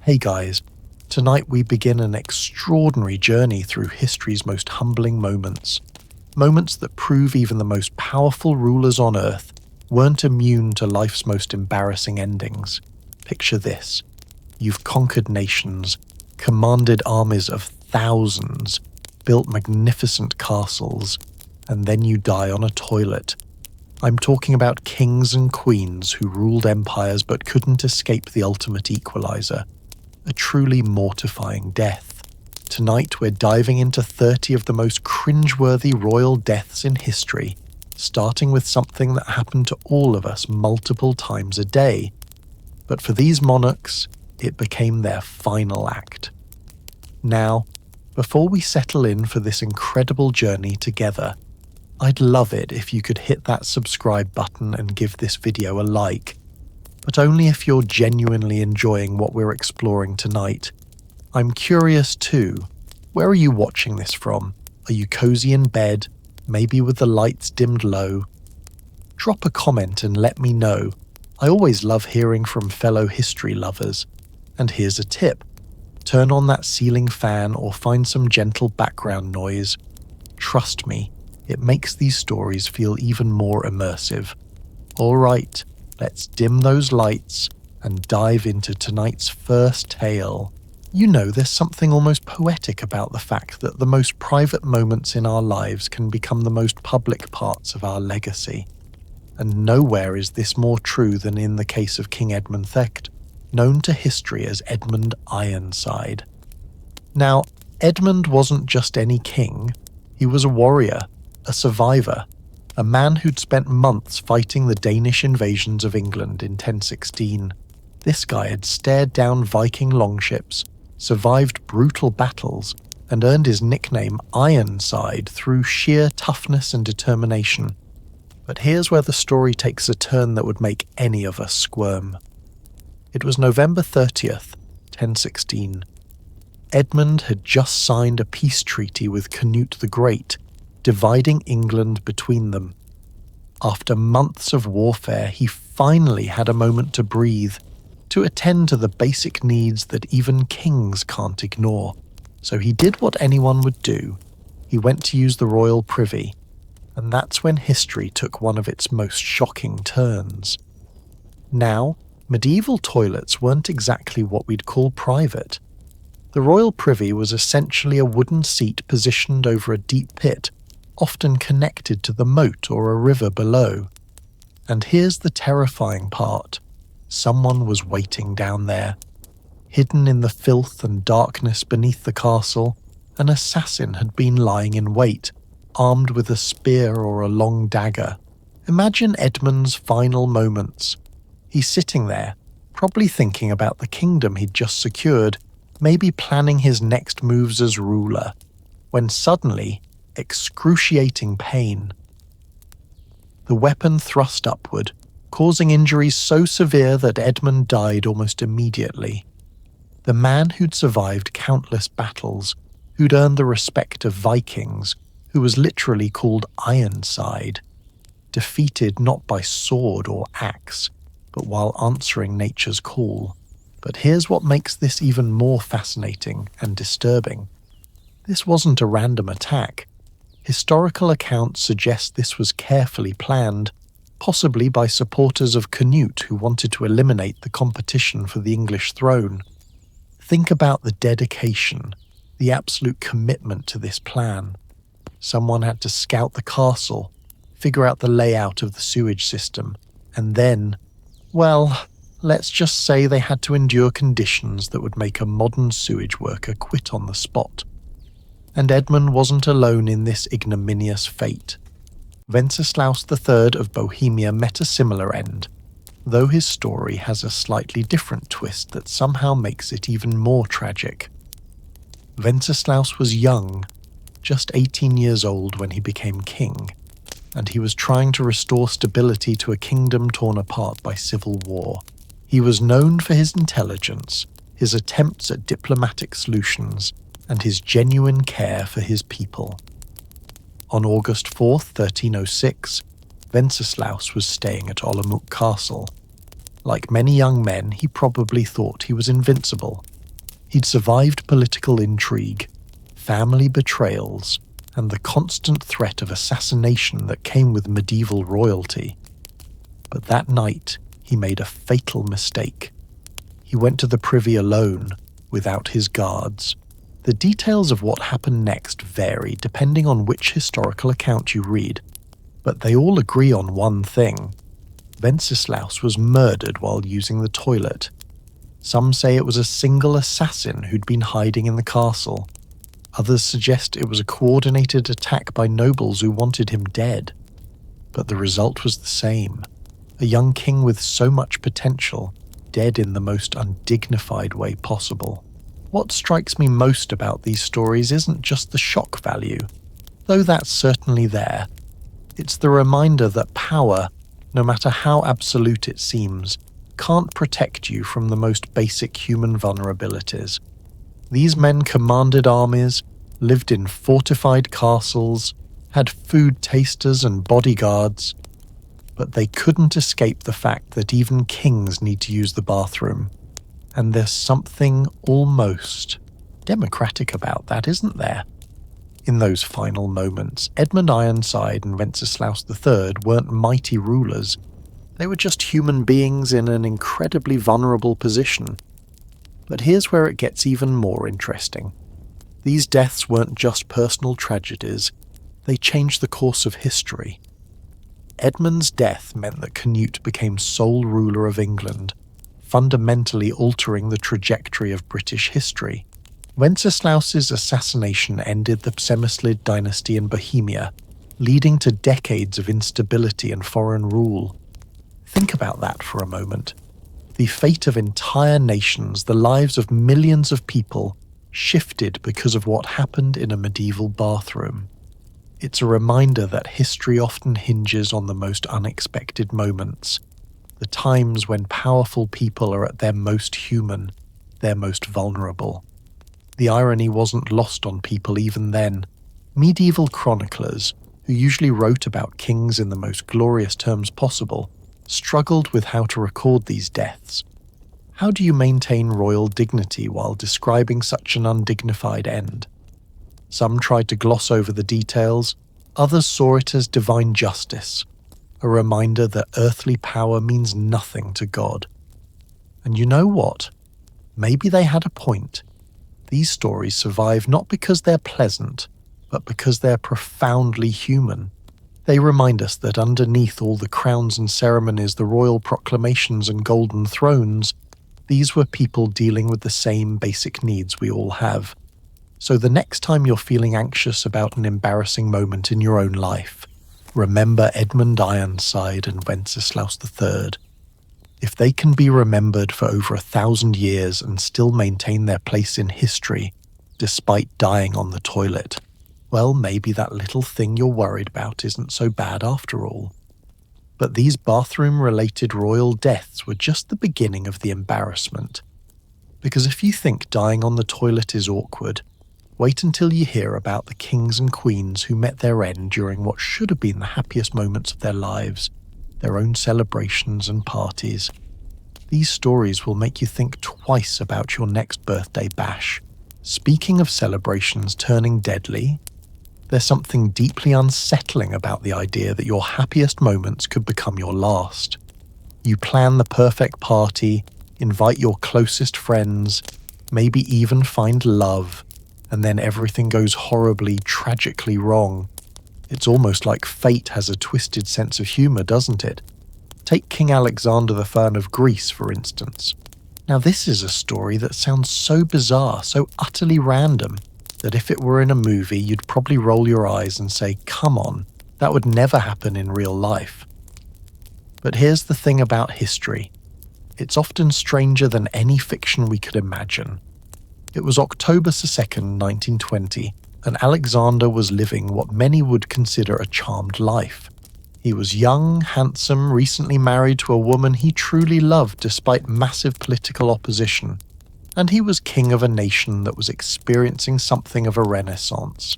Hey guys, tonight we begin an extraordinary journey through history's most humbling moments. Moments that prove even the most powerful rulers on Earth weren't immune to life's most embarrassing endings. Picture this. You've conquered nations, commanded armies of thousands, built magnificent castles, and then you die on a toilet. I'm talking about kings and queens who ruled empires but couldn't escape the ultimate equalizer. A truly mortifying death. Tonight we're diving into 30 of the most cringeworthy royal deaths in history, starting with something that happened to all of us multiple times a day. But for these monarchs, it became their final act. Now, before we settle in for this incredible journey together, I'd love it if you could hit that subscribe button and give this video a like, but only if you're genuinely enjoying what we're exploring tonight. I'm curious too, where are you watching this from? Are you cozy in bed, maybe with the lights dimmed low? Drop a comment and let me know. I always love hearing from fellow history lovers. And here's a tip. Turn on that ceiling fan or find some gentle background noise. Trust me, it makes these stories feel even more immersive. Alright, let's dim those lights and dive into tonight's first tale. You know, there's something almost poetic about the fact that the most private moments in our lives can become the most public parts of our legacy. And nowhere is this more true than in the case of King Edmund Thecht, known to history as Edmund Ironside. Now, Edmund wasn't just any king. He was a warrior, a survivor, a man who'd spent months fighting the Danish invasions of England in 1016. This guy had stared down Viking longships, survived brutal battles, and earned his nickname Ironside through sheer toughness and determination. But here's where the story takes a turn that would make any of us squirm. It was November 30th, 1016. Edmund had just signed a peace treaty with Canute the Great, dividing England between them. After months of warfare, he finally had a moment to breathe, to attend to the basic needs that even kings can't ignore. So he did what anyone would do. He went to use the royal privy, and that's when history took one of its most shocking turns. Now, medieval toilets weren't exactly what we'd call private. The royal privy was essentially a wooden seat positioned over a deep pit, often connected to the moat or a river below. And here's the terrifying part. Someone was waiting down there. Hidden in the filth and darkness beneath the castle, an assassin had been lying in wait, armed with a spear or a long dagger. Imagine Edmund's final moments. He's sitting there, probably thinking about the kingdom he'd just secured, maybe planning his next moves as ruler, when suddenly, excruciating pain. The weapon thrust upward, causing injuries so severe that Edmund died almost immediately. The man who'd survived countless battles, who'd earned the respect of Vikings, who was literally called Ironside, defeated not by sword or axe, but while answering nature's call. But here's what makes this even more fascinating and disturbing. This wasn't a random attack. Historical accounts suggest this was carefully planned, possibly by supporters of Canute who wanted to eliminate the competition for the English throne. Think about the dedication, the absolute commitment to this plan. Someone had to scout the castle, figure out the layout of the sewage system, and then, well, let's just say they had to endure conditions that would make a modern sewage worker quit on the spot. And Edmund wasn't alone in this ignominious fate. Wenceslaus III of Bohemia met a similar end, though his story has a slightly different twist that somehow makes it even more tragic. Wenceslaus was young, just 18 years old when he became king, and he was trying to restore stability to a kingdom torn apart by civil war. He was known for his intelligence, his attempts at diplomatic solutions, and his genuine care for his people. On August 4th, 1306, Wenceslaus was staying at Olomouc Castle. Like many young men, he probably thought he was invincible. He'd survived political intrigue, family betrayals, and the constant threat of assassination that came with medieval royalty. But that night, he made a fatal mistake. He went to the privy alone, without his guards. The details of what happened next vary depending on which historical account you read, but they all agree on one thing. Wenceslaus was murdered while using the toilet. Some say it was a single assassin who'd been hiding in the castle. Others suggest it was a coordinated attack by nobles who wanted him dead. But the result was the same. A young king with so much potential, dead in the most undignified way possible. What strikes me most about these stories isn't just the shock value, though that's certainly there. It's the reminder that power, no matter how absolute it seems, can't protect you from the most basic human vulnerabilities. These men commanded armies, lived in fortified castles, had food tasters and bodyguards, but they couldn't escape the fact that even kings need to use the bathroom. And there's something almost democratic about that, isn't there? In those final moments, Edmund Ironside and Wenceslaus III weren't mighty rulers. They were just human beings in an incredibly vulnerable position. But here's where it gets even more interesting. These deaths weren't just personal tragedies, they changed the course of history. Edmund's death meant that Canute became sole ruler of England, fundamentally altering the trajectory of British history. Wenceslaus's assassination ended the Přemyslid dynasty in Bohemia, leading to decades of instability and foreign rule. Think about that for a moment. The fate of entire nations, the lives of millions of people, shifted because of what happened in a medieval bathroom. It's a reminder that history often hinges on the most unexpected moments, the times when powerful people are at their most human, their most vulnerable. The irony wasn't lost on people even then. Medieval chroniclers, who usually wrote about kings in the most glorious terms possible, struggled with how to record these deaths. How do you maintain royal dignity while describing such an undignified end? Some tried to gloss over the details, others saw it as divine justice, a reminder that earthly power means nothing to God. And you know what? Maybe they had a point. These stories survive not because they're pleasant, but because they're profoundly human. They remind us that underneath all the crowns and ceremonies, the royal proclamations and golden thrones, these were people dealing with the same basic needs we all have. So the next time you're feeling anxious about an embarrassing moment in your own life, remember Edmund Ironside and Wenceslaus III. If they can be remembered for over 1,000 years and still maintain their place in history, despite dying on the toilet, well, maybe that little thing you're worried about isn't so bad after all. But these bathroom-related royal deaths were just the beginning of the embarrassment. Because if you think dying on the toilet is awkward, wait until you hear about the kings and queens who met their end during what should have been the happiest moments of their lives, their own celebrations and parties. These stories will make you think twice about your next birthday bash. Speaking of celebrations turning deadly, there's something deeply unsettling about the idea that your happiest moments could become your last. You plan the perfect party, invite your closest friends, maybe even find love, and then everything goes horribly, tragically wrong. It's almost like fate has a twisted sense of humor, doesn't it? Take King Alexander I of Greece, for instance. Now this is a story that sounds so bizarre, so utterly random, that if it were in a movie, you'd probably roll your eyes and say, come on, that would never happen in real life. But here's the thing about history. It's often stranger than any fiction we could imagine. It was October 2nd, 1920, and Alexander was living what many would consider a charmed life. He was young, handsome, recently married to a woman he truly loved despite massive political opposition. And he was king of a nation that was experiencing something of a renaissance.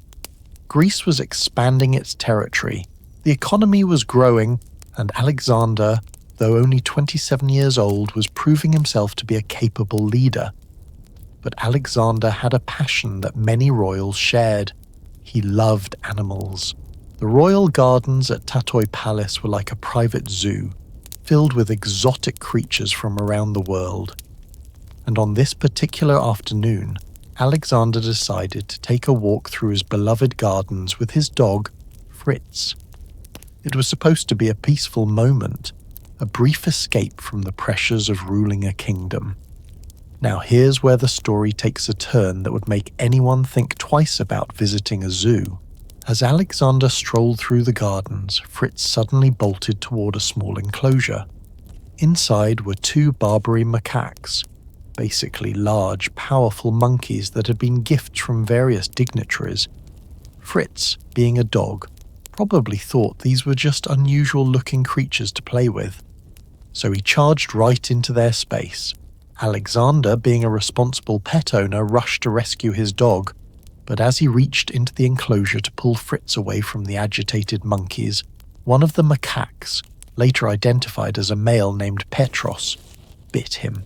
Greece was expanding its territory, the economy was growing, and Alexander, though only 27 years old, was proving himself to be a capable leader. But Alexander had a passion that many royals shared. He loved animals. The royal gardens at Tatoi Palace were like a private zoo, filled with exotic creatures from around the world. And on this particular afternoon, Alexander decided to take a walk through his beloved gardens with his dog, Fritz. It was supposed to be a peaceful moment, a brief escape from the pressures of ruling a kingdom. Now here's where the story takes a turn that would make anyone think twice about visiting a zoo. As Alexander strolled through the gardens, Fritz suddenly bolted toward a small enclosure. Inside were two Barbary macaques, basically large, powerful monkeys that had been gifts from various dignitaries. Fritz, being a dog, probably thought these were just unusual-looking creatures to play with. So he charged right into their space. Alexander, being a responsible pet owner, rushed to rescue his dog, but as he reached into the enclosure to pull Fritz away from the agitated monkeys, one of the macaques, later identified as a male named Petros, bit him.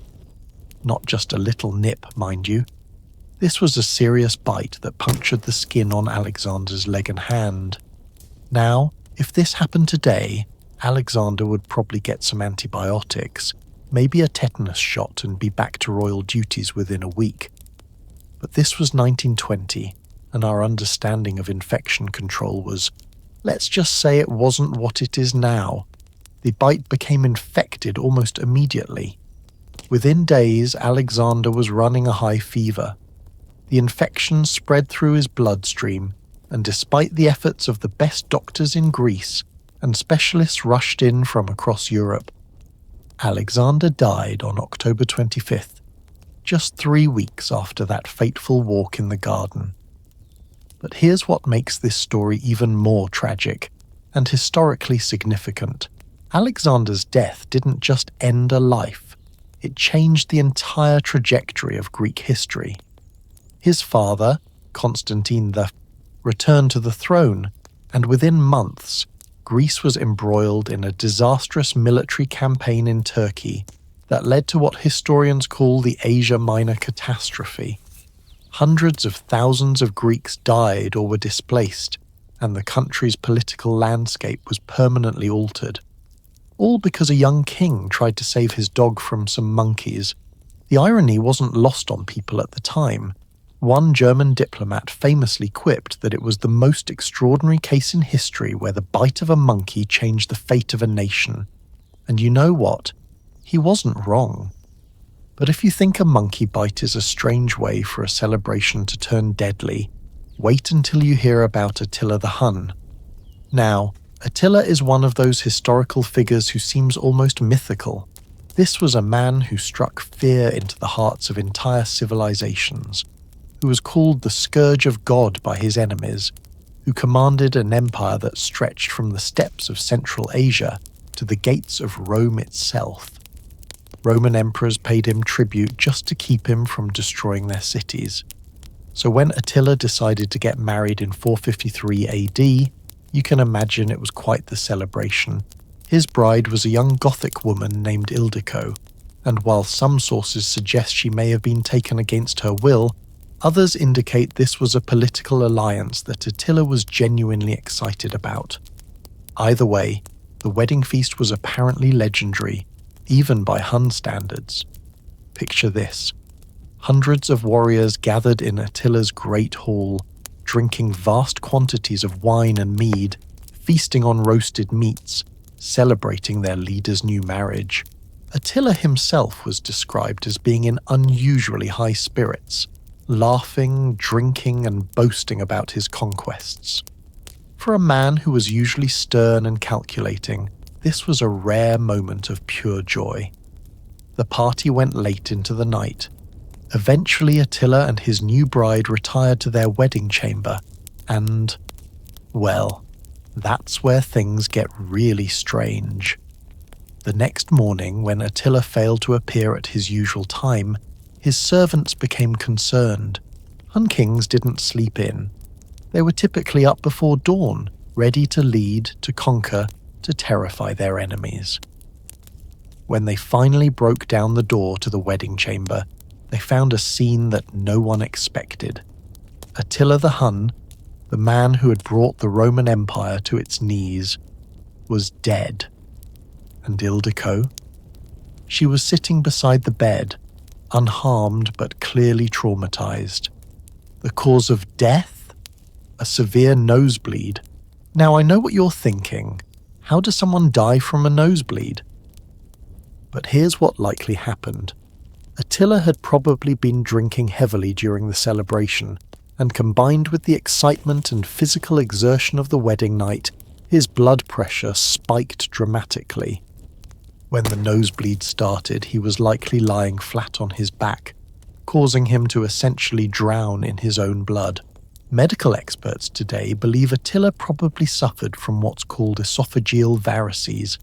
Not just a little nip, mind you. This was a serious bite that punctured the skin on Alexander's leg and hand. Now, if this happened today, Alexander would probably get some antibiotics, maybe a tetanus shot, and be back to royal duties within a week. But this was 1920, and our understanding of infection control was, let's just say, it wasn't what it is now. The bite became infected almost immediately. Within days, Alexander was running a high fever. The infection spread through his bloodstream, and despite the efforts of the best doctors in Greece and specialists rushed in from across Europe, Alexander died on October 25th, just 3 weeks after that fateful walk in the garden. But here's what makes this story even more tragic and historically significant. Alexander's death didn't just end a life, it changed the entire trajectory of Greek history. His father, Constantine I, returned to the throne, and within months, Greece was embroiled in a disastrous military campaign in Turkey that led to what historians call the Asia Minor catastrophe. Hundreds of thousands of Greeks died or were displaced, and the country's political landscape was permanently altered. All because a young king tried to save his dog from some monkeys. The irony wasn't lost on people at the time. One German diplomat famously quipped that it was the most extraordinary case in history where the bite of a monkey changed the fate of a nation. And you know what? He wasn't wrong. But if you think a monkey bite is a strange way for a celebration to turn deadly, wait until you hear about Attila the Hun. Now, Attila is one of those historical figures who seems almost mythical. This was a man who struck fear into the hearts of entire civilizations, who was called the Scourge of God by his enemies, who commanded an empire that stretched from the steppes of Central Asia to the gates of Rome itself. Roman emperors paid him tribute just to keep him from destroying their cities. So when Attila decided to get married in 453 AD, you can imagine it was quite the celebration. His bride was a young Gothic woman named Ildiko, and while some sources suggest she may have been taken against her will, others indicate this was a political alliance that Attila was genuinely excited about. Either way, the wedding feast was apparently legendary, even by Hun standards. Picture this. Hundreds of warriors gathered in Attila's great hall, drinking vast quantities of wine and mead, feasting on roasted meats, celebrating their leader's new marriage. Attila himself was described as being in unusually high spirits, laughing, drinking, and boasting about his conquests. For a man who was usually stern and calculating, this was a rare moment of pure joy. The party went late into the night. Eventually, Attila and his new bride retired to their wedding chamber, and, well, that's where things get really strange. The next morning, when Attila failed to appear at his usual time, his servants became concerned. Hun kings didn't sleep in. They were typically up before dawn, ready to lead, to conquer, to terrify their enemies. When they finally broke down the door to the wedding chamber, they found a scene that no one expected. Attila the Hun, the man who had brought the Roman Empire to its knees, was dead. And Ildiko? She was sitting beside the bed, unharmed but clearly traumatized. The cause of death? A severe nosebleed. Now I know what you're thinking. How does someone die from a nosebleed? But here's what likely happened. Attila had probably been drinking heavily during the celebration, and combined with the excitement and physical exertion of the wedding night, his blood pressure spiked dramatically. When the nosebleed started, he was likely lying flat on his back, causing him to essentially drown in his own blood. Medical experts today believe Attila probably suffered from what's called esophageal varices,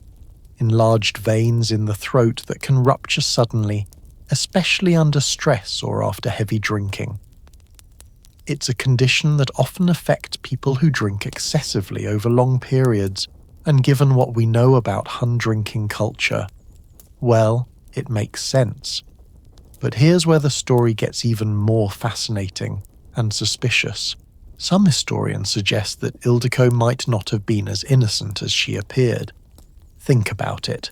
enlarged veins in the throat that can rupture suddenly, especially under stress or after heavy drinking. It's a condition that often affects people who drink excessively over long periods, and given what we know about Hun drinking culture, well, it makes sense. But here's where the story gets even more fascinating and suspicious. Some historians suggest that Ildiko might not have been as innocent as she appeared. Think about it.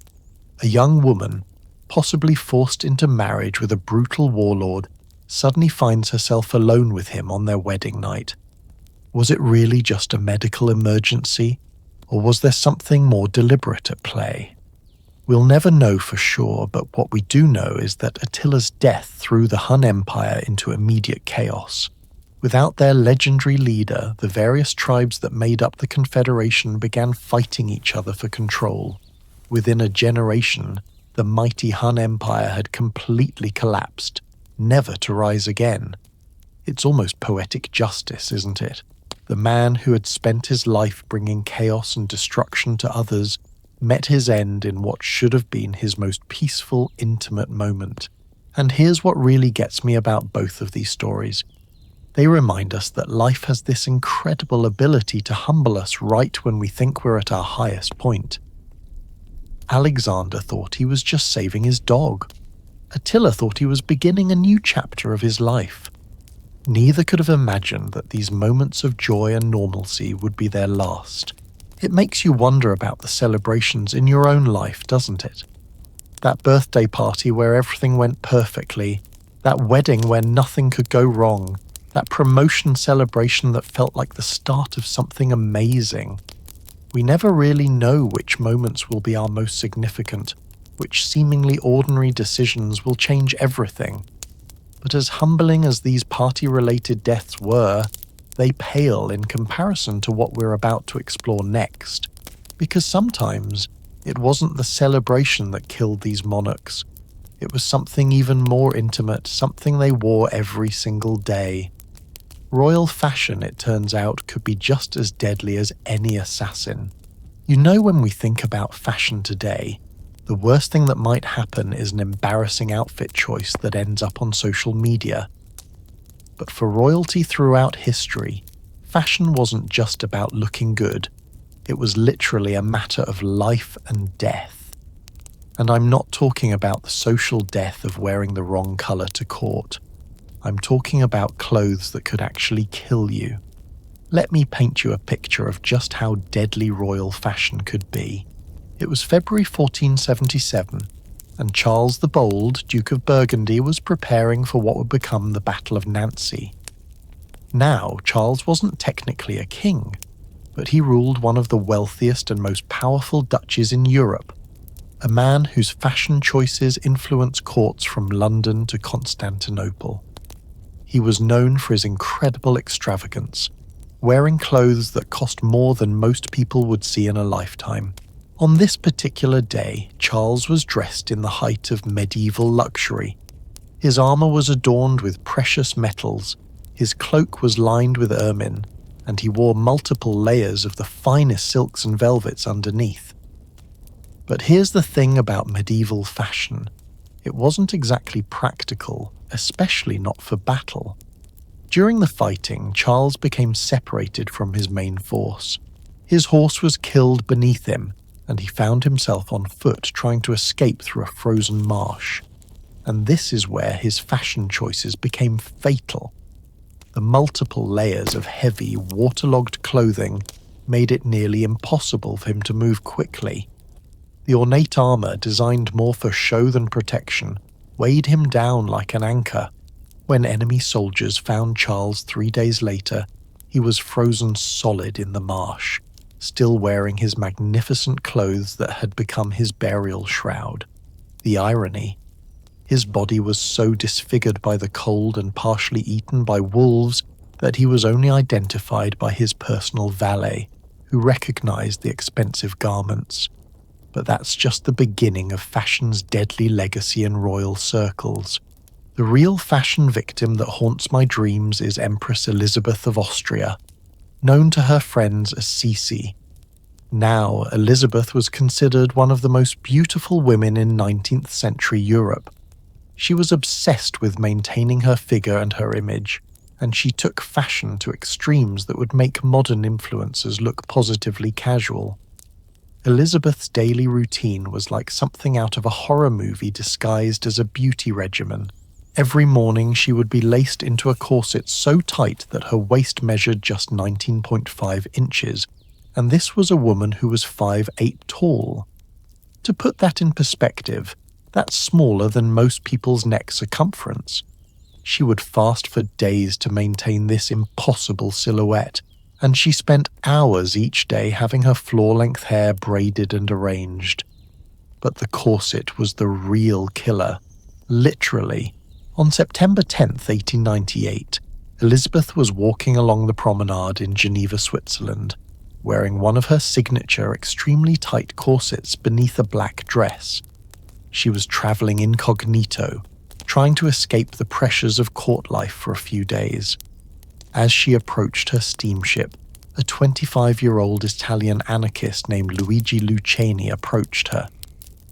A young woman, possibly forced into marriage with a brutal warlord, suddenly finds herself alone with him on their wedding night. Was it really just a medical emergency, or was there something more deliberate at play? We'll never know for sure, but what we do know is that Attila's death threw the Hun Empire into immediate chaos. Without their legendary leader, the various tribes that made up the Confederation began fighting each other for control. Within a generation, the mighty Hun Empire had completely collapsed, never to rise again. It's almost poetic justice, isn't it? The man who had spent his life bringing chaos and destruction to others met his end in what should have been his most peaceful, intimate moment. And here's what really gets me about both of these stories. They remind us that life has this incredible ability to humble us right when we think we're at our highest point. Alexander thought he was just saving his dog. Attila thought he was beginning a new chapter of his life. Neither could have imagined that these moments of joy and normalcy would be their last. It makes you wonder about the celebrations in your own life, doesn't it? That birthday party where everything went perfectly, that wedding where nothing could go wrong, that promotion celebration that felt like the start of something amazing. We never really know which moments will be our most significant, which seemingly ordinary decisions will change everything. But as humbling as these party-related deaths were, they pale in comparison to what we're about to explore next. Because sometimes it wasn't the celebration that killed these monarchs. It was something even more intimate, something they wore every single day. Royal fashion, it turns out, could be just as deadly as any assassin. You know, when we think about fashion today, the worst thing that might happen is an embarrassing outfit choice that ends up on social media. But for royalty throughout history, fashion wasn't just about looking good. It was literally a matter of life and death. And I'm not talking about the social death of wearing the wrong colour to court. I'm talking about clothes that could actually kill you. Let me paint you a picture of just how deadly royal fashion could be. It was February 1477, and Charles the Bold, Duke of Burgundy, was preparing for what would become the Battle of Nancy. Now, Charles wasn't technically a king, but he ruled one of the wealthiest and most powerful duchies in Europe, a man whose fashion choices influenced courts from London to Constantinople. He was known for his incredible extravagance, wearing clothes that cost more than most people would see in a lifetime. On this particular day, Charles was dressed in the height of medieval luxury. His armor was adorned with precious metals, his cloak was lined with ermine, and he wore multiple layers of the finest silks and velvets underneath. But here's the thing about medieval fashion. It wasn't exactly practical, especially not for battle. During the fighting, Charles became separated from his main force. His horse was killed beneath him, and he found himself on foot trying to escape through a frozen marsh. And this is where his fashion choices became fatal. The multiple layers of heavy, waterlogged clothing made it nearly impossible for him to move quickly. The ornate armor, designed more for show than protection, weighed him down like an anchor. When enemy soldiers found Charles 3 days later, he was frozen solid in the marsh, still wearing his magnificent clothes that had become his burial shroud. The irony: his body was so disfigured by the cold and partially eaten by wolves that he was only identified by his personal valet, who recognized the expensive garments. But that's just the beginning of fashion's deadly legacy in royal circles. The real fashion victim that haunts my dreams is Empress Elizabeth of Austria, known to her friends as Sisi. Now, Elizabeth was considered one of the most beautiful women in 19th century Europe. She was obsessed with maintaining her figure and her image, and she took fashion to extremes that would make modern influencers look positively casual. Elizabeth's daily routine was like something out of a horror movie disguised as a beauty regimen. Every morning she would be laced into a corset so tight that her waist measured just 19.5 inches, and this was a woman who was 5'8" tall. To put that in perspective, that's smaller than most people's neck circumference. She would fast for days to maintain this impossible silhouette, and she spent hours each day having her floor-length hair braided and arranged. But the corset was the real killer, literally. On September 10th, 1898, Elizabeth was walking along the promenade in Geneva, Switzerland, wearing one of her signature extremely tight corsets beneath a black dress. She was traveling incognito, trying to escape the pressures of court life for a few days. As she approached her steamship, a 25-year-old Italian anarchist named Luigi Lucchini approached her.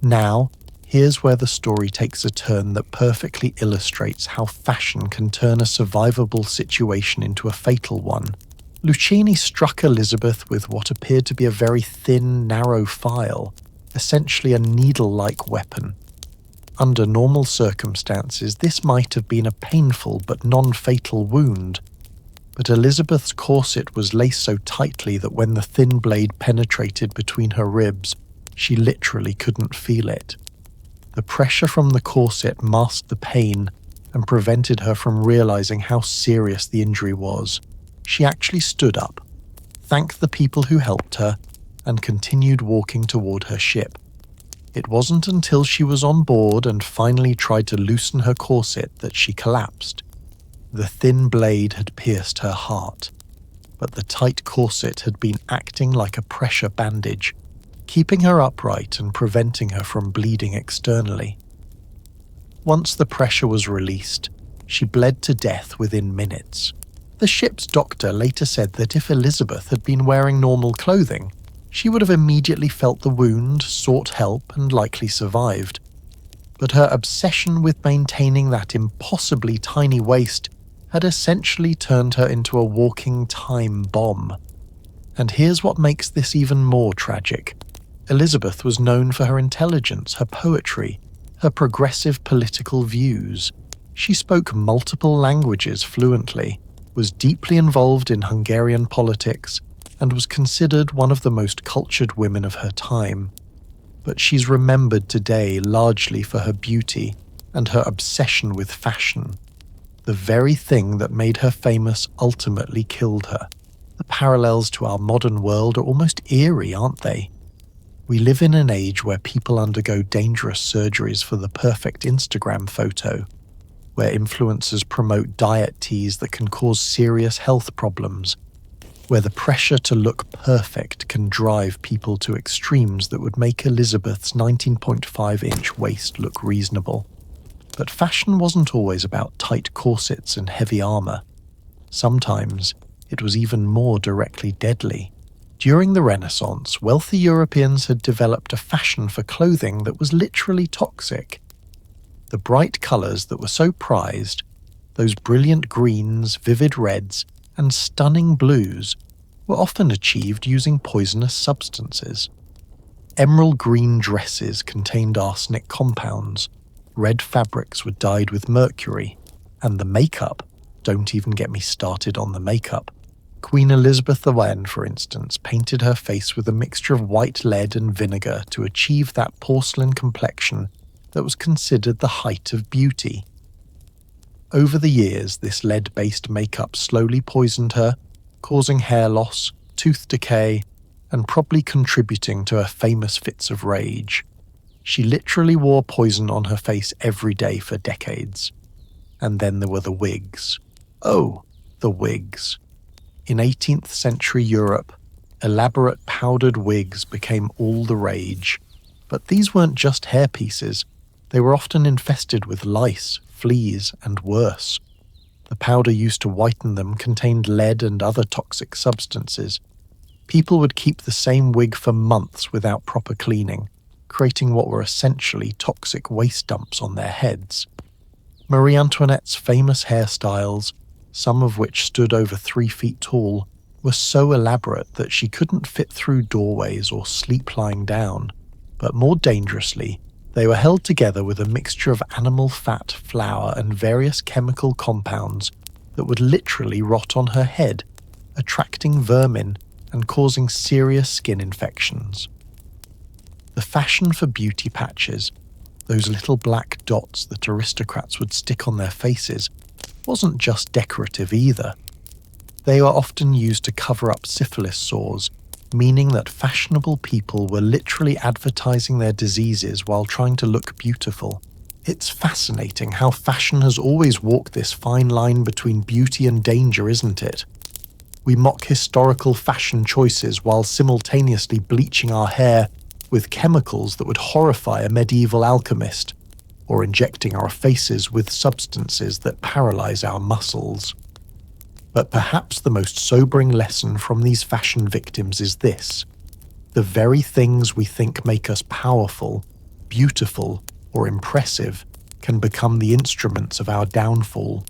Now, here's where the story takes a turn that perfectly illustrates how fashion can turn a survivable situation into a fatal one. Lucchini struck Elizabeth with what appeared to be a very thin, narrow file, essentially a needle-like weapon. Under normal circumstances, this might have been a painful but non-fatal wound, but Elizabeth's corset was laced so tightly that when the thin blade penetrated between her ribs, she literally couldn't feel it. The pressure from the corset masked the pain and prevented her from realizing how serious the injury was. She actually stood up, thanked the people who helped her, and continued walking toward her ship. It wasn't until she was on board and finally tried to loosen her corset that she collapsed. The thin blade had pierced her heart, but the tight corset had been acting like a pressure bandage, keeping her upright and preventing her from bleeding externally. Once the pressure was released, she bled to death within minutes. The ship's doctor later said that if Elizabeth had been wearing normal clothing, she would have immediately felt the wound, sought help, and likely survived. But her obsession with maintaining that impossibly tiny waist had essentially turned her into a walking time bomb. And here's what makes this even more tragic. Elizabeth was known for her intelligence, her poetry, her progressive political views. She spoke multiple languages fluently, was deeply involved in Hungarian politics, and was considered one of the most cultured women of her time. But she's remembered today largely for her beauty and her obsession with fashion. The very thing that made her famous ultimately killed her. The parallels to our modern world are almost eerie, aren't they? We live in an age where people undergo dangerous surgeries for the perfect Instagram photo, where influencers promote diet teas that can cause serious health problems, where the pressure to look perfect can drive people to extremes that would make Elizabeth's 19.5-inch waist look reasonable. But fashion wasn't always about tight corsets and heavy armor. Sometimes it was even more directly deadly. During the Renaissance, wealthy Europeans had developed a fashion for clothing that was literally toxic. The bright colors that were so prized, those brilliant greens, vivid reds, and stunning blues, were often achieved using poisonous substances. Emerald green dresses contained arsenic compounds, red fabrics were dyed with mercury, and the makeup, don't even get me started on the makeup. Queen Elizabeth I, for instance, painted her face with a mixture of white lead and vinegar to achieve that porcelain complexion that was considered the height of beauty. Over the years, this lead-based makeup slowly poisoned her, causing hair loss, tooth decay, and probably contributing to her famous fits of rage. She literally wore poison on her face every day for decades. And then there were the wigs. Oh, the wigs. In 18th century Europe, elaborate powdered wigs became all the rage. But these weren't just hairpieces. They were often infested with lice, fleas, and worse. The powder used to whiten them contained lead and other toxic substances. People would keep the same wig for months without proper cleaning, creating what were essentially toxic waste dumps on their heads. Marie Antoinette's famous hairstyles, some of which stood over 3 feet tall, were so elaborate that she couldn't fit through doorways or sleep lying down. But more dangerously, they were held together with a mixture of animal fat, flour, and various chemical compounds that would literally rot on her head, attracting vermin and causing serious skin infections. The fashion for beauty patches, those little black dots that aristocrats would stick on their faces, wasn't just decorative either. They were often used to cover up syphilis sores, meaning that fashionable people were literally advertising their diseases while trying to look beautiful. It's fascinating how fashion has always walked this fine line between beauty and danger, isn't it? We mock historical fashion choices while simultaneously bleaching our hair with chemicals that would horrify a medieval alchemist, or injecting our faces with substances that paralyze our muscles. But perhaps the most sobering lesson from these fashion victims is this: the very things we think make us powerful, beautiful, or impressive can become the instruments of our downfall.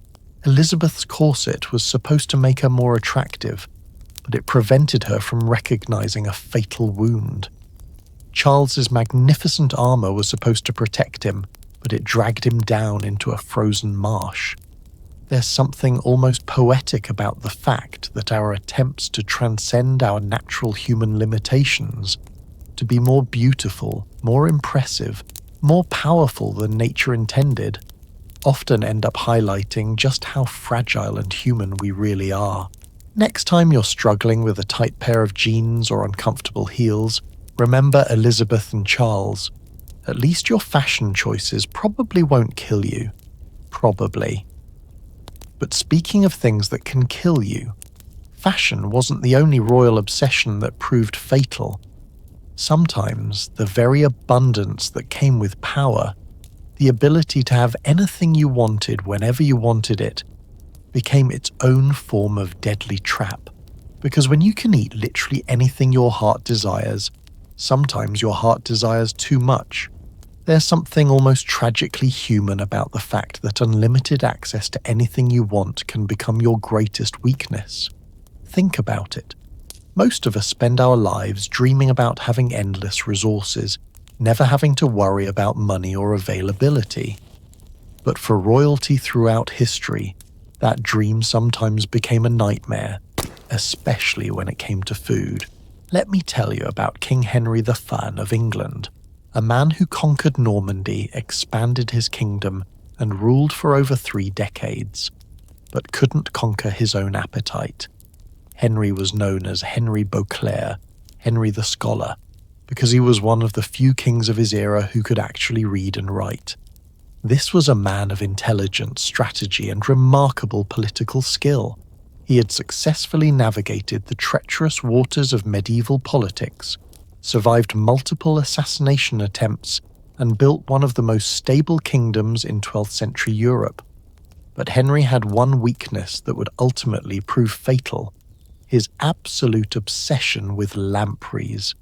Elizabeth's corset was supposed to make her more attractive, but it prevented her from recognizing a fatal wound. Charles's magnificent armor was supposed to protect him, but it dragged him down into a frozen marsh. There's something almost poetic about the fact that our attempts to transcend our natural human limitations, to be more beautiful, more impressive, more powerful than nature intended, often end up highlighting just how fragile and human we really are. Next time you're struggling with a tight pair of jeans or uncomfortable heels, remember Elizabeth and Charles. At least your fashion choices probably won't kill you. Probably. But speaking of things that can kill you, fashion wasn't the only royal obsession that proved fatal. Sometimes the very abundance that came with power, the ability to have anything you wanted whenever you wanted it, became its own form of deadly trap. Because when you can eat literally anything your heart desires, sometimes your heart desires too much. There's something almost tragically human about the fact that unlimited access to anything you want can become your greatest weakness. Think about it. Most of us spend our lives dreaming about having endless resources, never having to worry about money or availability. But for royalty throughout history, that dream sometimes became a nightmare, especially when it came to food. Let me tell you about King Henry the Fan of England, a man who conquered Normandy, expanded his kingdom, and ruled for over 3 decades, but couldn't conquer his own appetite. Henry was known as Henry Beauclerc, Henry the Scholar, because he was one of the few kings of his era who could actually read and write. This was a man of intelligence, strategy, and remarkable political skill. He had successfully navigated the treacherous waters of medieval politics, survived multiple assassination attempts, and built one of the most stable kingdoms in 12th century Europe. But Henry had one weakness that would ultimately prove fatal: his absolute obsession with lampreys.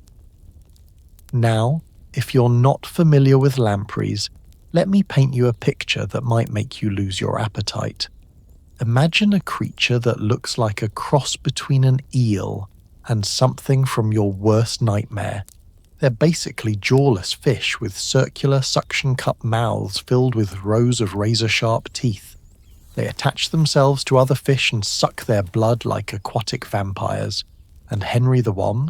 Now, if you're not familiar with lampreys, let me paint you a picture that might make you lose your appetite. Imagine a creature that looks like a cross between an eel and something from your worst nightmare. They're basically jawless fish with circular suction cup mouths filled with rows of razor-sharp teeth. They attach themselves to other fish and suck their blood like aquatic vampires. And Henry I?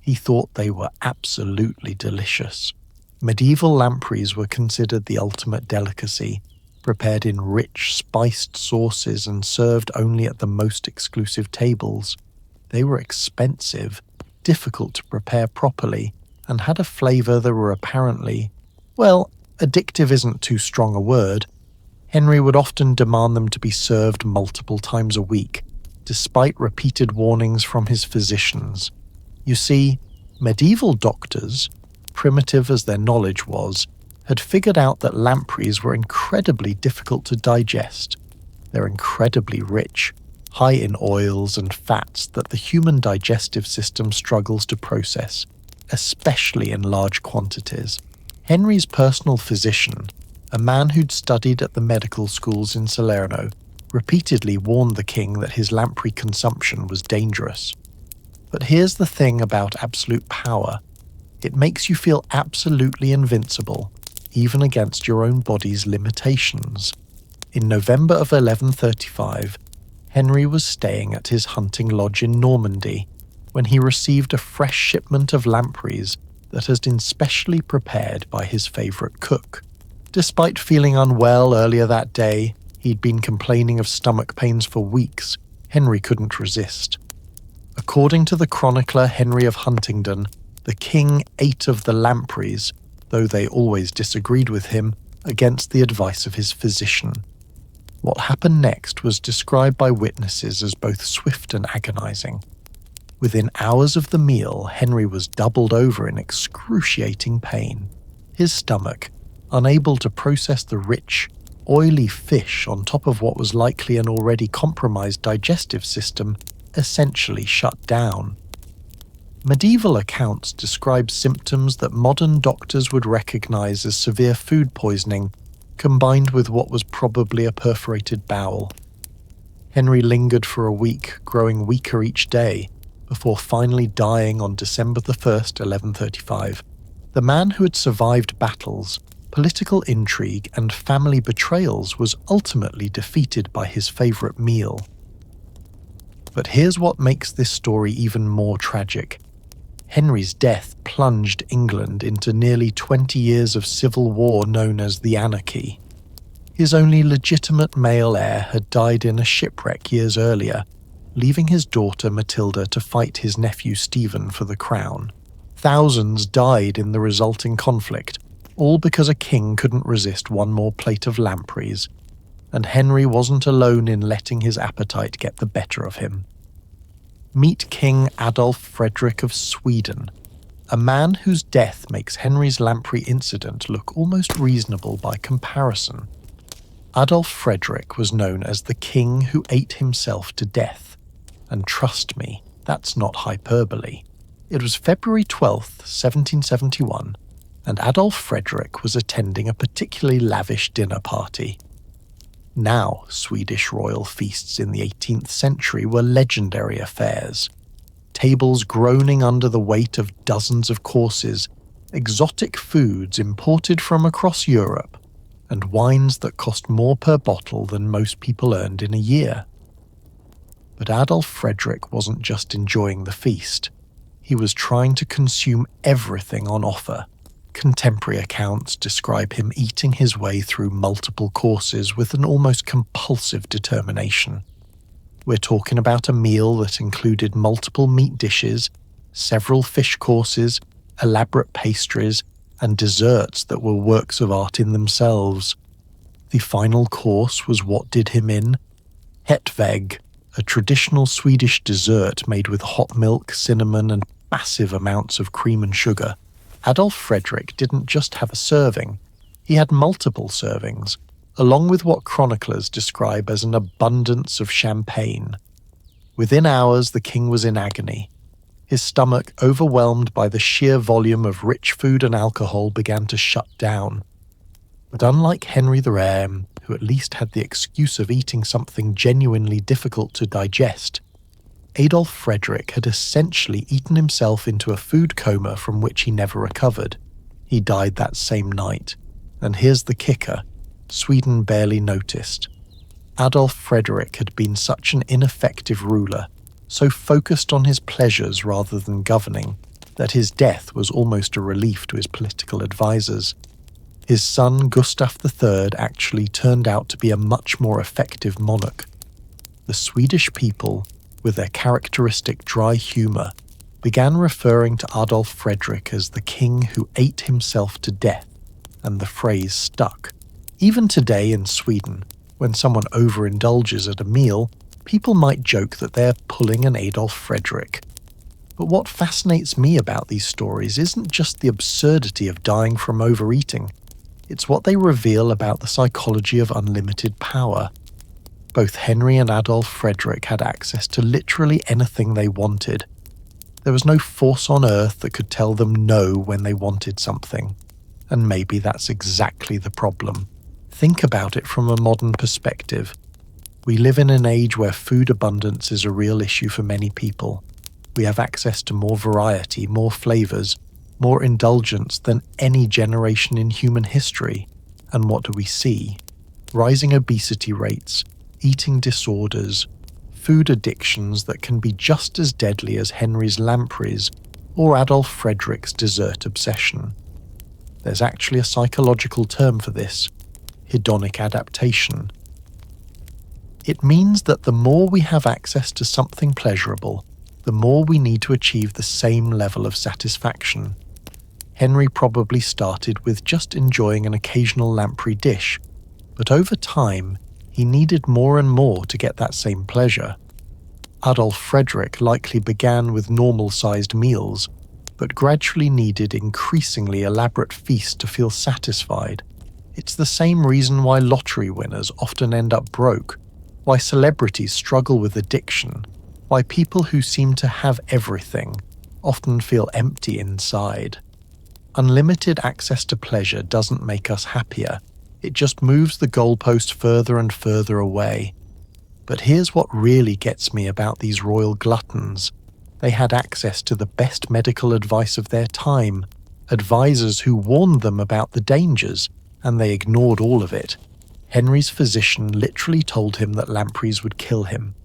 He thought they were absolutely delicious. Medieval lampreys were considered the ultimate delicacy, prepared in rich, spiced sauces and served only at the most exclusive tables. They were expensive, difficult to prepare properly, and had a flavour that were apparently, well, addictive isn't too strong a word. Henry would often demand them to be served multiple times a week, despite repeated warnings from his physicians. You see, medieval doctors, primitive as their knowledge was, had figured out that lampreys were incredibly difficult to digest. They're incredibly rich, high in oils and fats that the human digestive system struggles to process, especially in large quantities. Henry's personal physician, a man who'd studied at the medical schools in Salerno, repeatedly warned the king that his lamprey consumption was dangerous. But here's the thing about absolute power. It makes you feel absolutely invincible, even against your own body's limitations. In November of 1135, Henry was staying at his hunting lodge in Normandy when he received a fresh shipment of lampreys that had been specially prepared by his favourite cook. Despite feeling unwell earlier that day, he'd been complaining of stomach pains for weeks. Henry couldn't resist. According to the chronicler Henry of Huntingdon, the king ate of the lampreys, though they always disagreed with him, against the advice of his physician. What happened next was described by witnesses as both swift and agonizing. Within hours of the meal, Henry was doubled over in excruciating pain. His stomach, unable to process the rich, oily fish on top of what was likely an already compromised digestive system, essentially shut down. Medieval accounts describe symptoms that modern doctors would recognize as severe food poisoning, combined with what was probably a perforated bowel. Henry lingered for a week, growing weaker each day, before finally dying on December 1st, 1135. The man who had survived battles, political intrigue, and family betrayals was ultimately defeated by his favourite meal. But here's what makes this story even more tragic. Henry's death plunged England into nearly 20 years of civil war known as the Anarchy. His only legitimate male heir had died in a shipwreck years earlier, leaving his daughter Matilda to fight his nephew Stephen for the crown. Thousands died in the resulting conflict, all because a king couldn't resist one more plate of lampreys, and Henry wasn't alone in letting his appetite get the better of him. Meet King Adolf Frederick of Sweden, a man whose death makes Henry's lamprey incident look almost reasonable by comparison. Adolf Frederick was known as the king who ate himself to death, and trust me, that's not hyperbole. It was February 12th, 1771, and Adolf Frederick was attending a particularly lavish dinner party. Now, Swedish royal feasts in the 18th century were legendary affairs. Tables groaning under the weight of dozens of courses, exotic foods imported from across Europe, and wines that cost more per bottle than most people earned in a year. But Adolf Frederick wasn't just enjoying the feast. He was trying to consume everything on offer. Contemporary accounts describe him eating his way through multiple courses with an almost compulsive determination. We're talking about a meal that included multiple meat dishes, several fish courses, elaborate pastries, and desserts that were works of art in themselves. The final course was what did him in: hetvägg, a traditional Swedish dessert made with hot milk, cinnamon, and massive amounts of cream and sugar. Adolf Frederick didn't just have a serving, he had multiple servings, along with what chroniclers describe as an abundance of champagne. Within hours, the king was in agony. His stomach, overwhelmed by the sheer volume of rich food and alcohol, began to shut down. But unlike Henry the Rare, who at least had the excuse of eating something genuinely difficult to digest, Adolf Frederick had essentially eaten himself into a food coma from which he never recovered. He died that same night. And here's the kicker: Sweden barely noticed. Adolf Frederick had been such an ineffective ruler, so focused on his pleasures rather than governing, that his death was almost a relief to his political advisors. His son Gustav III actually turned out to be a much more effective monarch. The Swedish people, with their characteristic dry humour, began referring to Adolf Frederick as the king who ate himself to death, and the phrase stuck. Even today in Sweden, when someone overindulges at a meal, people might joke that they're pulling an Adolf Frederick. But what fascinates me about these stories isn't just the absurdity of dying from overeating. It's what they reveal about the psychology of unlimited power. Both Henry and Adolf Frederick had access to literally anything they wanted. There was no force on earth that could tell them no when they wanted something. And maybe that's exactly the problem. Think about it from a modern perspective. We live in an age where food abundance is a real issue for many people. We have access to more variety, more flavors, more indulgence than any generation in human history. And what do we see? Rising obesity rates, eating disorders, food addictions that can be just as deadly as Henry's lampreys or Adolf Frederick's dessert obsession. There's actually a psychological term for this: hedonic adaptation. It means that the more we have access to something pleasurable, the more we need to achieve the same level of satisfaction. Henry probably started with just enjoying an occasional lamprey dish, but over time, he needed more and more to get that same pleasure. Adolf Frederick likely began with normal-sized meals, but gradually needed increasingly elaborate feasts to feel satisfied. It's the same reason why lottery winners often end up broke, why celebrities struggle with addiction, why people who seem to have everything often feel empty inside. Unlimited access to pleasure doesn't make us happier, it just moves the goalpost further and further away. But here's what really gets me about these royal gluttons. They had access to the best medical advice of their time, advisors who warned them about the dangers, and they ignored all of it. Henry's physician literally told him that lampreys would kill him.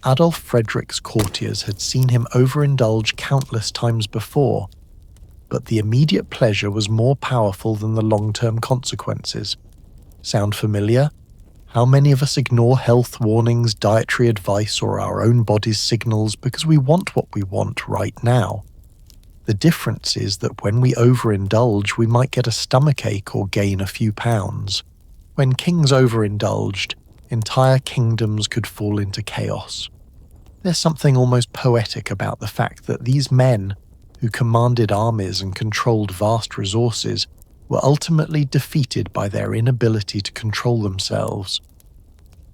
Adolf Frederick's courtiers had seen him overindulge countless times before, but the immediate pleasure was more powerful than the long-term consequences. Sound familiar? How many of us ignore health warnings, dietary advice, or our own body's signals because we want what we want right now? The difference is that when we overindulge, we might get a stomachache or gain a few pounds. When kings overindulged, entire kingdoms could fall into chaos. There's something almost poetic about the fact that these men, who commanded armies and controlled vast resources, were ultimately defeated by their inability to control themselves.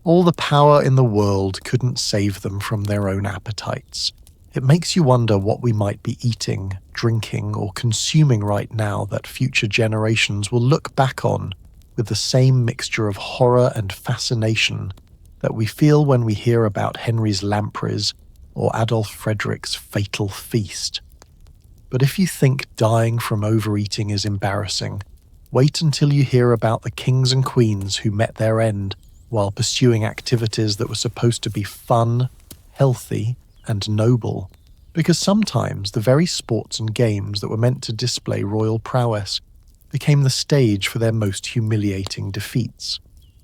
All the power in the world couldn't save them from their own appetites. It makes you wonder what we might be eating, drinking, or consuming right now that future generations will look back on with the same mixture of horror and fascination that we feel when we hear about Henry's lampreys or Adolf Frederick's fatal feast. But if you think dying from overeating is embarrassing, wait until you hear about the kings and queens who met their end while pursuing activities that were supposed to be fun, healthy, and noble. Because sometimes the very sports and games that were meant to display royal prowess became the stage for their most humiliating defeats.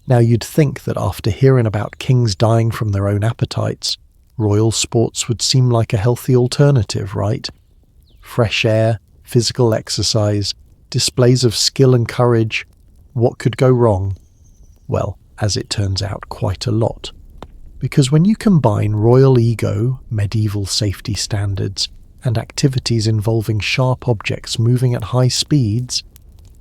Now you'd think that after hearing about kings dying from their own appetites, royal sports would seem like a healthy alternative, right? Fresh air, physical exercise, displays of skill and courage. What could go wrong? Well, as it turns out, quite a lot. Because when you combine royal ego, medieval safety standards, and activities involving sharp objects moving at high speeds,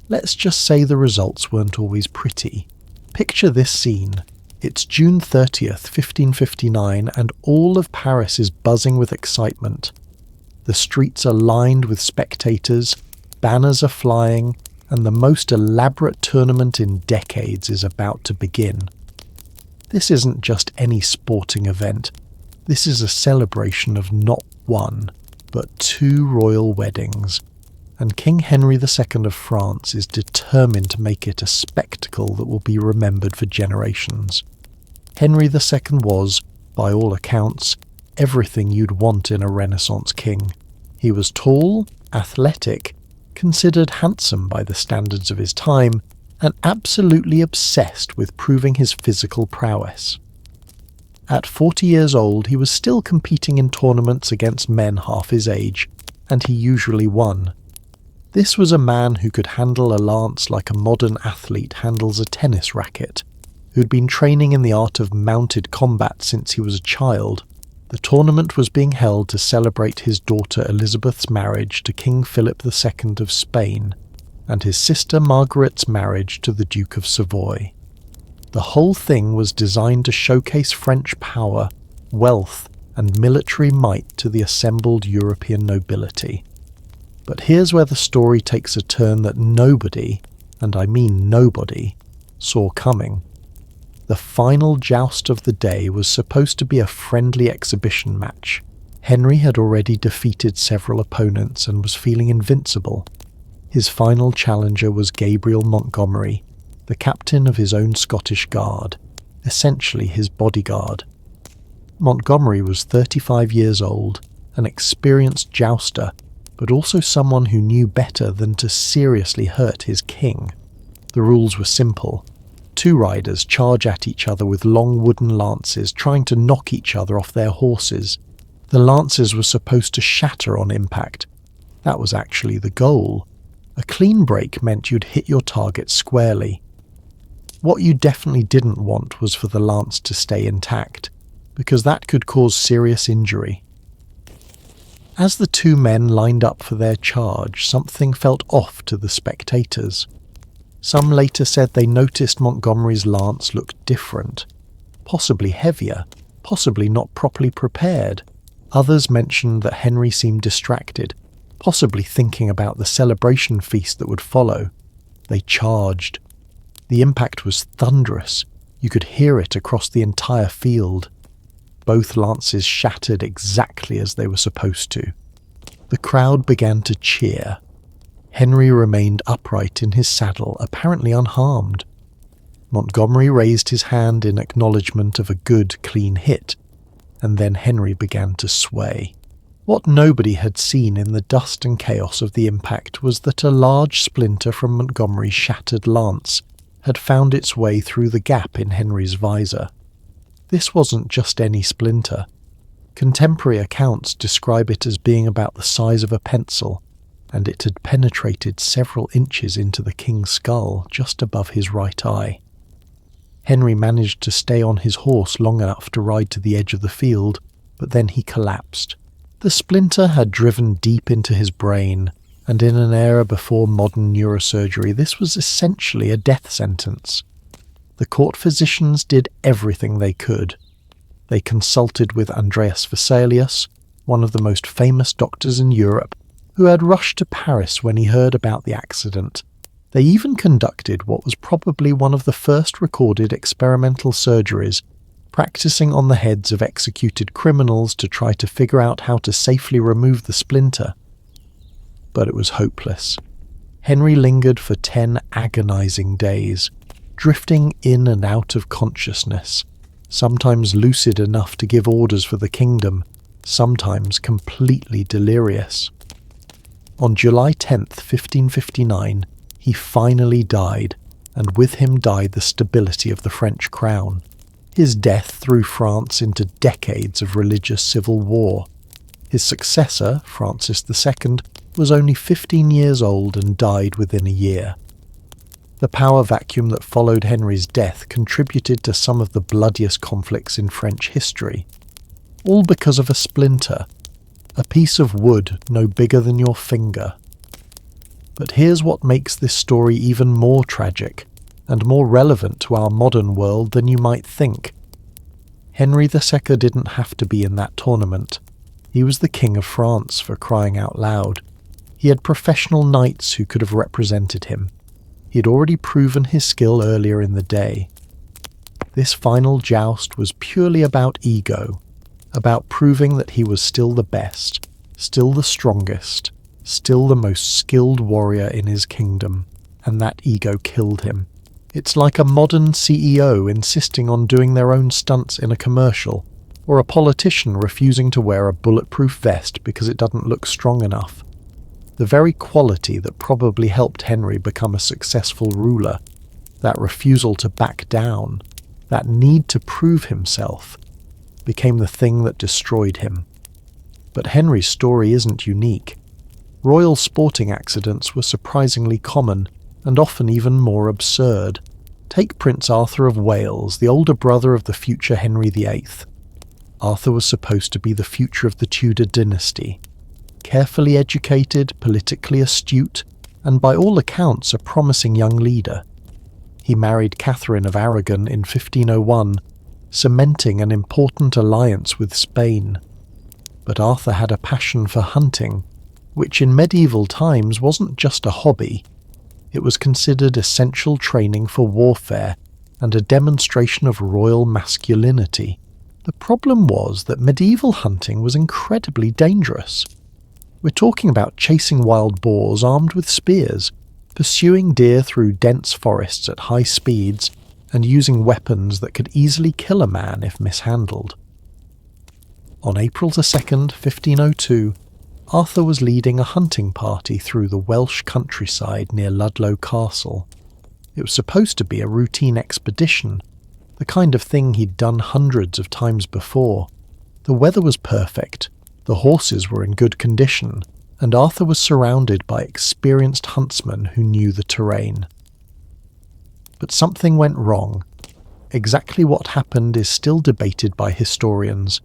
let's just say the results weren't always pretty. Picture this scene. It's June 30th, 1559, and all of Paris is buzzing with excitement. The streets are lined with spectators, banners are flying, and the most elaborate tournament in decades is about to begin. This isn't just any sporting event. This is a celebration of not one, but two royal weddings, and King Henry II of France is determined to make it a spectacle that will be remembered for generations. Henry II was, by all accounts, everything you'd want in a Renaissance king. He was tall, athletic, considered handsome by the standards of his time, and absolutely obsessed with proving his physical prowess. At 40 years old, he was still competing in tournaments against men half his age, and he usually won. This was a man who could handle a lance like a modern athlete handles a tennis racket, who'd been training in the art of mounted combat since he was a child. The tournament was being held to celebrate his daughter Elizabeth's marriage to King Philip II of Spain, and his sister Margaret's marriage to the Duke of Savoy. The whole thing was designed to showcase French power, wealth, and military might to the assembled European nobility. But here's where the story takes a turn that nobody, and I mean nobody, saw coming. The final joust of the day was supposed to be a friendly exhibition match. Henry had already defeated several opponents and was feeling invincible. His final challenger was Gabriel Montgomery, the captain of his own Scottish Guard, essentially his bodyguard. Montgomery was 35 years old, an experienced jouster, but also someone who knew better than to seriously hurt his king. The rules were simple. Two riders charge at each other with long wooden lances, trying to knock each other off their horses. The lances were supposed to shatter on impact. That was actually the goal. A clean break meant you'd hit your target squarely. What you definitely didn't want was for the lance to stay intact, because that could cause serious injury. As the two men lined up for their charge, something felt off to the spectators. Some later said they noticed Montgomery's lance looked different, possibly heavier, possibly not properly prepared. Others mentioned that Henry seemed distracted, possibly thinking about the celebration feast that would follow. They charged. The impact was thunderous. You could hear it across the entire field. Both lances shattered exactly as they were supposed to. The crowd began to cheer. Henry remained upright in his saddle, apparently unharmed. Montgomery raised his hand in acknowledgement of a good, clean hit, and then Henry began to sway. What nobody had seen in the dust and chaos of the impact was that a large splinter from Montgomery's shattered lance had found its way through the gap in Henry's visor. This wasn't just any splinter. Contemporary accounts describe it as being about the size of a pencil, and it had penetrated several inches into the king's skull just above his right eye. Henry managed to stay on his horse long enough to ride to the edge of the field, but then he collapsed. The splinter had driven deep into his brain, and in an era before modern neurosurgery, this was essentially a death sentence. The court physicians did everything they could. They consulted with Andreas Vesalius, one of the most famous doctors in Europe, who had rushed to Paris when he heard about the accident. They even conducted what was probably one of the first recorded experimental surgeries, practicing on the heads of executed criminals to try to figure out how to safely remove the splinter. But it was hopeless. Henry lingered for 10 agonizing days, drifting in and out of consciousness, sometimes lucid enough to give orders for the kingdom, sometimes completely delirious. On July 10th, 1559, he finally died, and with him died the stability of the French crown. His death threw France into decades of religious civil war. His successor, Francis II, was only 15 years old and died within a year. The power vacuum that followed Henry's death contributed to some of the bloodiest conflicts in French history, all because of a splinter, a piece of wood no bigger than your finger. But here's what makes this story even more tragic, and more relevant to our modern world than you might think. Henry II didn't have to be in that tournament. He was the King of France, for crying out loud. He had professional knights who could have represented him. He had already proven his skill earlier in the day. This final joust was purely about ego. about proving that he was still the best, still the strongest, still the most skilled warrior in his kingdom, and that ego killed him. It's like a modern CEO insisting on doing their own stunts in a commercial, or a politician refusing to wear a bulletproof vest because it doesn't look strong enough. The very quality that probably helped Henry become a successful ruler, that refusal to back down, that need to prove himself, became the thing that destroyed him. But Henry's story isn't unique. Royal sporting accidents were surprisingly common, and often even more absurd. Take Prince Arthur of Wales, the older brother of the future Henry VIII. Arthur was supposed to be the future of the Tudor dynasty. Carefully educated, politically astute, and by all accounts a promising young leader. He married Catherine of Aragon in 1501, cementing an important alliance with Spain. But Arthur had a passion for hunting, which in medieval times wasn't just a hobby. It was considered essential training for warfare and a demonstration of royal masculinity. The problem was that medieval hunting was incredibly dangerous. We're talking about chasing wild boars armed with spears, pursuing deer through dense forests at high speeds, and using weapons that could easily kill a man if mishandled. On April 2nd, 1502, Arthur was leading a hunting party through the Welsh countryside near Ludlow Castle. It was supposed to be a routine expedition, the kind of thing he'd done hundreds of times before. The weather was perfect, the horses were in good condition, and Arthur was surrounded by experienced huntsmen who knew the terrain. But something went wrong. Exactly what happened is still debated by historians,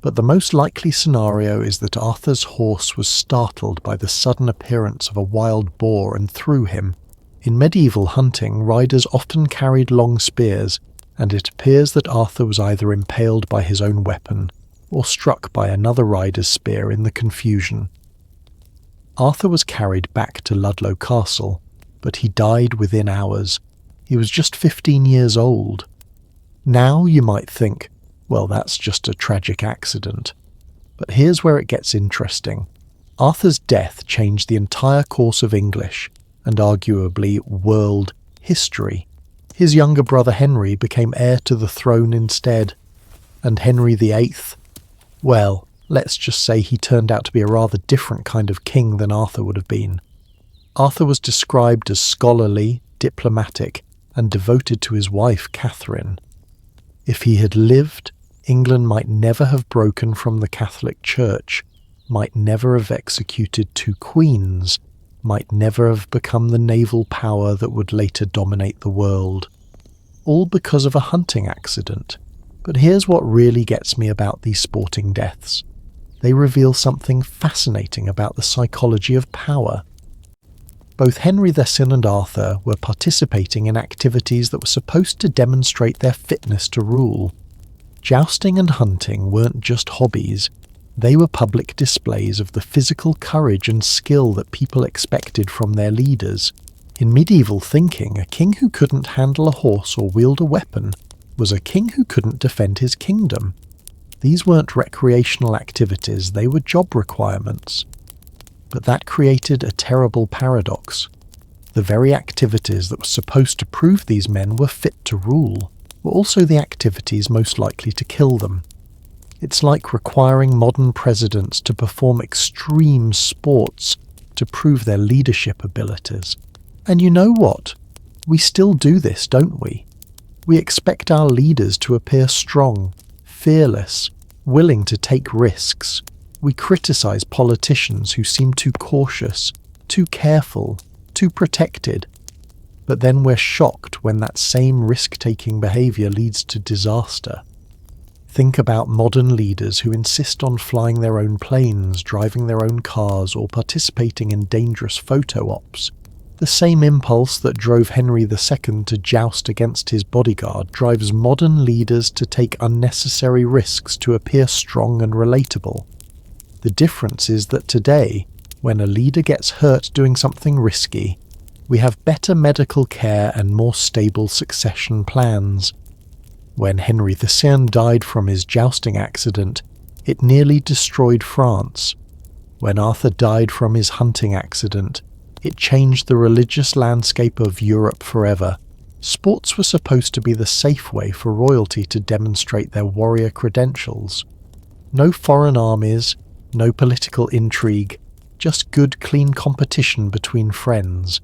but the most likely scenario is that Arthur's horse was startled by the sudden appearance of a wild boar and threw him. In medieval hunting, riders often carried long spears, and it appears that Arthur was either impaled by his own weapon or struck by another rider's spear in the confusion. Arthur was carried back to Ludlow Castle, but he died within hours. He was just 15 years old. Now you might think, well, that's just a tragic accident. But here's where it gets interesting. Arthur's death changed the entire course of English, and arguably world, history. His younger brother Henry became heir to the throne instead, and Henry VIII, well, let's just say he turned out to be a rather different kind of king than Arthur would have been. Arthur was described as scholarly, diplomatic, and devoted to his wife Catherine. If he had lived, England might never have broken from the Catholic Church, might never have executed 2 queens, might never have become the naval power that would later dominate the world. All because of a hunting accident. But here's what really gets me about these sporting deaths. They reveal something fascinating about the psychology of power. Both Henry VIII and Arthur were participating in activities that were supposed to demonstrate their fitness to rule. Jousting and hunting weren't just hobbies, they were public displays of the physical courage and skill that people expected from their leaders. In medieval thinking, a king who couldn't handle a horse or wield a weapon was a king who couldn't defend his kingdom. These weren't recreational activities, they were job requirements. But that created a terrible paradox. The very activities that were supposed to prove these men were fit to rule were also the activities most likely to kill them. It's like requiring modern presidents to perform extreme sports to prove their leadership abilities. And you know what? We still do this, don't we? We expect our leaders to appear strong, fearless, willing to take risks. We criticize politicians who seem too cautious, too careful, too protected. But then we're shocked when that same risk-taking behavior leads to disaster. Think about modern leaders who insist on flying their own planes, driving their own cars, or participating in dangerous photo ops. The same impulse that drove Henry II to joust against his bodyguard drives modern leaders to take unnecessary risks to appear strong and relatable. The difference is that today, when a leader gets hurt doing something risky, we have better medical care and more stable succession plans. When Henry VI died from his jousting accident, it nearly destroyed France. When Arthur died from his hunting accident, it changed the religious landscape of Europe forever. Sports were supposed to be the safe way for royalty to demonstrate their warrior credentials. No foreign armies, no political intrigue, just good, clean competition between friends.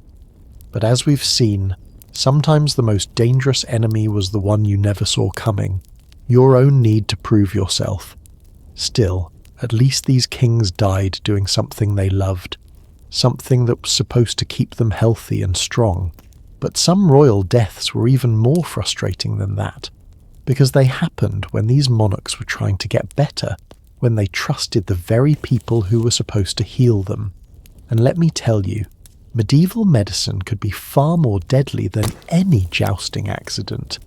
But as we've seen, sometimes the most dangerous enemy was the one you never saw coming, your own need to prove yourself. Still, at least these kings died doing something they loved, something that was supposed to keep them healthy and strong. But some royal deaths were even more frustrating than that, because they happened when these monarchs were trying to get better, when they trusted the very people who were supposed to heal them. And let me tell you, medieval medicine could be far more deadly than any jousting accident.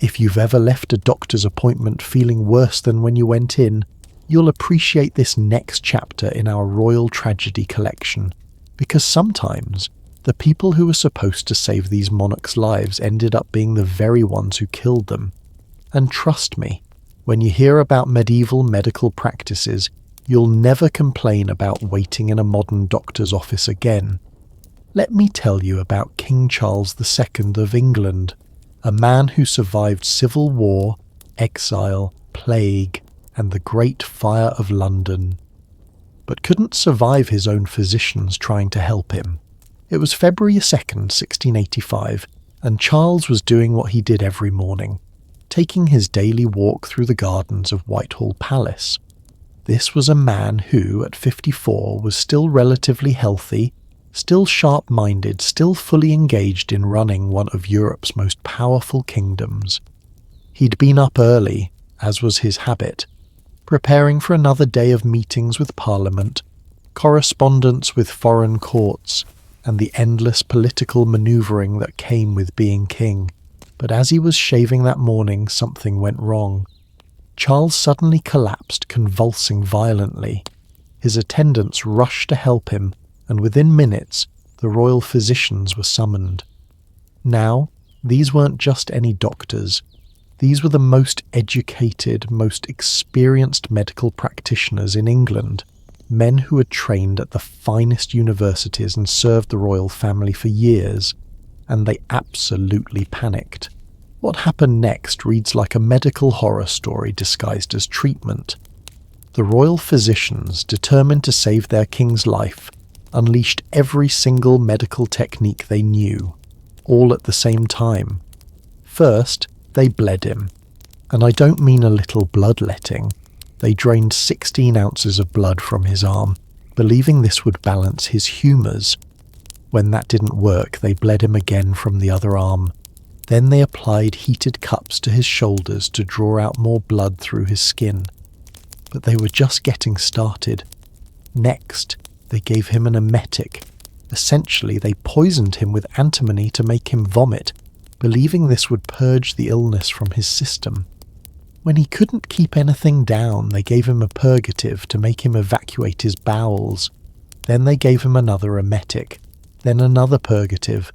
If you've ever left a doctor's appointment feeling worse than when you went in, you'll appreciate this next chapter in our royal tragedy collection, because sometimes the people who were supposed to save these monarchs' lives ended up being the very ones who killed them. And trust me, when you hear about medieval medical practices, you'll never complain about waiting in a modern doctor's office again. Let me tell you about King Charles II of England, a man who survived civil war, exile, plague, and the Great Fire of London, but couldn't survive his own physicians trying to help him. It was February 2nd, 1685, and Charles was doing what he did every morning, taking his daily walk through the gardens of Whitehall Palace. This was a man who, at 54, was still relatively healthy, still sharp-minded, still fully engaged in running one of Europe's most powerful kingdoms. He'd been up early, as was his habit, preparing for another day of meetings with Parliament, correspondence with foreign courts, and the endless political manoeuvring that came with being king. But as he was shaving that morning, something went wrong. Charles suddenly collapsed, convulsing violently. His attendants rushed to help him, and within minutes, the royal physicians were summoned. Now, these weren't just any doctors. These were the most educated, most experienced medical practitioners in England, men who had trained at the finest universities and served the royal family for years, and they absolutely panicked. What happened next reads like a medical horror story disguised as treatment. The royal physicians, determined to save their king's life, unleashed every single medical technique they knew, all at the same time. First, they bled him. And I don't mean a little bloodletting. They drained 16 ounces of blood from his arm, believing this would balance his humours. When that didn't work, they bled him again from the other arm. Then they applied heated cups to his shoulders to draw out more blood through his skin. But they were just getting started. Next, they gave him an emetic. Essentially, they poisoned him with antimony to make him vomit, believing this would purge the illness from his system. When he couldn't keep anything down, they gave him a purgative to make him evacuate his bowels. Then they gave him another emetic, then another purgative.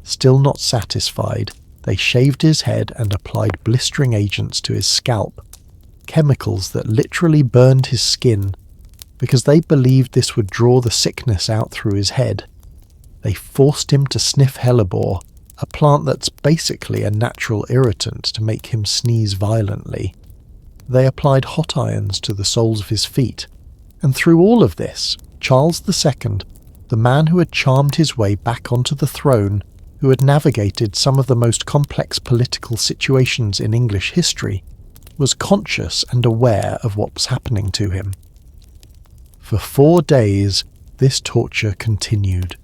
Still not satisfied, they shaved his head and applied blistering agents to his scalp, chemicals that literally burned his skin, because they believed this would draw the sickness out through his head. They forced him to sniff hellebore, a plant that's basically a natural irritant to make him sneeze violently. They applied hot irons to the soles of his feet. And through all of this, Charles II, the man who had charmed his way back onto the throne, who had navigated some of the most complex political situations in English history, was conscious and aware of what was happening to him. For 4 days, this torture continued.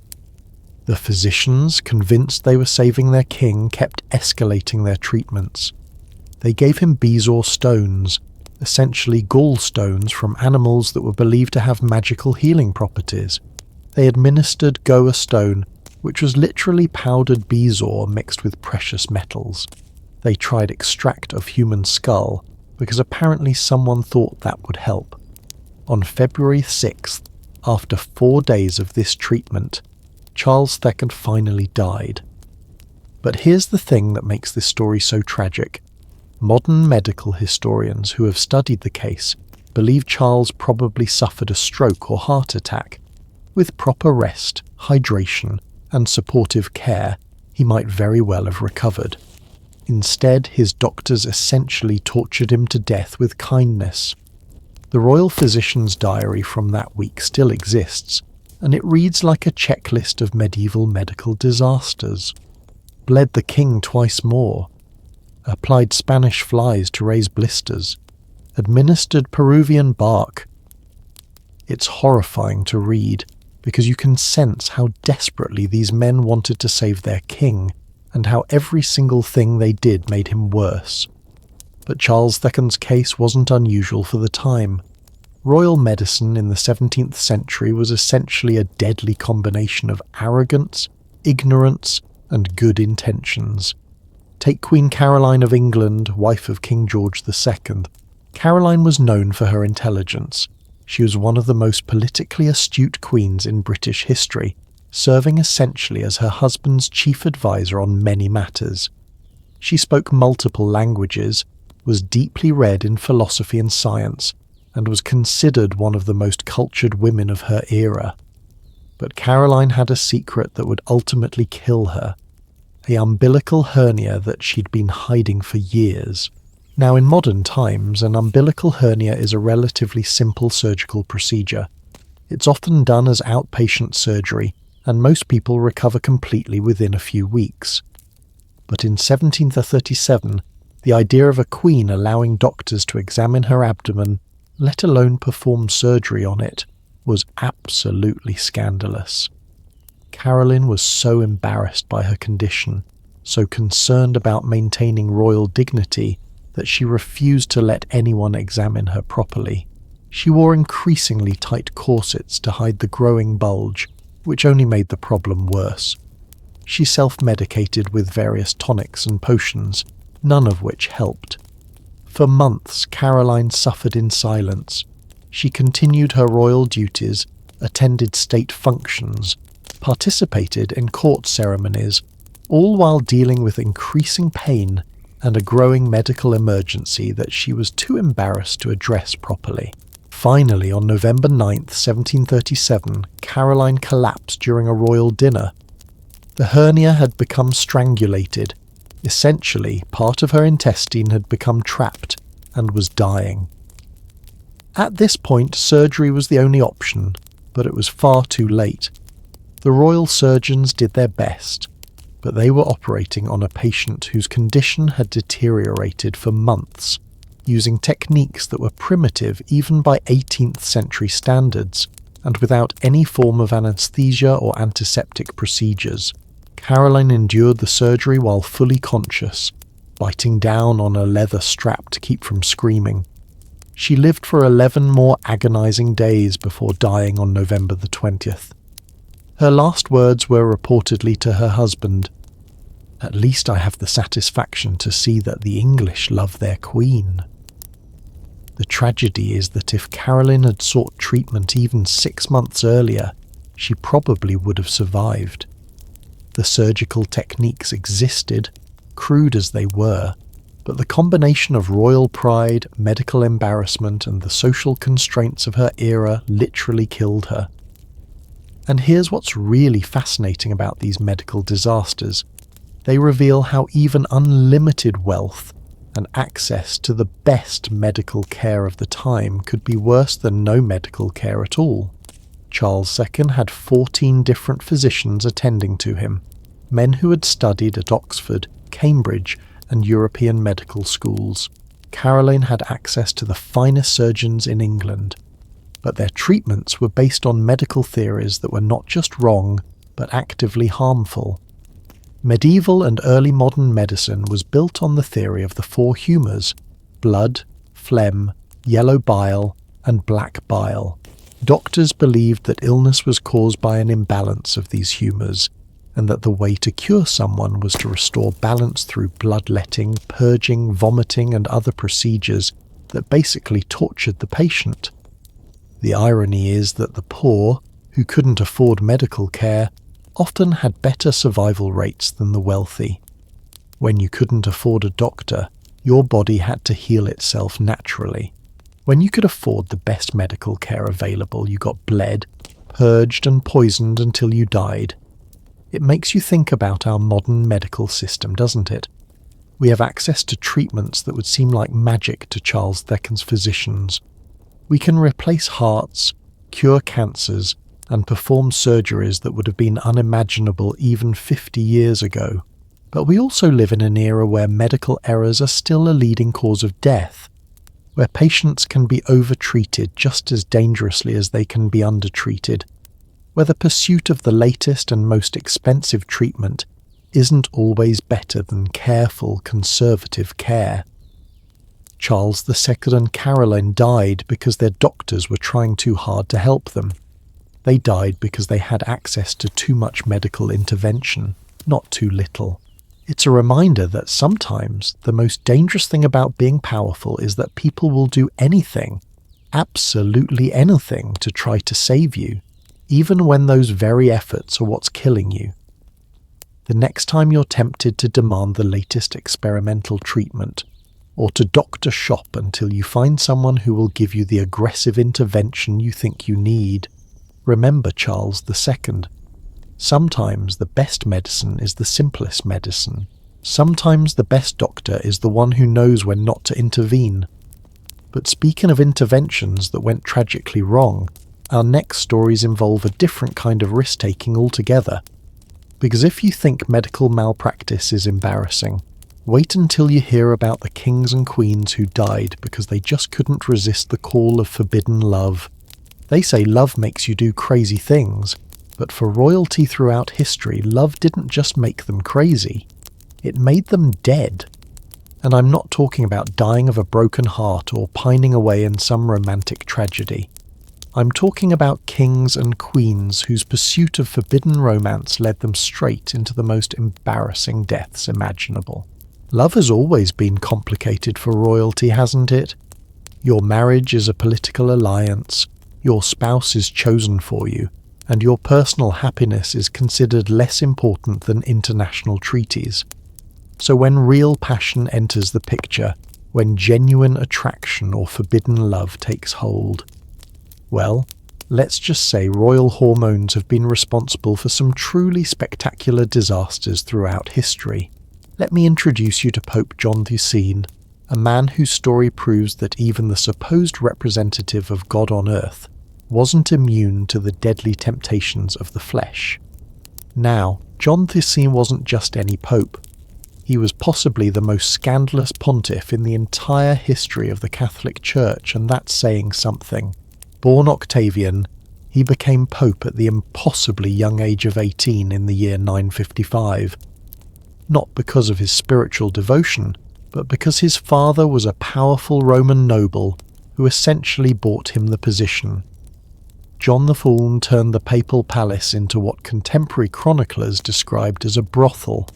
The physicians, convinced they were saving their king, kept escalating their treatments. They gave him bezoar stones, essentially gallstones from animals that were believed to have magical healing properties. They administered goa stone, which was literally powdered bezoar mixed with precious metals. They tried extract of human skull, because apparently someone thought that would help. On February 6th, after 4 days of this treatment, Charles II finally died. But here's the thing that makes this story so tragic. Modern medical historians who have studied the case believe Charles probably suffered a stroke or heart attack. With proper rest, hydration, and supportive care, he might very well have recovered. Instead, his doctors essentially tortured him to death with kindness. The royal physician's diary from that week still exists, and it reads like a checklist of medieval medical disasters. Bled the king twice more. Applied Spanish flies to raise blisters. Administered Peruvian bark. It's horrifying to read, because you can sense how desperately these men wanted to save their king, and how every single thing they did made him worse. But Charles II's case wasn't unusual for the time. Royal medicine in the 17th century was essentially a deadly combination of arrogance, ignorance, and good intentions. Take Queen Caroline of England, wife of King George II. Caroline was known for her intelligence. She was one of the most politically astute queens in British history, serving essentially as her husband's chief advisor on many matters. She spoke multiple languages, was deeply read in philosophy and science, and was considered one of the most cultured women of her era. But Caroline had a secret that would ultimately kill her, an umbilical hernia that she'd been hiding for years. Now, in modern times, an umbilical hernia is a relatively simple surgical procedure. It's often done as outpatient surgery, and most people recover completely within a few weeks. But in 1737, the idea of a queen allowing doctors to examine her abdomen, let alone perform surgery on it, was absolutely scandalous. Caroline was so embarrassed by her condition, so concerned about maintaining royal dignity, that she refused to let anyone examine her properly. She wore increasingly tight corsets to hide the growing bulge, which only made the problem worse. She self-medicated with various tonics and potions, none of which helped. For months, Caroline suffered in silence. She continued her royal duties, attended state functions, participated in court ceremonies, all while dealing with increasing pain and a growing medical emergency that she was too embarrassed to address properly. Finally, on November 9th, 1737, Caroline collapsed during a royal dinner. The hernia had become strangulated. Essentially, part of her intestine had become trapped and was dying. At this point, surgery was the only option, but it was far too late. The royal surgeons did their best, but they were operating on a patient whose condition had deteriorated for months, using techniques that were primitive even by 18th century standards, and without any form of anesthesia or antiseptic procedures. Caroline endured the surgery while fully conscious, biting down on a leather strap to keep from screaming. She lived for 11 more agonizing days before dying on November the 20th. Her last words were reportedly to her husband, "At least I have the satisfaction to see that the English love their queen." The tragedy is that if Caroline had sought treatment even 6 months earlier, she probably would have survived. The surgical techniques existed, crude as they were, but the combination of royal pride, medical embarrassment, and the social constraints of her era literally killed her. And here's what's really fascinating about these medical disasters. They reveal how even unlimited wealth and access to the best medical care of the time could be worse than no medical care at all. Charles II had 14 different physicians attending to him, men who had studied at Oxford, Cambridge, and European medical schools. Caroline had access to the finest surgeons in England, but their treatments were based on medical theories that were not just wrong, but actively harmful. Medieval and early modern medicine was built on the theory of the 4 humours: blood, phlegm, yellow bile, and black bile. Doctors believed that illness was caused by an imbalance of these humours, and that the way to cure someone was to restore balance through bloodletting, purging, vomiting, and other procedures that basically tortured the patient. The irony is that the poor, who couldn't afford medical care, often had better survival rates than the wealthy. When you couldn't afford a doctor, Your body had to heal itself naturally. When you could afford the best medical care available, you got bled, purged and poisoned until you died. It makes you think about our modern medical system, doesn't it? We have access to treatments that would seem like magic to Charles Dickens' physicians. We can replace hearts, cure cancers, and perform surgeries that would have been unimaginable even 50 years ago. But we also live in an era where medical errors are still a leading cause of death, where patients can be overtreated just as dangerously as they can be undertreated, where the pursuit of the latest and most expensive treatment isn't always better than careful, conservative care. Charles II and Caroline died because their doctors were trying too hard to help them. They died because they had access to too much medical intervention, not too little. It's a reminder that sometimes the most dangerous thing about being powerful is that people will do anything, absolutely anything, to try to save you, even when those very efforts are what's killing you. The next time you're tempted to demand the latest experimental treatment, or to doctor shop until you find someone who will give you the aggressive intervention you think you need, remember Charles II. Sometimes the best medicine is the simplest medicine. Sometimes the best doctor is the one who knows when not to intervene. But speaking of interventions that went tragically wrong, our next stories involve a different kind of risk-taking altogether. Because if you think medical malpractice is embarrassing, wait until you hear about the kings and queens who died because they just couldn't resist the call of forbidden love. They say love makes you do crazy things, but for royalty throughout history, love didn't just make them crazy, it made them dead. And I'm not talking about dying of a broken heart or pining away in some romantic tragedy. I'm talking about kings and queens whose pursuit of forbidden romance led them straight into the most embarrassing deaths imaginable. Love has always been complicated for royalty, hasn't it? Your marriage is a political alliance, your spouse is chosen for you, and your personal happiness is considered less important than international treaties. So when real passion enters the picture, when genuine attraction or forbidden love takes hold, well, let's just say royal hormones have been responsible for some truly spectacular disasters throughout history. Let me introduce you to Pope John XIII, a man whose story proves that even the supposed representative of God on earth wasn't immune to the deadly temptations of the flesh. Now, John XIII wasn't just any pope. He was possibly the most scandalous pontiff in the entire history of the Catholic Church, and that's saying something. Born Octavian, he became pope at the impossibly young age of 18 in the year 955. Not because of his spiritual devotion, but because his father was a powerful Roman noble who essentially bought him the position. John the Fool turned the papal palace into what contemporary chroniclers described as a brothel.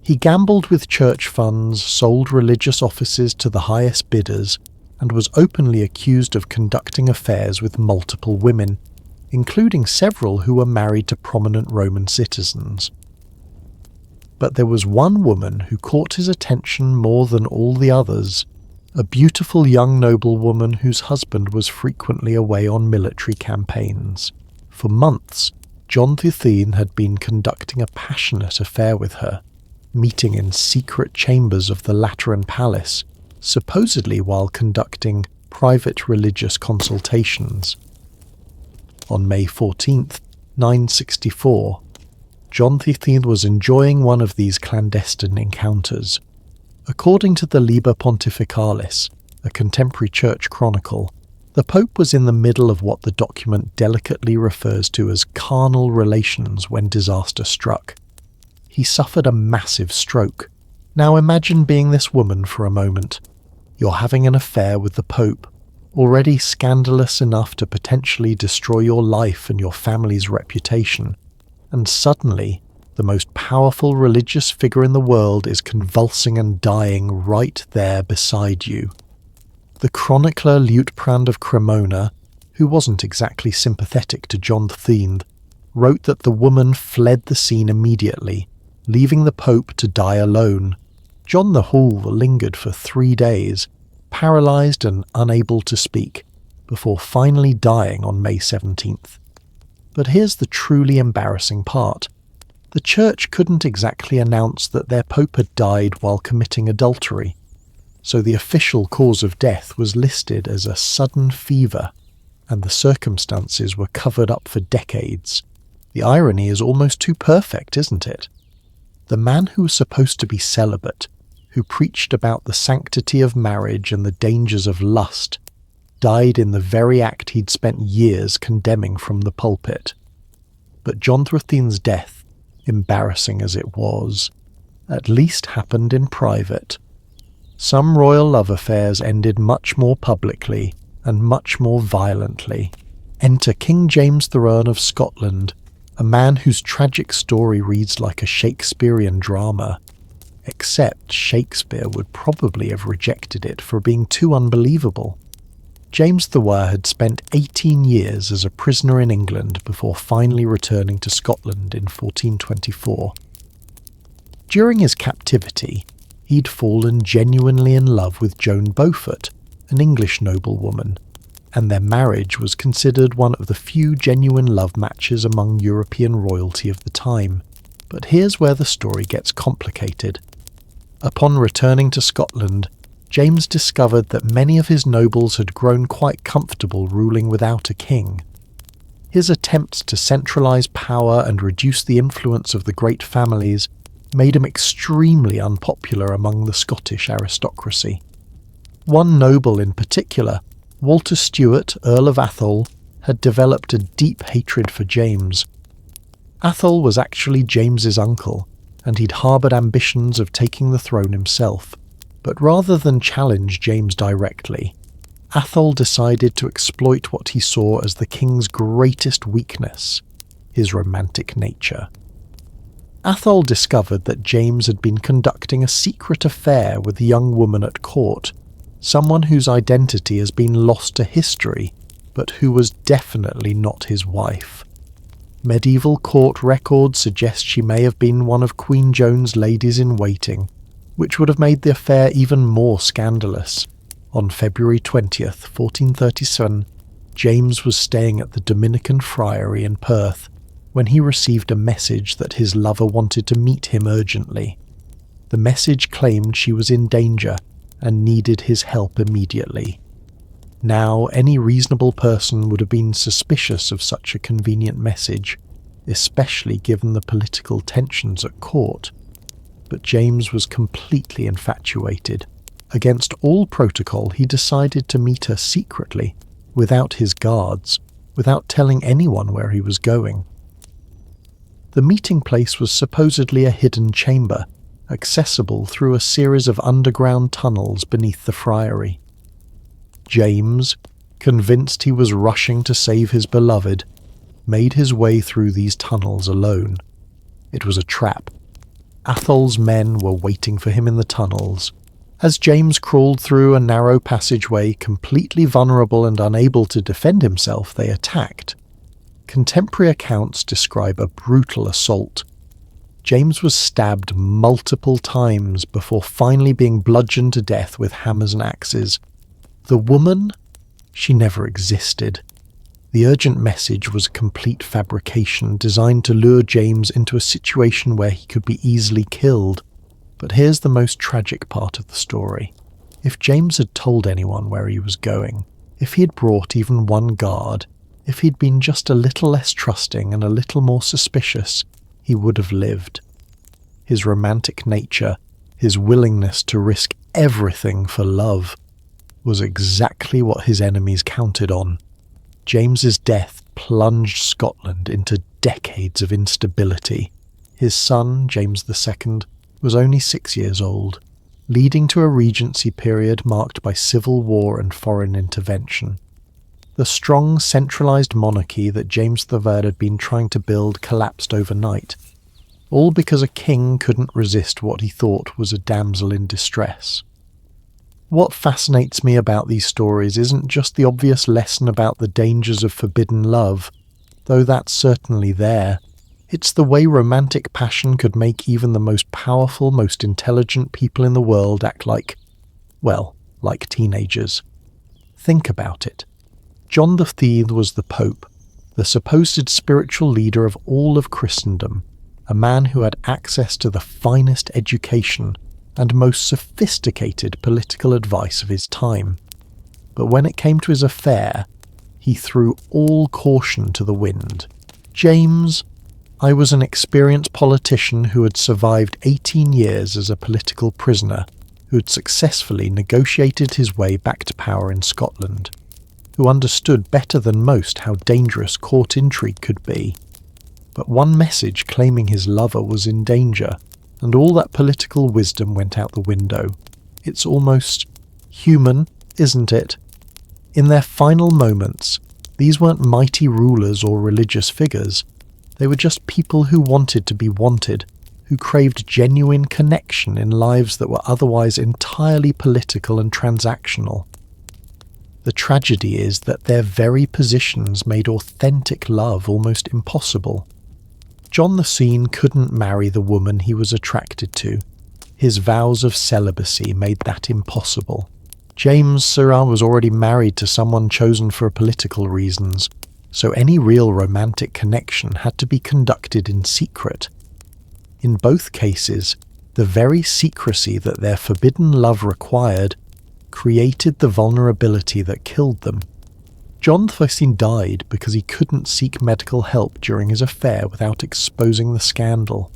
He gambled with church funds, sold religious offices to the highest bidders, and was openly accused of conducting affairs with multiple women, including several who were married to prominent Roman citizens. But there was one woman who caught his attention more than all the others, a beautiful young noblewoman whose husband was frequently away on military campaigns. For months, John XIII had been conducting a passionate affair with her, meeting in secret chambers of the Lateran Palace, supposedly while conducting private religious consultations. On May 14th, 964, John XIII was enjoying one of these clandestine encounters. According to the Liber Pontificalis, a contemporary church chronicle, the Pope was in the middle of what the document delicately refers to as carnal relations when disaster struck. He suffered a massive stroke. Now imagine being this woman for a moment. You're having an affair with the Pope, already scandalous enough to potentially destroy your life and your family's reputation, and suddenly the most powerful religious figure in the world is convulsing and dying right there beside you. The chronicler Liutprand of Cremona, who wasn't exactly sympathetic to John XIII, wrote that the woman fled the scene immediately, leaving the Pope to die alone. John the Hall lingered for 3 days, paralysed and unable to speak, before finally dying on May 17th. But here's the truly embarrassing part. The church couldn't exactly announce that their pope had died while committing adultery, so the official cause of death was listed as a sudden fever, and the circumstances were covered up for decades. The irony is almost too perfect, isn't it? The man who was supposed to be celibate, who preached about the sanctity of marriage and the dangers of lust, died in the very act he'd spent years condemning from the pulpit. But John Thruthein's death, embarrassing as it was, at least happened in private. Some royal love affairs ended much more publicly and much more violently. Enter King James III of Scotland, a man whose tragic story reads like a Shakespearean drama, except Shakespeare would probably have rejected it for being too unbelievable. James III had spent 18 years as a prisoner in England before finally returning to Scotland in 1424. During his captivity, he'd fallen genuinely in love with Joan Beaufort, an English noblewoman, and their marriage was considered one of the few genuine love matches among European royalty of the time. But here's where the story gets complicated. Upon returning to Scotland, James discovered that many of his nobles had grown quite comfortable ruling without a king. His attempts to centralise power and reduce the influence of the great families made him extremely unpopular among the Scottish aristocracy. One noble in particular, Walter Stewart, Earl of Atholl, had developed a deep hatred for James. Atholl was actually James's uncle, and he'd harboured ambitions of taking the throne himself. But rather than challenge James directly, Atholl decided to exploit what he saw as the king's greatest weakness, his romantic nature. Atholl discovered that James had been conducting a secret affair with a young woman at court, someone whose identity has been lost to history, but who was definitely not his wife. Medieval court records suggest she may have been one of Queen Joan's ladies-in-waiting, which would have made the affair even more scandalous. On February 20th, 1437, James was staying at the Dominican Friary in Perth when he received a message that his lover wanted to meet him urgently. The message claimed she was in danger and needed his help immediately. Now, any reasonable person would have been suspicious of such a convenient message, especially given the political tensions at court. But James was completely infatuated. Against all protocol, he decided to meet her secretly, without his guards, without telling anyone where he was going. The meeting place was supposedly a hidden chamber, accessible through a series of underground tunnels beneath the friary. James, convinced he was rushing to save his beloved, made his way through these tunnels alone. It was a trap. Atholl's men were waiting for him in the tunnels. As James crawled through a narrow passageway, completely vulnerable and unable to defend himself, they attacked. Contemporary accounts describe a brutal assault. James was stabbed multiple times before finally being bludgeoned to death with hammers and axes. The woman? She never existed. The urgent message was a complete fabrication designed to lure James into a situation where he could be easily killed. But here's the most tragic part of the story. If James had told anyone where he was going, if he had brought even one guard, if he'd been just a little less trusting and a little more suspicious, he would have lived. His romantic nature, his willingness to risk everything for love, was exactly what his enemies counted on. James's death plunged Scotland into decades of instability. His son, James II, was only 6 years old, leading to a regency period marked by civil war and foreign intervention. The strong, centralised monarchy that James III had been trying to build collapsed overnight, all because a king couldn't resist what he thought was a damsel in distress. What fascinates me about these stories isn't just the obvious lesson about the dangers of forbidden love, though that's certainly there. It's the way romantic passion could make even the most powerful, most intelligent people in the world act like teenagers. Think about it. John XIII was the Pope, the supposed spiritual leader of all of Christendom, a man who had access to the finest education and most sophisticated political advice of his time. But when it came to his affair, he threw all caution to the wind. James, I was an experienced politician who had survived 18 years as a political prisoner, who had successfully negotiated his way back to power in Scotland, who understood better than most how dangerous court intrigue could be. But one message claiming his lover was in danger, and all that political wisdom went out the window. It's almost human, isn't it? In their final moments, these weren't mighty rulers or religious figures. They were just people who wanted to be wanted, who craved genuine connection in lives that were otherwise entirely political and transactional. The tragedy is that their very positions made authentic love almost impossible. John the Scene couldn't marry the woman he was attracted to. His vows of celibacy made that impossible. James Seurat was already married to someone chosen for political reasons, so any real romantic connection had to be conducted in secret. In both cases, the very secrecy that their forbidden love required created the vulnerability that killed them. John XIII died because he couldn't seek medical help during his affair without exposing the scandal.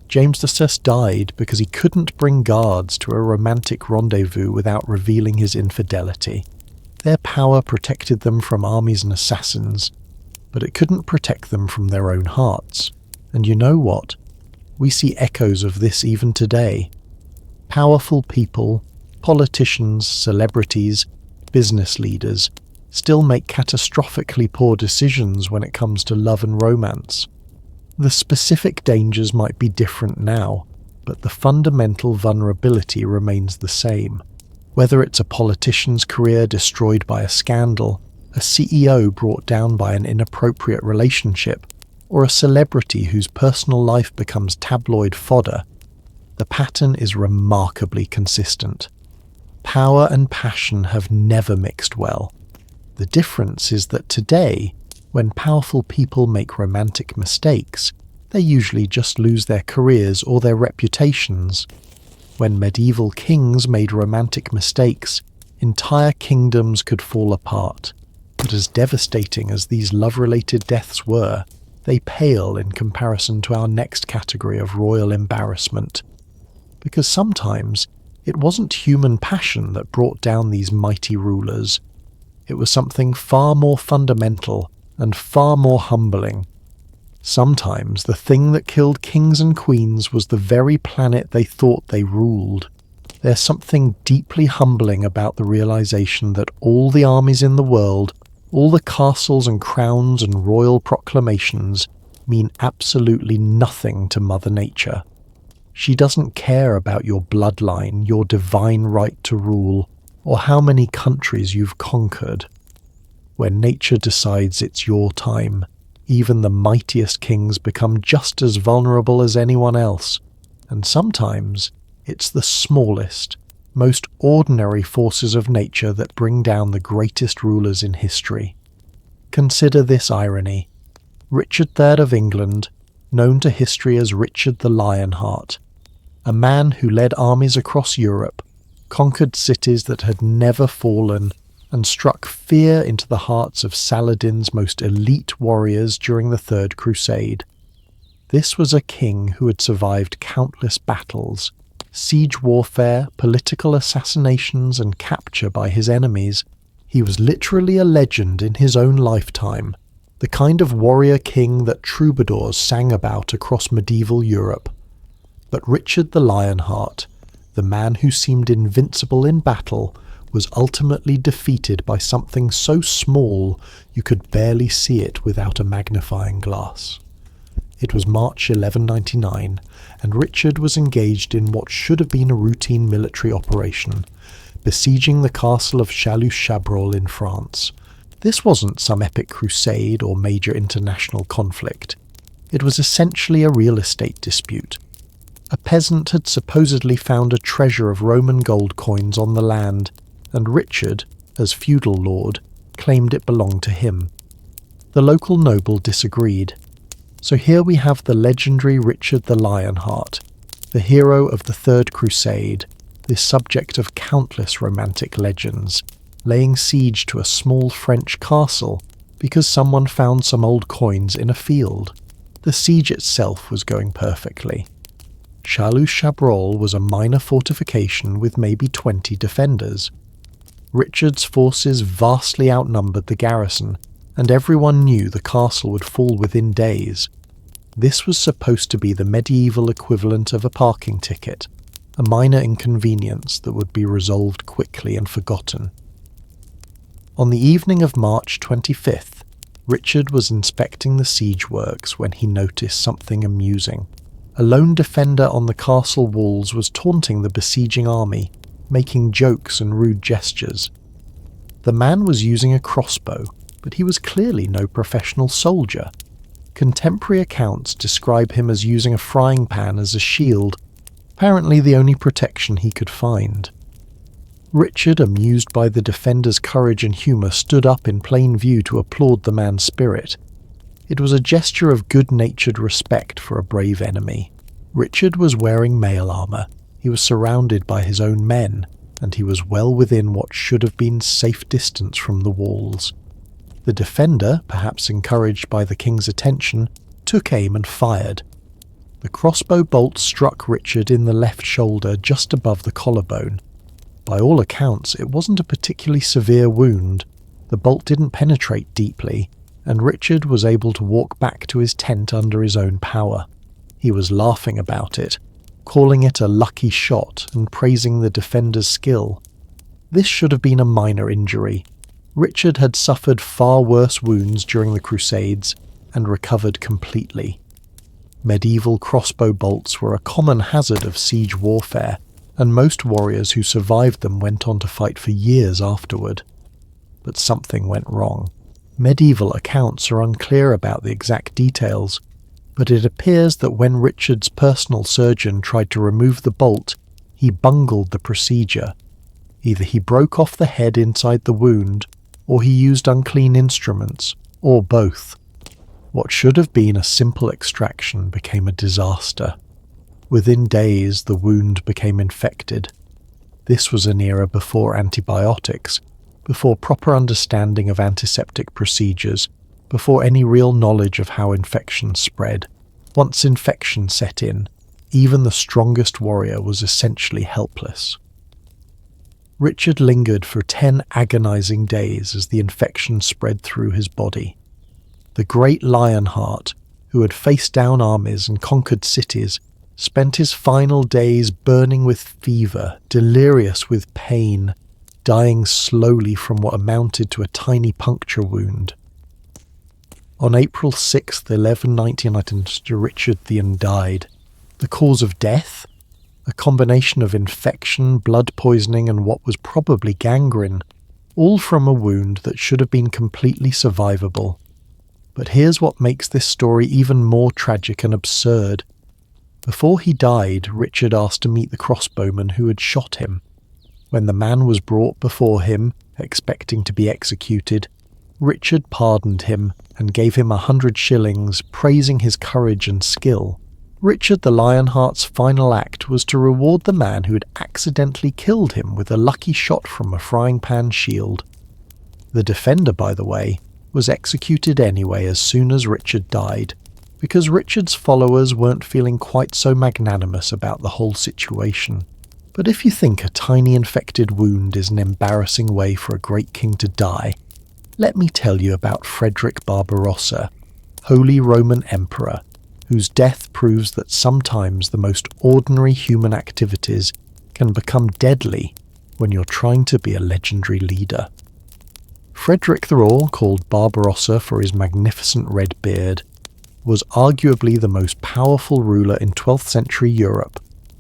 James VI died because he couldn't bring guards to a romantic rendezvous without revealing his infidelity. Their power protected them from armies and assassins, but it couldn't protect them from their own hearts. And you know what? We see echoes of this even today. Powerful people, politicians, celebrities, business leaders, still make catastrophically poor decisions when it comes to love and romance. The specific dangers might be different now, but the fundamental vulnerability remains the same. Whether it's a politician's career destroyed by a scandal, a CEO brought down by an inappropriate relationship, or a celebrity whose personal life becomes tabloid fodder, the pattern is remarkably consistent. Power and passion have never mixed well. The difference is that today, when powerful people make romantic mistakes, they usually just lose their careers or their reputations. When medieval kings made romantic mistakes, entire kingdoms could fall apart. But as devastating as these love-related deaths were, they pale in comparison to our next category of royal embarrassment. Because sometimes it wasn't human passion that brought down these mighty rulers. It was something far more fundamental and far more humbling. Sometimes the thing that killed kings and queens was the very planet they thought they ruled. There's something deeply humbling about the realization that all the armies in the world, all the castles and crowns and royal proclamations, mean absolutely nothing to Mother Nature. She doesn't care about your bloodline, your divine right to rule, or how many countries you've conquered. When nature decides it's your time, even the mightiest kings become just as vulnerable as anyone else, and sometimes it's the smallest, most ordinary forces of nature that bring down the greatest rulers in history. Consider this irony. Richard III of England, known to history as Richard the Lionheart, a man who led armies across Europe, conquered cities that had never fallen, and struck fear into the hearts of Saladin's most elite warriors during the Third Crusade. This was a king who had survived countless battles, siege warfare, political assassinations, and capture by his enemies. He was literally a legend in his own lifetime, the kind of warrior king that troubadours sang about across medieval Europe. But Richard the Lionheart, the man who seemed invincible in battle, was ultimately defeated by something so small you could barely see it without a magnifying glass. It was March 1199, and Richard was engaged in what should have been a routine military operation, besieging the castle of Chalus-Chabrol in France. This wasn't some epic crusade or major international conflict. It was essentially a real estate dispute. A peasant had supposedly found a treasure of Roman gold coins on the land, and Richard, as feudal lord, claimed it belonged to him. The local noble disagreed. So here we have the legendary Richard the Lionheart, the hero of the Third Crusade, the subject of countless romantic legends, laying siege to a small French castle because someone found some old coins in a field. The siege itself was going perfectly. Chalus-Chabrol was a minor fortification with maybe 20 defenders. Richard's forces vastly outnumbered the garrison, and everyone knew the castle would fall within days. This was supposed to be the medieval equivalent of a parking ticket, a minor inconvenience that would be resolved quickly and forgotten. On the evening of March 25th, Richard was inspecting the siege works when he noticed something amusing. A lone defender on the castle walls was taunting the besieging army, making jokes and rude gestures. The man was using a crossbow, but he was clearly no professional soldier. Contemporary accounts describe him as using a frying pan as a shield, apparently the only protection he could find. Richard, amused by the defender's courage and humour, stood up in plain view to applaud the man's spirit. It was a gesture of good-natured respect for a brave enemy. Richard was wearing mail armour. He was surrounded by his own men, and he was well within what should have been safe distance from the walls. The defender, perhaps encouraged by the king's attention, took aim and fired. The crossbow bolt struck Richard in the left shoulder just above the collarbone. By all accounts, it wasn't a particularly severe wound. The bolt didn't penetrate deeply, and Richard was able to walk back to his tent under his own power. He was laughing about it, calling it a lucky shot and praising the defender's skill. This should have been a minor injury. Richard had suffered far worse wounds during the Crusades and recovered completely. Medieval crossbow bolts were a common hazard of siege warfare, and most warriors who survived them went on to fight for years afterward. But something went wrong. Medieval accounts are unclear about the exact details, but it appears that when Richard's personal surgeon tried to remove the bolt, he bungled the procedure. Either he broke off the head inside the wound, or he used unclean instruments, or both. What should have been a simple extraction became a disaster. Within days, the wound became infected. This was an era before antibiotics, before proper understanding of antiseptic procedures, before any real knowledge of how infections spread. Once infection set in, even the strongest warrior was essentially helpless. Richard lingered for 10 agonizing days as the infection spread through his body. The great Lionheart, who had faced down armies and conquered cities, spent his final days burning with fever, delirious with pain, dying slowly from what amounted to a tiny puncture wound. On April 6, 1199, Richard the Young died. The cause of death? A combination of infection, blood poisoning, and what was probably gangrene, all from a wound that should have been completely survivable. But here's what makes this story even more tragic and absurd. Before he died, Richard asked to meet the crossbowman who had shot him. When the man was brought before him, expecting to be executed, Richard pardoned him and gave him 100 shillings, praising his courage and skill. Richard the Lionheart's final act was to reward the man who had accidentally killed him with a lucky shot from a frying pan shield. The defender, by the way, was executed anyway as soon as Richard died, because Richard's followers weren't feeling quite so magnanimous about the whole situation. But if you think a tiny infected wound is an embarrassing way for a great king to die, let me tell you about Frederick Barbarossa, Holy Roman Emperor, whose death proves that sometimes the most ordinary human activities can become deadly when you're trying to be a legendary leader. Frederick the Raw, called Barbarossa for his magnificent red beard, was arguably the most powerful ruler in 12th century Europe.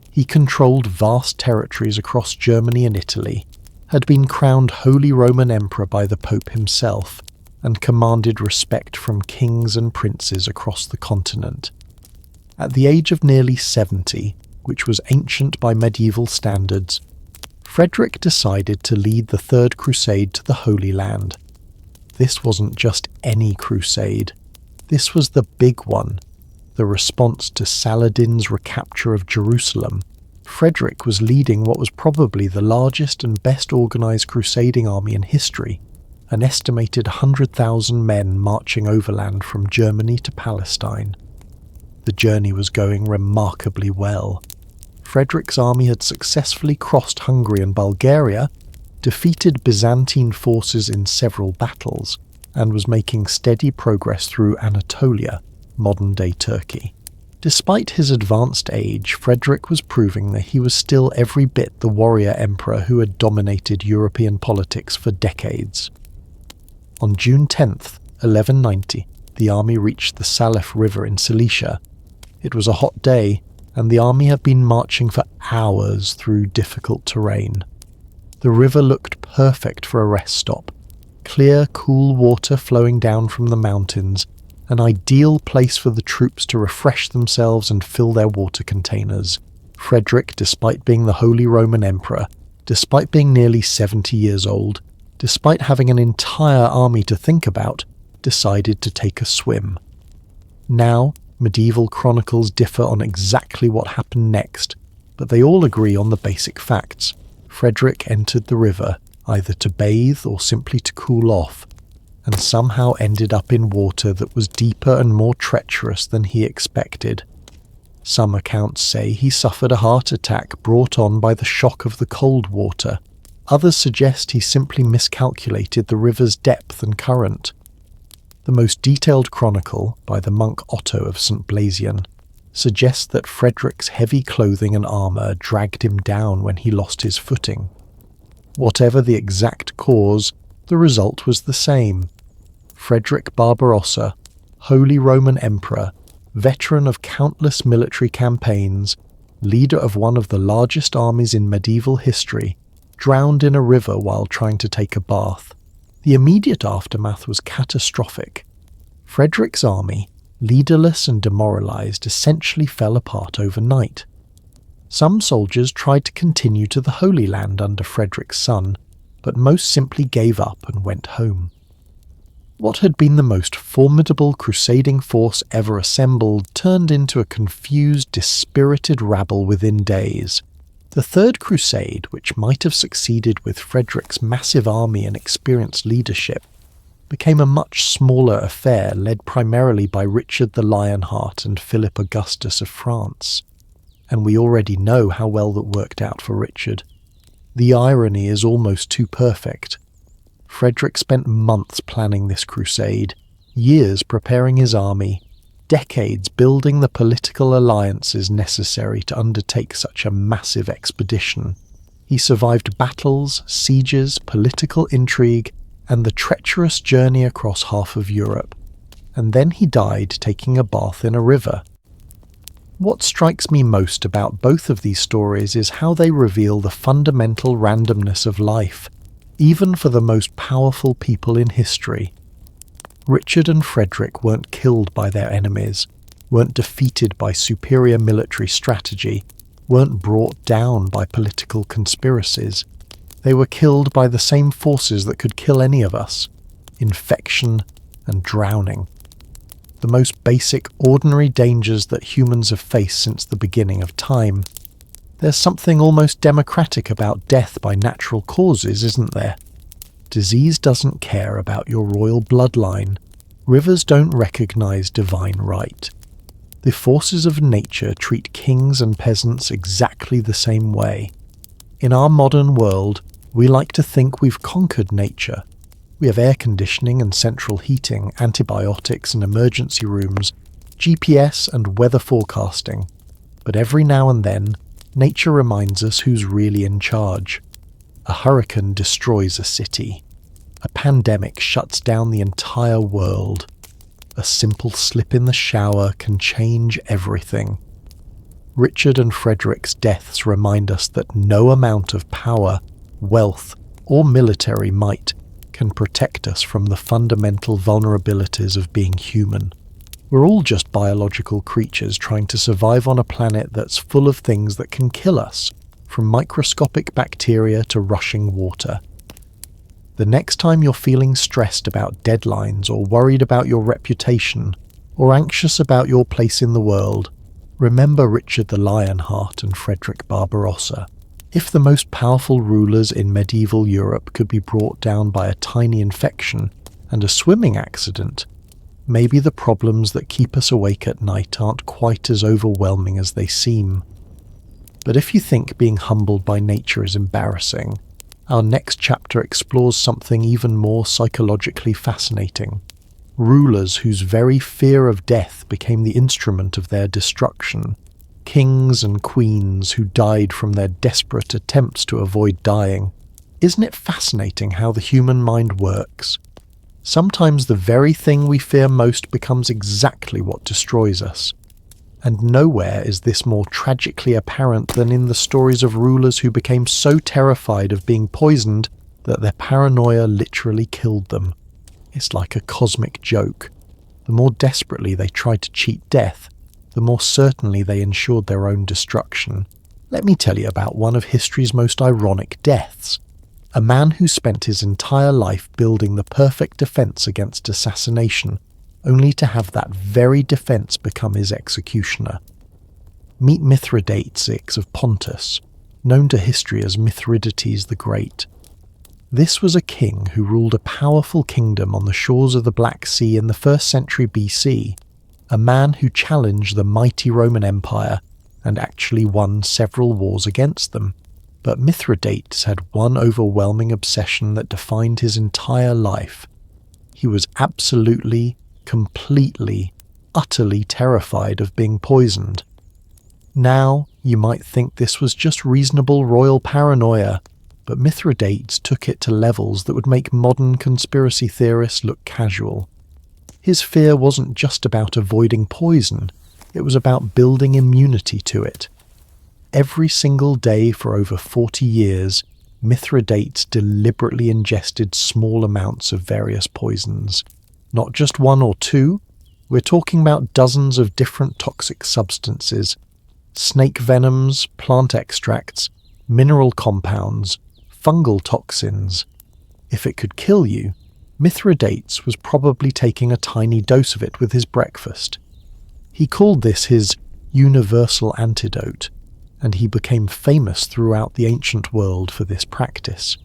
He controlled vast territories across Germany and Italy, had been crowned Holy Roman Emperor by the Pope himself, and commanded respect from kings and princes across the continent. At the age of nearly 70, which was ancient by medieval standards, Frederick decided to lead the Third Crusade to the Holy Land. This wasn't just any crusade. This was the big one, the response to Saladin's recapture of Jerusalem. Frederick was leading what was probably the largest and best organised crusading army in history, an estimated 100,000 men marching overland from Germany to Palestine. The journey was going remarkably well. Frederick's army had successfully crossed Hungary and Bulgaria, defeated Byzantine forces in several battles, and was making steady progress through Anatolia, modern-day Turkey. Despite his advanced age, Frederick was proving that he was still every bit the warrior emperor who had dominated European politics for decades. On June 10th, 1190, the army reached the Salef River in Cilicia. It was a hot day, and the army had been marching for hours through difficult terrain. The river looked perfect for a rest stop. Clear, cool water flowing down from the mountains, an ideal place for the troops to refresh themselves and fill their water containers. Frederick, despite being the Holy Roman Emperor, despite being nearly 70 years old, despite having an entire army to think about, decided to take a swim. Now, medieval chronicles differ on exactly what happened next, but they all agree on the basic facts. Frederick entered the river, either to bathe or simply to cool off, and somehow ended up in water that was deeper and more treacherous than he expected. Some accounts say he suffered a heart attack brought on by the shock of the cold water. Others suggest he simply miscalculated the river's depth and current. The most detailed chronicle, by the monk Otto of St. Blasian, suggests that Frederick's heavy clothing and armour dragged him down when he lost his footing. Whatever the exact cause, the result was the same. Frederick Barbarossa, Holy Roman Emperor, veteran of countless military campaigns, leader of one of the largest armies in medieval history, drowned in a river while trying to take a bath. The immediate aftermath was catastrophic. Frederick's army, leaderless and demoralised, essentially fell apart overnight. Some soldiers tried to continue to the Holy Land under Frederick's son, but most simply gave up and went home. What had been the most formidable crusading force ever assembled turned into a confused, dispirited rabble within days. The Third Crusade, which might have succeeded with Frederick's massive army and experienced leadership, became a much smaller affair led primarily by Richard the Lionheart and Philip Augustus of France. And we already know how well that worked out for Richard. The irony is almost too perfect. Frederick spent months planning this crusade, years preparing his army, decades building the political alliances necessary to undertake such a massive expedition. He survived battles, sieges, political intrigue, and the treacherous journey across half of Europe. And then he died taking a bath in a river. What strikes me most about both of these stories is how they reveal the fundamental randomness of life, even for the most powerful people in history. Richard and Frederick weren't killed by their enemies, weren't defeated by superior military strategy, weren't brought down by political conspiracies. They were killed by the same forces that could kill any of us: infection and drowning. The most basic, ordinary dangers that humans have faced since the beginning of time. There's something almost democratic about death by natural causes, isn't there? Disease doesn't care about your royal bloodline. Rivers don't recognize divine right. The forces of nature treat kings and peasants exactly the same way. In our modern world, we like to think we've conquered nature. We have air conditioning and central heating, antibiotics and emergency rooms, GPS and weather forecasting. But every now and then, nature reminds us who's really in charge. A hurricane destroys a city. A pandemic shuts down the entire world. A simple slip in the shower can change everything. Richard and Frederick's deaths remind us that no amount of power, wealth, or military might can protect us from the fundamental vulnerabilities of being human. We're all just biological creatures trying to survive on a planet that's full of things that can kill us, from microscopic bacteria to rushing water. The next time you're feeling stressed about deadlines or worried about your reputation or anxious about your place in the world, remember Richard the Lionheart and Frederick Barbarossa. If the most powerful rulers in medieval Europe could be brought down by a tiny infection and a swimming accident, maybe the problems that keep us awake at night aren't quite as overwhelming as they seem. But if you think being humbled by nature is embarrassing, our next chapter explores something even more psychologically fascinating. Rulers whose very fear of death became the instrument of their destruction. Kings and queens who died from their desperate attempts to avoid dying. Isn't it fascinating how the human mind works? Sometimes the very thing we fear most becomes exactly what destroys us. And nowhere is this more tragically apparent than in the stories of rulers who became so terrified of being poisoned that their paranoia literally killed them. It's like a cosmic joke. The more desperately they tried to cheat death, the more certainly they ensured their own destruction. Let me tell you about one of history's most ironic deaths. A man who spent his entire life building the perfect defense against assassination, only to have that very defense become his executioner. Meet Mithridates of Pontus, known to history as Mithridates the Great. This was a king who ruled a powerful kingdom on the shores of the Black Sea in the 1st century BC, a man who challenged the mighty Roman Empire and actually won several wars against them. But Mithridates had one overwhelming obsession that defined his entire life. He was absolutely, completely, utterly terrified of being poisoned. Now, you might think this was just reasonable royal paranoia, but Mithridates took it to levels that would make modern conspiracy theorists look casual. His fear wasn't just about avoiding poison, it was about building immunity to it. Every single day for over 40 years, Mithridates deliberately ingested small amounts of various poisons. Not just one or two, we're talking about dozens of different toxic substances, snake venoms, plant extracts, mineral compounds, fungal toxins. If it could kill you, Mithridates was probably taking a tiny dose of it with his breakfast. He called this his universal antidote, and he became famous throughout the ancient world for this practice.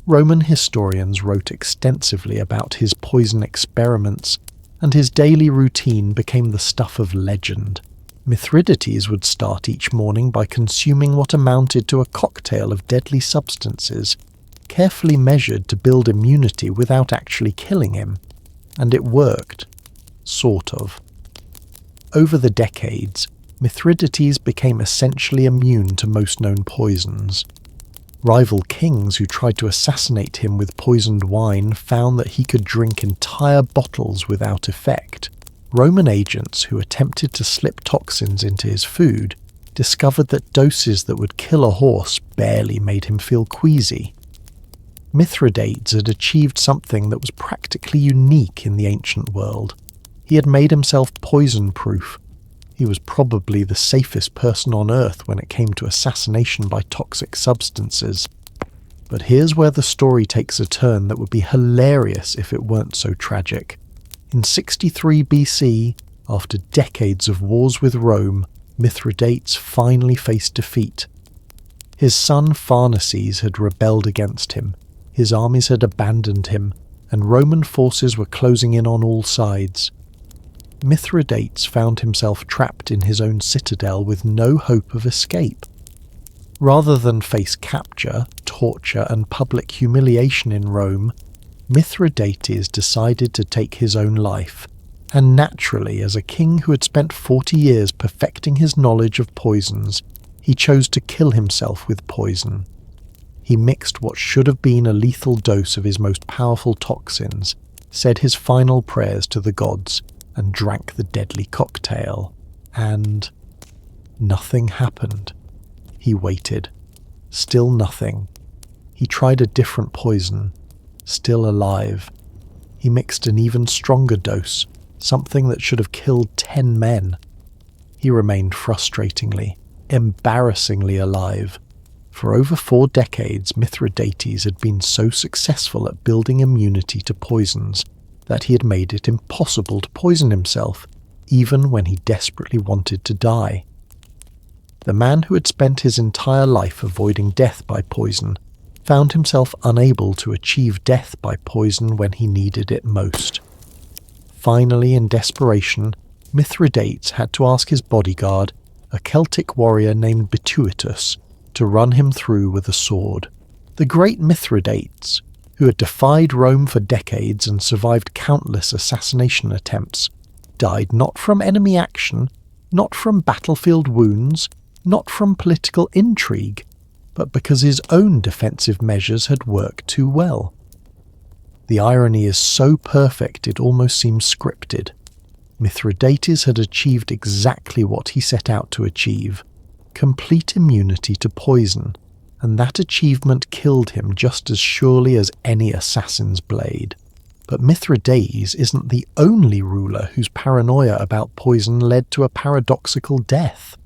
Roman historians wrote extensively about his poison experiments, and his daily routine became the stuff of legend. Mithridates would start each morning by consuming what amounted to a cocktail of deadly substances, carefully measured to build immunity without actually killing him. And it worked. Sort of. Over the decades, Mithridates became essentially immune to most known poisons. Rival kings who tried to assassinate him with poisoned wine found that he could drink entire bottles without effect. Roman agents who attempted to slip toxins into his food discovered that doses that would kill a horse barely made him feel queasy. Mithridates had achieved something that was practically unique in the ancient world. He had made himself poison-proof. He was probably the safest person on Earth when it came to assassination by toxic substances. But here's where the story takes a turn that would be hilarious if it weren't so tragic. In 63 BC, after decades of wars with Rome, Mithridates finally faced defeat. His son Pharnaces had rebelled against him, his armies had abandoned him, and Roman forces were closing in on all sides. Mithridates found himself trapped in his own citadel with no hope of escape. Rather than face capture, torture, and public humiliation in Rome, Mithridates decided to take his own life, and naturally, as a king who had spent 40 years perfecting his knowledge of poisons, he chose to kill himself with poison. He mixed what should have been a lethal dose of his most powerful toxins, said his final prayers to the gods, and drank the deadly cocktail. And nothing happened. He waited. Still nothing. He tried a different poison. still alive. He mixed an even stronger dose, something that should have killed 10 men. He remained frustratingly, embarrassingly alive. For over 4 decades, Mithridates had been so successful at building immunity to poisons that he had made it impossible to poison himself, even when he desperately wanted to die. The man who had spent his entire life avoiding death by poison found himself unable to achieve death by poison when he needed it most. Finally, in desperation, Mithridates had to ask his bodyguard, a Celtic warrior named Bituitus, to run him through with a sword. The great Mithridates, who had defied Rome for decades and survived countless assassination attempts, died not from enemy action, not from battlefield wounds, not from political intrigue, but because his own defensive measures had worked too well. The irony is so perfect it almost seems scripted. Mithridates had achieved exactly what he set out to achieve: complete immunity to poison, and that achievement killed him just as surely as any assassin's blade. But Mithridates isn't the only ruler whose paranoia about poison led to a paradoxical death.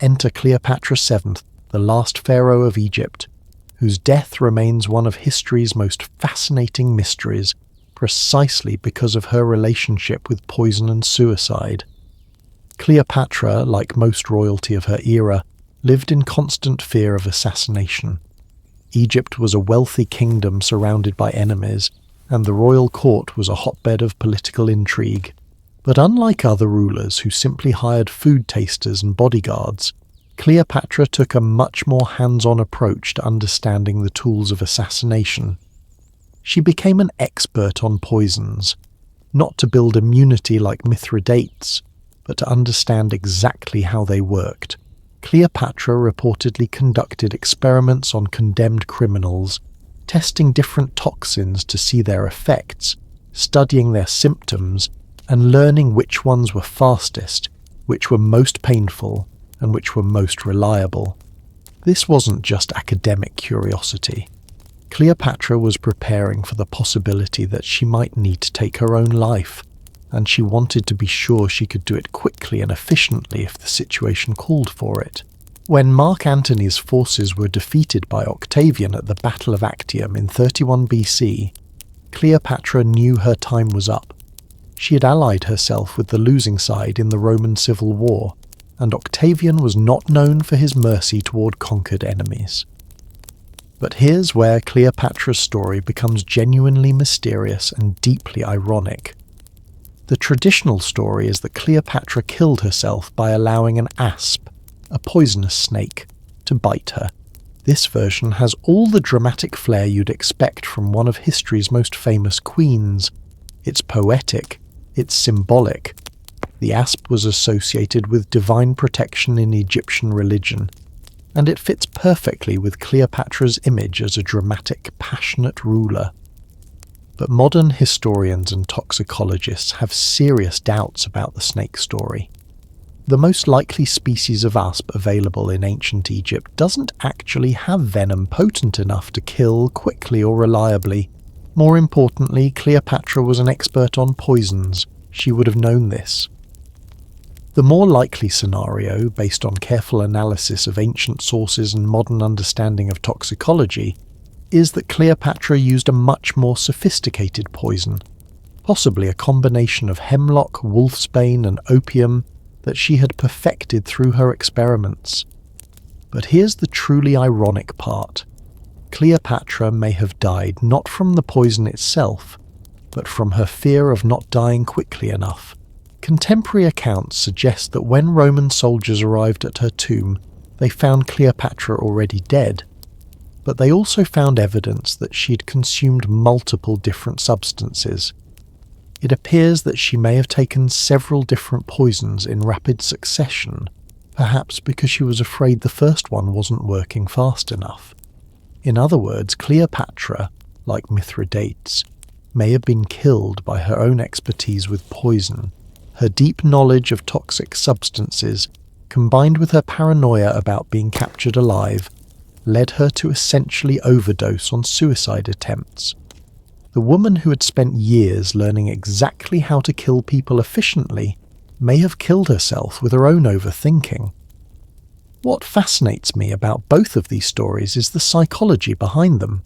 Enter Cleopatra VII, the last pharaoh of Egypt, whose death remains one of history's most fascinating mysteries, precisely because of her relationship with poison and suicide. Cleopatra, like most royalty of her era, lived in constant fear of assassination. Egypt was a wealthy kingdom surrounded by enemies, and the royal court was a hotbed of political intrigue. But unlike other rulers who simply hired food tasters and bodyguards, Cleopatra took a much more hands-on approach to understanding the tools of assassination. She became an expert on poisons, not to build immunity like Mithridates, but to understand exactly how they worked. Cleopatra reportedly conducted experiments on condemned criminals, testing different toxins to see their effects, studying their symptoms, and learning which ones were fastest, which were most painful, and which were most reliable. This wasn't just academic curiosity. Cleopatra was preparing for the possibility that she might need to take her own life, and she wanted to be sure she could do it quickly and efficiently if the situation called for it. When Mark Antony's forces were defeated by Octavian at the Battle of Actium in 31 BC, Cleopatra knew her time was up. She had allied herself with the losing side in the Roman Civil War, and Octavian was not known for his mercy toward conquered enemies. But here's where Cleopatra's story becomes genuinely mysterious and deeply ironic. The traditional story is that Cleopatra killed herself by allowing an asp, a poisonous snake, to bite her. This version has all the dramatic flair you'd expect from one of history's most famous queens. It's poetic, it's symbolic. The asp was associated with divine protection in Egyptian religion, and it fits perfectly with Cleopatra's image as a dramatic, passionate ruler. But modern historians and toxicologists have serious doubts about the snake story. The most likely species of asp available in ancient Egypt doesn't actually have venom potent enough to kill quickly or reliably. More importantly, Cleopatra was an expert on poisons. She would have known this. The more likely scenario, based on careful analysis of ancient sources and modern understanding of toxicology, is that Cleopatra used a much more sophisticated poison, possibly a combination of hemlock, wolfsbane, and opium that she had perfected through her experiments. But here's the truly ironic part. Cleopatra may have died not from the poison itself, but from her fear of not dying quickly enough. Contemporary accounts suggest that when Roman soldiers arrived at her tomb, they found Cleopatra already dead, but they also found evidence that she'd consumed multiple different substances. It appears that she may have taken several different poisons in rapid succession, perhaps because she was afraid the first one wasn't working fast enough. In other words, Cleopatra, like Mithridates, may have been killed by her own expertise with poison. Her deep knowledge of toxic substances, combined with her paranoia about being captured alive, led her to essentially overdose on suicide attempts. The woman who had spent years learning exactly how to kill people efficiently may have killed herself with her own overthinking. What fascinates me about both of these stories is the psychology behind them.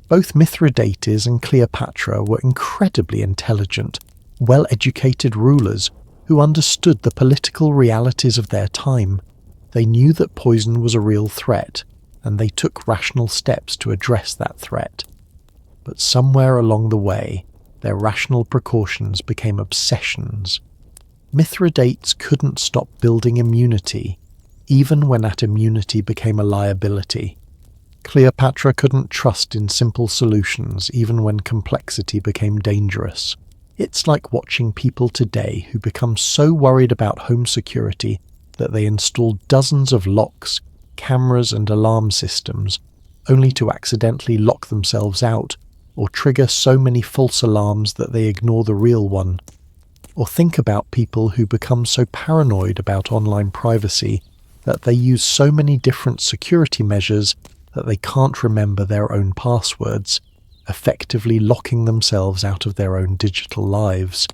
Both Mithridates and Cleopatra were incredibly intelligent, well-educated rulers who understood the political realities of their time. They knew that poison was a real threat, and they took rational steps to address that threat. But somewhere along the way, their rational precautions became obsessions. Mithridates couldn't stop building immunity, even when that immunity became a liability. Cleopatra couldn't trust in simple solutions, even when complexity became dangerous. It's like watching people today who become so worried about home security that they install dozens of locks, cameras and alarm systems, only to accidentally lock themselves out or trigger so many false alarms that they ignore the real one. Or think about people who become so paranoid about online privacy that they use so many different security measures that they can't remember their own passwords, effectively locking themselves out of their own digital lives.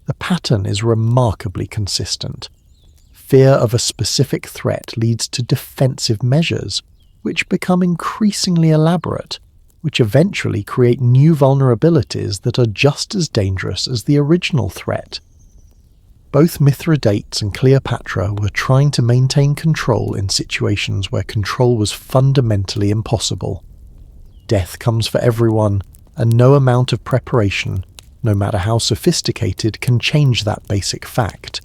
The pattern is remarkably consistent. Fear of a specific threat leads to defensive measures, which become increasingly elaborate, which eventually create new vulnerabilities that are just as dangerous as the original threat. Both Mithridates and Cleopatra were trying to maintain control in situations where control was fundamentally impossible. Death comes for everyone, and no amount of preparation, no matter how sophisticated, can change that basic fact.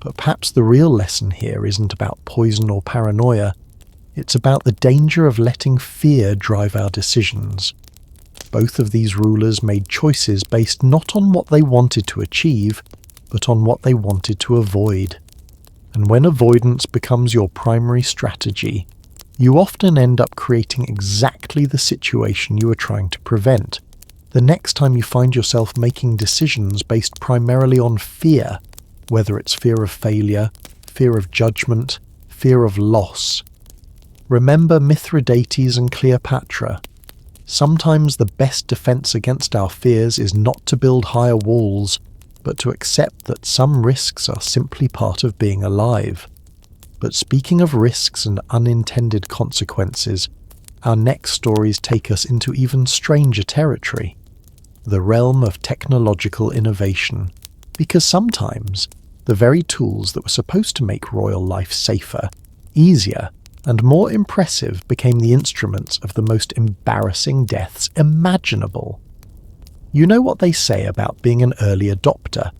But perhaps the real lesson here isn't about poison or paranoia. It's about the danger of letting fear drive our decisions. Both of these rulers made choices based not on what they wanted to achieve, but on what they wanted to avoid. And when avoidance becomes your primary strategy, you often end up creating exactly the situation you are trying to prevent. The next time you find yourself making decisions based primarily on fear, whether it's fear of failure, fear of judgment, fear of loss, remember Mithridates and Cleopatra. Sometimes the best defense against our fears is not to build higher walls, but to accept that some risks are simply part of being alive. But speaking of risks and unintended consequences, our next stories take us into even stranger territory, the realm of technological innovation, because sometimes the very tools that were supposed to make royal life safer, easier, and more impressive became the instruments of the most embarrassing deaths imaginable. You know what they say about being an early adopter.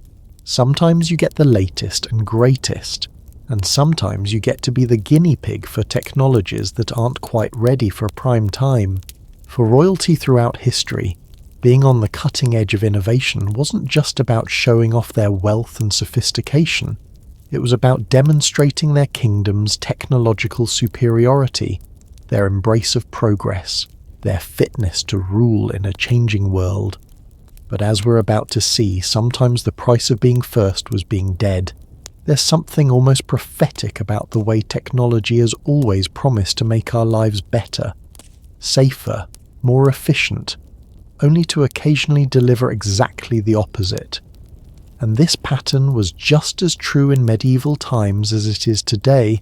Sometimes you get the latest and greatest, and sometimes you get to be the guinea pig for technologies that aren't quite ready for prime time. For royalty throughout history, being on the cutting edge of innovation wasn't just about showing off their wealth and sophistication. It was about demonstrating their kingdom's technological superiority, their embrace of progress, their fitness to rule in a changing world. But as we're about to see, sometimes the price of being first was being dead. There's something almost prophetic about the way technology has always promised to make our lives better, safer, more efficient, only to occasionally deliver exactly the opposite. And this pattern was just as true in medieval times as it is today,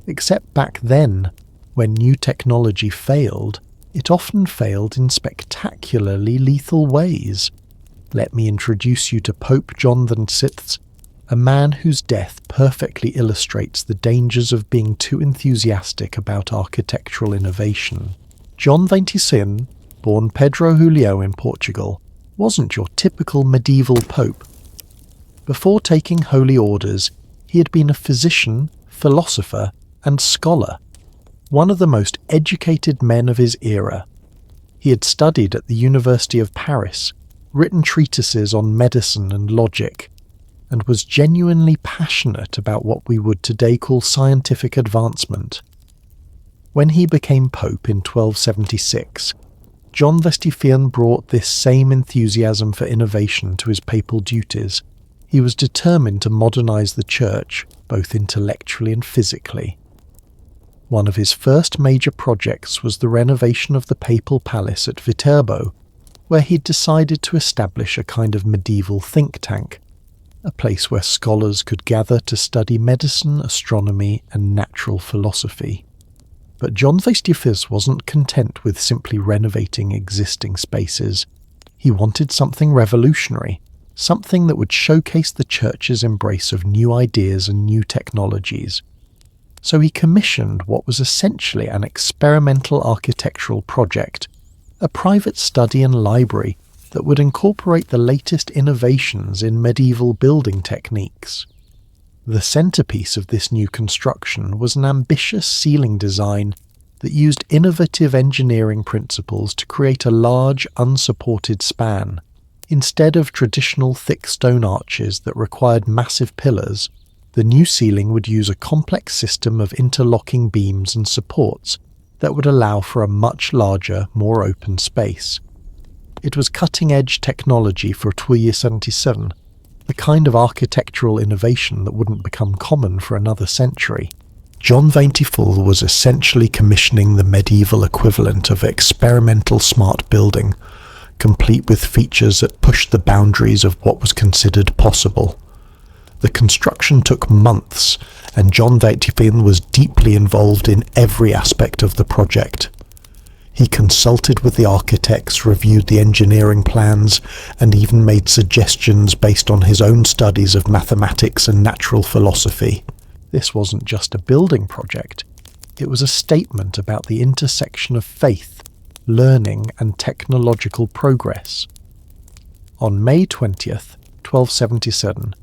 except back then, when new technology failed, it often failed in spectacularly lethal ways. Let me introduce you to Pope John VI, a man whose death perfectly illustrates the dangers of being too enthusiastic about architectural innovation. John XXI, born Pedro Julio in Portugal, wasn't your typical medieval pope. Before taking holy orders, he had been a physician, philosopher, and scholar, one of the most educated men of his era. He had studied at the University of Paris, written treatises on medicine and logic, and was genuinely passionate about what we would today call scientific advancement. When he became pope in 1276, John XXI brought this same enthusiasm for innovation to his papal duties. He was determined to modernize the church, both intellectually and physically. One of his first major projects was the renovation of the papal palace at Viterbo, where he'd decided to establish a kind of medieval think tank, a place where scholars could gather to study medicine, astronomy, and natural philosophy. But John Vestifus wasn't content with simply renovating existing spaces. He wanted something revolutionary, something that would showcase the church's embrace of new ideas and new technologies. So he commissioned what was essentially an experimental architectural project, a private study and library that would incorporate the latest innovations in medieval building techniques. The centerpiece of this new construction was an ambitious ceiling design that used innovative engineering principles to create a large, unsupported span. Instead of traditional thick stone arches that required massive pillars, the new ceiling would use a complex system of interlocking beams and supports that would allow for a much larger, more open space. It was cutting-edge technology for 2077, the kind of architectural innovation that wouldn't become common for another century. John Ventiful was essentially commissioning the medieval equivalent of experimental smart building, complete with features that pushed the boundaries of what was considered possible. The construction took months, and John Ventiful was deeply involved in every aspect of the project. He consulted with the architects, reviewed the engineering plans, and even made suggestions based on his own studies of mathematics and natural philosophy. This wasn't just a building project. It was a statement about the intersection of faith, learning, and technological progress. On May 20th, 1277,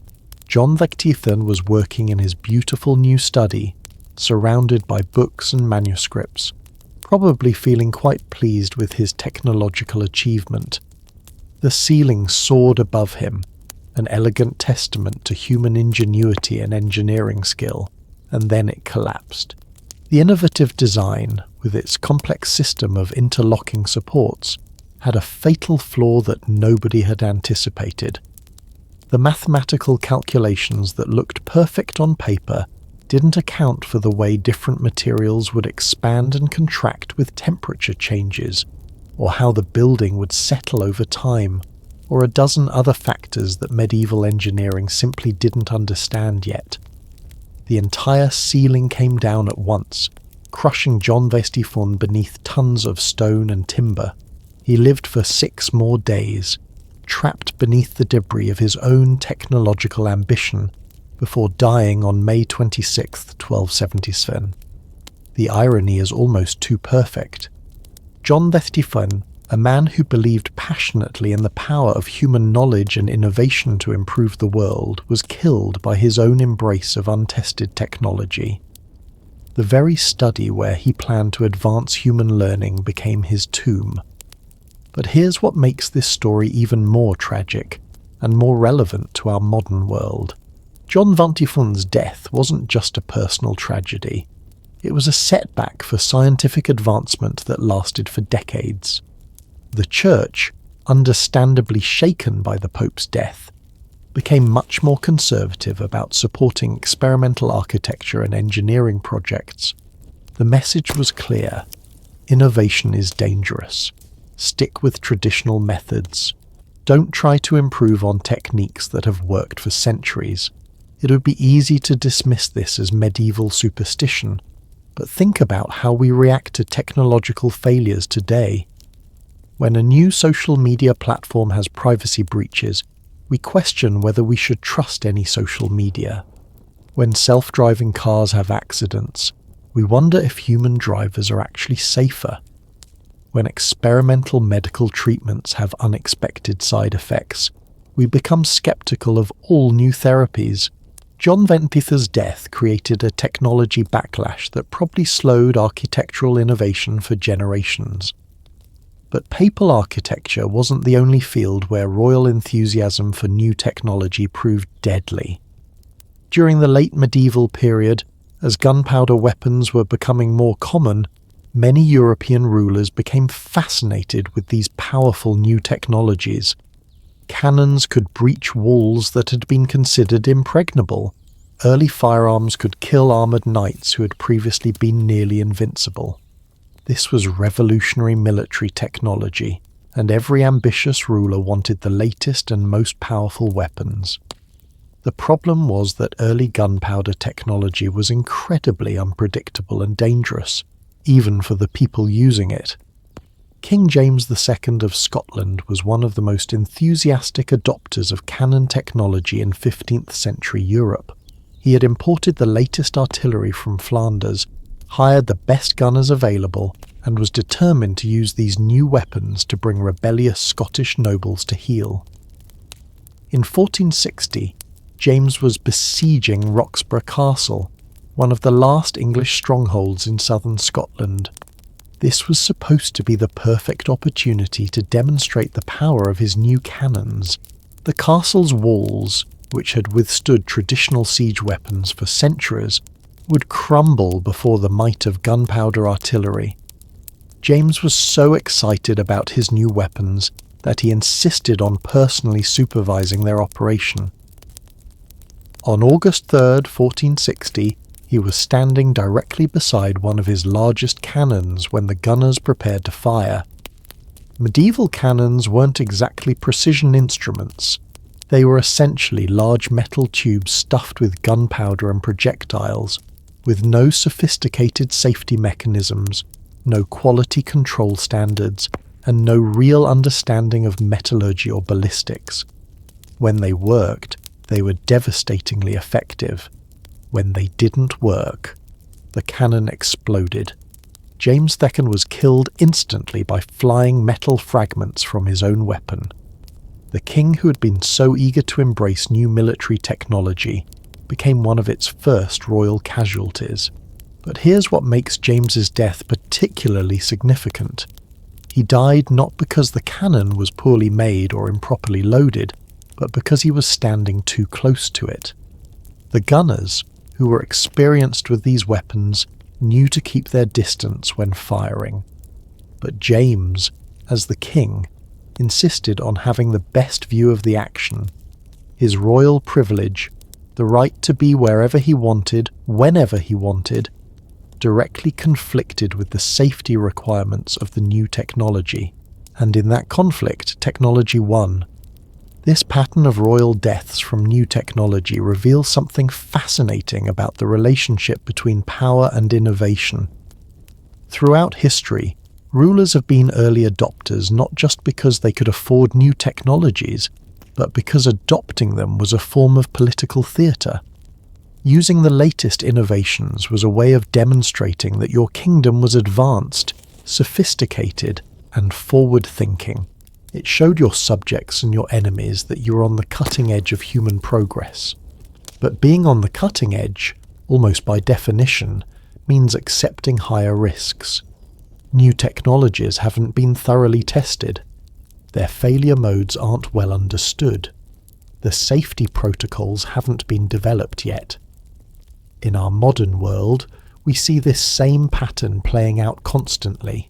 John Ventiful was working in his beautiful new study, surrounded by books and manuscripts, probably feeling quite pleased with his technological achievement. The ceiling soared above him, an elegant testament to human ingenuity and engineering skill, and then it collapsed. The innovative design, with its complex system of interlocking supports, had a fatal flaw that nobody had anticipated. The mathematical calculations that looked perfect on paper didn't account for the way different materials would expand and contract with temperature changes, or how the building would settle over time, or a dozen other factors that medieval engineering simply didn't understand yet. The entire ceiling came down at once, crushing John Vestiful beneath tons of stone and timber. He lived for 6 more days, trapped beneath the debris of his own technological ambition, before dying on May 26, 1277. The irony is almost too perfect. John Vestiful, a man who believed passionately in the power of human knowledge and innovation to improve the world, was killed by his own embrace of untested technology. The very study where he planned to advance human learning became his tomb. But here's what makes this story even more tragic and more relevant to our modern world. John Ventiful's death wasn't just a personal tragedy. It was a setback for scientific advancement that lasted for decades. The Church, understandably shaken by the Pope's death, became much more conservative about supporting experimental architecture and engineering projects. The message was clear: innovation is dangerous. Stick with traditional methods. Don't try to improve on techniques that have worked for centuries. It would be easy to dismiss this as medieval superstition, but think about how we react to technological failures today. When a new social media platform has privacy breaches, we question whether we should trust any social media. When self-driving cars have accidents, we wonder if human drivers are actually safer. When experimental medical treatments have unexpected side effects, we become skeptical of all new therapies. John Ventiful's death created a technology backlash that probably slowed architectural innovation for generations. But papal architecture wasn't the only field where royal enthusiasm for new technology proved deadly. During the late medieval period, as gunpowder weapons were becoming more common, many European rulers became fascinated with these powerful new technologies. Cannons could breach walls that had been considered impregnable. Early firearms could kill armoured knights who had previously been nearly invincible. This was revolutionary military technology, and every ambitious ruler wanted the latest and most powerful weapons. The problem was that early gunpowder technology was incredibly unpredictable and dangerous, even for the people using it. King James II of Scotland was one of the most enthusiastic adopters of cannon technology in 15th century Europe. He had imported the latest artillery from Flanders, hired the best gunners available, and was determined to use these new weapons to bring rebellious Scottish nobles to heel. In 1460, James was besieging Roxburgh Castle, one of the last English strongholds in southern Scotland. This was supposed to be the perfect opportunity to demonstrate the power of his new cannons. The castle's walls, which had withstood traditional siege weapons for centuries, would crumble before the might of gunpowder artillery. James was so excited about his new weapons that he insisted on personally supervising their operation. On August 3rd, 1460, he was standing directly beside one of his largest cannons when the gunners prepared to fire. Medieval cannons weren't exactly precision instruments. They were essentially large metal tubes stuffed with gunpowder and projectiles, with no sophisticated safety mechanisms, no quality control standards, and no real understanding of metallurgy or ballistics. When they worked, they were devastatingly effective. When they didn't work, the cannon exploded. James II was killed instantly by flying metal fragments from his own weapon. The king, who had been so eager to embrace new military technology, became one of its first royal casualties. But here's what makes James's death particularly significant. He died not because the cannon was poorly made or improperly loaded, but because he was standing too close to it. The gunners, who were experienced with these weapons, knew to keep their distance when firing. But James, as the king, insisted on having the best view of the action. His royal privilege, the right to be wherever he wanted, whenever he wanted, directly conflicted with the safety requirements of the new technology. And in that conflict, technology won. This pattern of royal deaths from new technology reveals something fascinating about the relationship between power and innovation. Throughout history, rulers have been early adopters not just because they could afford new technologies, but because adopting them was a form of political theatre. Using the latest innovations was a way of demonstrating that your kingdom was advanced, sophisticated, and forward-thinking. It showed your subjects and your enemies that you were on the cutting edge of human progress. But being on the cutting edge, almost by definition, means accepting higher risks. New technologies haven't been thoroughly tested. Their failure modes aren't well understood. The safety protocols haven't been developed yet. In our modern world, we see this same pattern playing out constantly.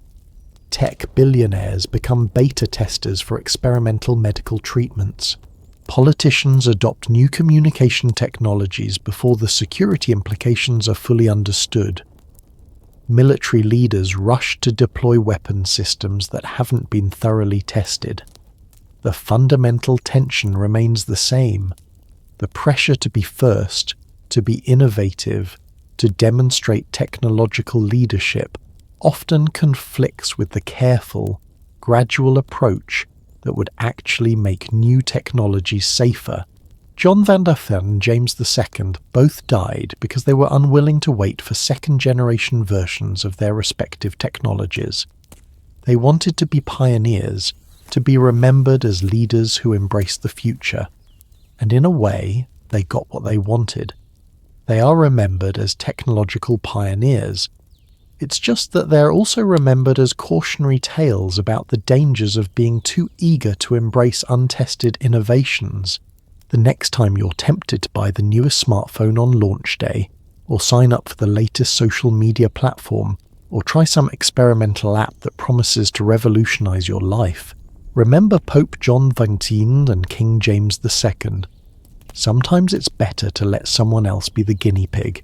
Tech billionaires become beta testers for experimental medical treatments. Politicians adopt new communication technologies before the security implications are fully understood. Military leaders rush to deploy weapon systems that haven't been thoroughly tested. The fundamental tension remains the same. The pressure to be first, to be innovative, to demonstrate technological leadership often conflicts with the careful, gradual approach that would actually make new technologies safer. John van der Ven and James II both died because they were unwilling to wait for second-generation versions of their respective technologies. They wanted to be pioneers, to be remembered as leaders who embraced the future. And in a way, they got what they wanted. They are remembered as technological pioneers. It's just that they're also remembered as cautionary tales about the dangers of being too eager to embrace untested innovations. The next time you're tempted to buy the newest smartphone on launch day, or sign up for the latest social media platform, or try some experimental app that promises to revolutionize your life, remember Pope John XXIII and King James II. Sometimes it's better to let someone else be the guinea pig.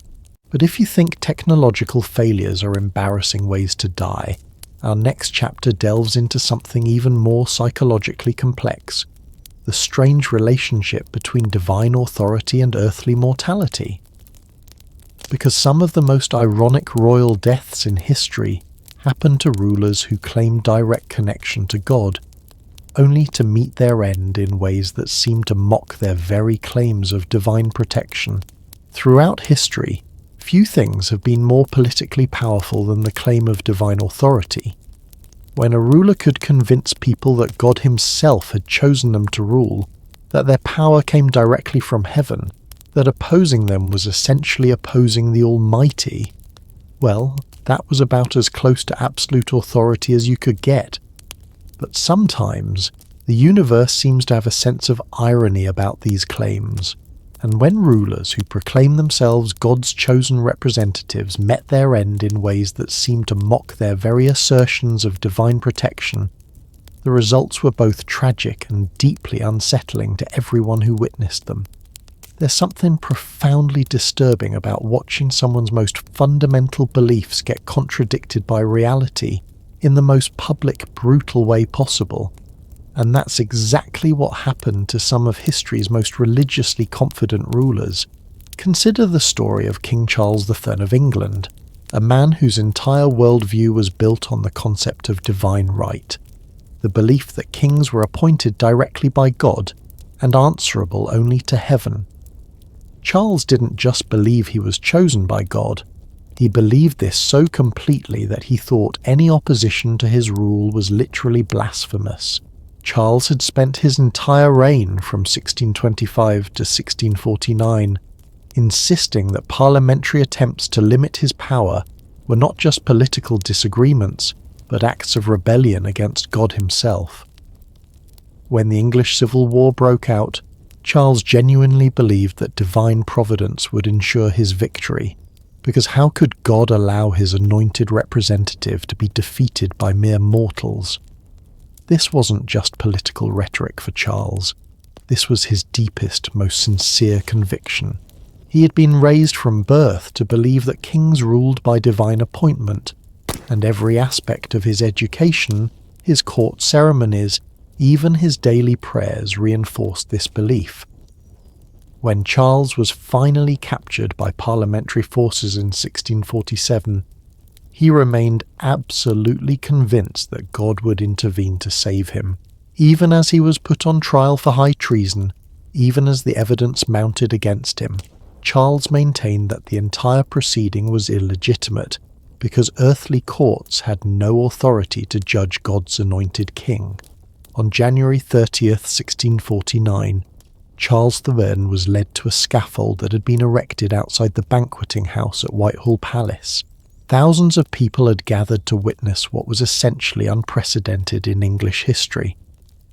But if you think technological failures are embarrassing ways to die, our next chapter delves into something even more psychologically complex: the strange relationship between divine authority and earthly mortality. Because some of the most ironic royal deaths in history happen to rulers who claim direct connection to God, only to meet their end in ways that seem to mock their very claims of divine protection. Throughout history, few things have been more politically powerful than the claim of divine authority. When a ruler could convince people that God himself had chosen them to rule, that their power came directly from heaven, that opposing them was essentially opposing the Almighty, well, that was about as close to absolute authority as you could get. But sometimes, the universe seems to have a sense of irony about these claims, and when rulers who proclaim themselves God's chosen representatives met their end in ways that seemed to mock their very assertions of divine protection, the results were both tragic and deeply unsettling to everyone who witnessed them. There's something profoundly disturbing about watching someone's most fundamental beliefs get contradicted by reality in the most public, brutal way possible. And that's exactly what happened to some of history's most religiously confident rulers. Consider the story of King Charles III of England, a man whose entire worldview was built on the concept of divine right, the belief that kings were appointed directly by God and answerable only to heaven. Charles didn't just believe he was chosen by God, he believed this so completely that he thought any opposition to his rule was literally blasphemous. Charles had spent his entire reign from 1625 to 1649 insisting that parliamentary attempts to limit his power were not just political disagreements, but acts of rebellion against God himself. When the English Civil War broke out, Charles genuinely believed that divine providence would ensure his victory, because how could God allow his anointed representative to be defeated by mere mortals? This wasn't just political rhetoric for Charles. This was his deepest, most sincere conviction. He had been raised from birth to believe that kings ruled by divine appointment, and every aspect of his education, his court ceremonies, even his daily prayers reinforced this belief. When Charles was finally captured by parliamentary forces in 1647, he remained absolutely convinced that God would intervene to save him. Even as he was put on trial for high treason, even as the evidence mounted against him, Charles maintained that the entire proceeding was illegitimate, because earthly courts had no authority to judge God's anointed king. On January 30th, 1649, Charles then was led to a scaffold that had been erected outside the banqueting house at Whitehall Palace. Thousands of people had gathered to witness what was essentially unprecedented in English history,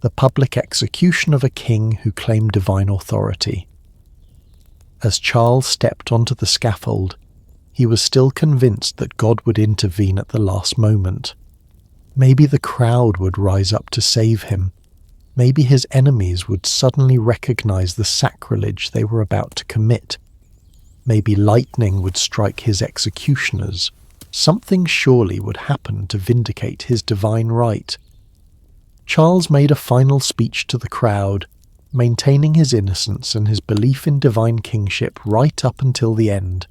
the public execution of a king who claimed divine authority. As Charles stepped onto the scaffold, he was still convinced that God would intervene at the last moment. Maybe the crowd would rise up to save him. Maybe his enemies would suddenly recognize the sacrilege they were about to commit. Maybe lightning would strike his executioners. Something surely would happen to vindicate his divine right. Charles made a final speech to the crowd, maintaining his innocence and his belief in divine kingship right up until the end.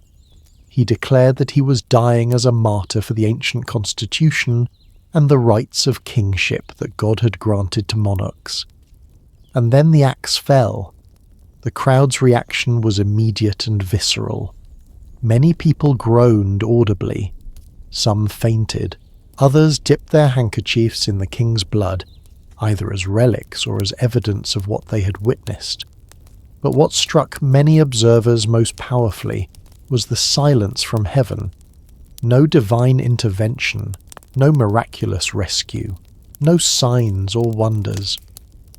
He declared that he was dying as a martyr for the ancient constitution and the rights of kingship that God had granted to monarchs. And then the axe fell. The crowd's reaction was immediate and visceral. Many people groaned audibly. Some fainted. Others dipped their handkerchiefs in the king's blood, either as relics or as evidence of what they had witnessed. But what struck many observers most powerfully was the silence from heaven. No divine intervention, no miraculous rescue, no signs or wonders.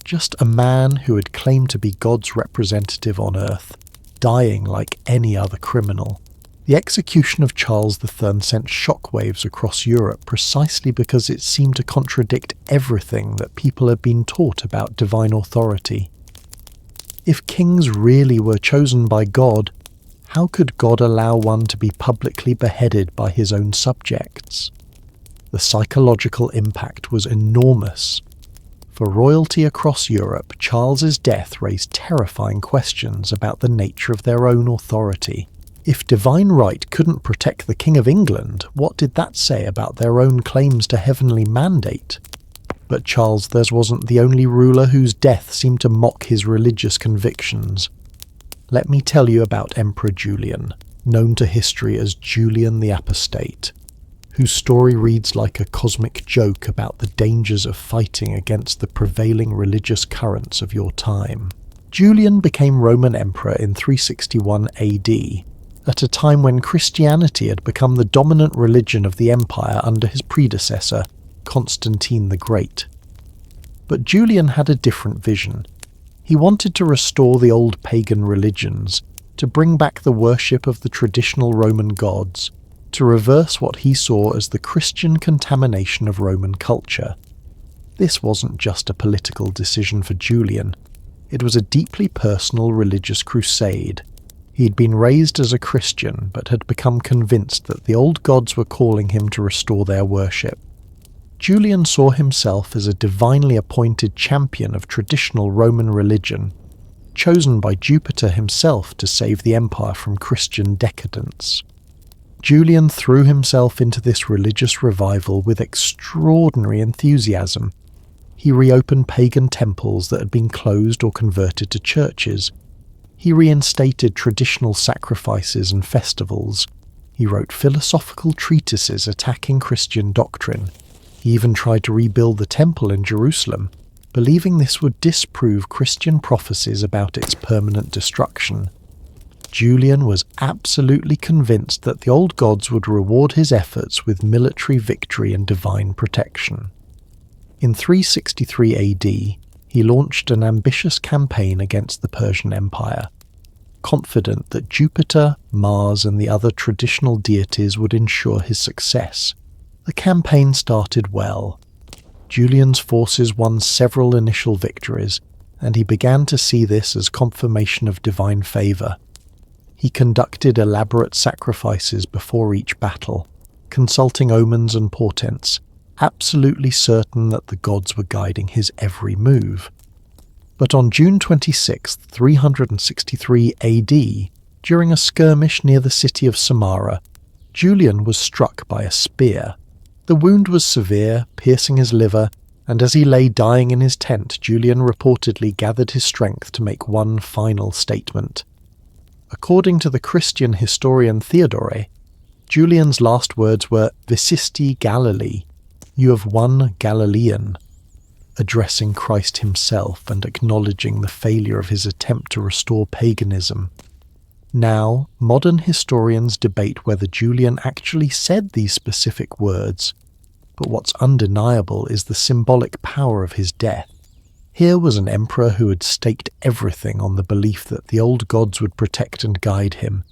Just a man who had claimed to be God's representative on earth, dying like any other criminal. The execution of Charles III sent shockwaves across Europe precisely because it seemed to contradict everything that people had been taught about divine authority. If kings really were chosen by God, how could God allow one to be publicly beheaded by his own subjects? The psychological impact was enormous. For royalty across Europe, Charles's death raised terrifying questions about the nature of their own authority. If divine right couldn't protect the King of England, what did that say about their own claims to heavenly mandate? But Charles thus wasn't the only ruler whose death seemed to mock his religious convictions. Let me tell you about Emperor Julian, known to history as Julian the Apostate, whose story reads like a cosmic joke about the dangers of fighting against the prevailing religious currents of your time. Julian became Roman Emperor in 361 AD, at a time when Christianity had become the dominant religion of the empire under his predecessor, Constantine the Great. But Julian had a different vision. He wanted to restore the old pagan religions, to bring back the worship of the traditional Roman gods, to reverse what he saw as the Christian contamination of Roman culture. This wasn't just a political decision for Julian. It was a deeply personal religious crusade. He'd been raised as a Christian, but had become convinced that the old gods were calling him to restore their worship. Julian saw himself as a divinely appointed champion of traditional Roman religion, chosen by Jupiter himself to save the empire from Christian decadence. Julian threw himself into this religious revival with extraordinary enthusiasm. He reopened pagan temples that had been closed or converted to churches. He reinstated traditional sacrifices and festivals. He wrote philosophical treatises attacking Christian doctrine. He even tried to rebuild the temple in Jerusalem, believing this would disprove Christian prophecies about its permanent destruction. Julian was absolutely convinced that the old gods would reward his efforts with military victory and divine protection. In 363 AD, he launched an ambitious campaign against the Persian Empire, confident that Jupiter, Mars, and the other traditional deities would ensure his success. The campaign started well. Julian's forces won several initial victories, and he began to see this as confirmation of divine favour. He conducted elaborate sacrifices before each battle, consulting omens and portents, absolutely certain that the gods were guiding his every move. But on June 26, 363 AD, during a skirmish near the city of Samara, Julian was struck by a spear. The wound was severe, piercing his liver, and as he lay dying in his tent, Julian reportedly gathered his strength to make one final statement. According to the Christian historian Theodore, Julian's last words were "Vicisti Galilee," "You have won Galilean," addressing Christ himself and acknowledging the failure of his attempt to restore paganism. Now, modern historians debate whether Julian actually said these specific words, but what's undeniable is the symbolic power of his death. Here was an emperor who had staked everything on the belief that the old gods would protect and guide him,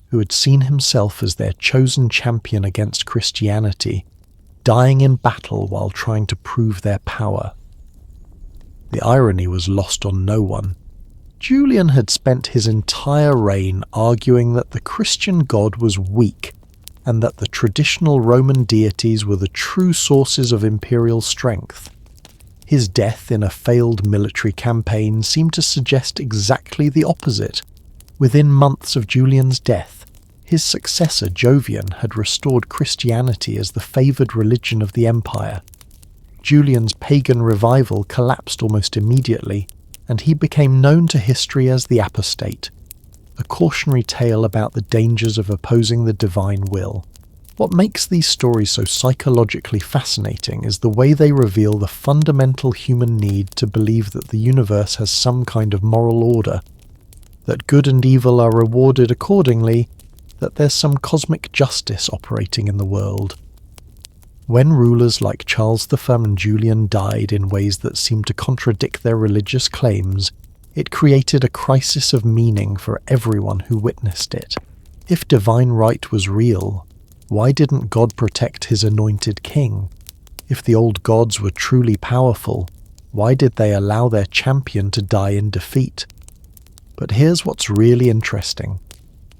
who had seen himself as their chosen champion against Christianity, dying in battle while trying to prove their power. The irony was lost on no one. Julian had spent his entire reign arguing that the Christian God was weak, and that the traditional Roman deities were the true sources of imperial strength. His death in a failed military campaign seemed to suggest exactly the opposite. Within months of Julian's death, his successor Jovian had restored Christianity as the favoured religion of the empire. Julian's pagan revival collapsed almost immediately, and he became known to history as the Apostate, a cautionary tale about the dangers of opposing the divine will. What makes these stories so psychologically fascinating is the way they reveal the fundamental human need to believe that the universe has some kind of moral order, that good and evil are rewarded accordingly, that there's some cosmic justice operating in the world. When rulers like Charles I and Julian died in ways that seemed to contradict their religious claims, it created a crisis of meaning for everyone who witnessed it. If divine right was real, why didn't God protect his anointed king? If the old gods were truly powerful, why did they allow their champion to die in defeat? But here's what's really interesting.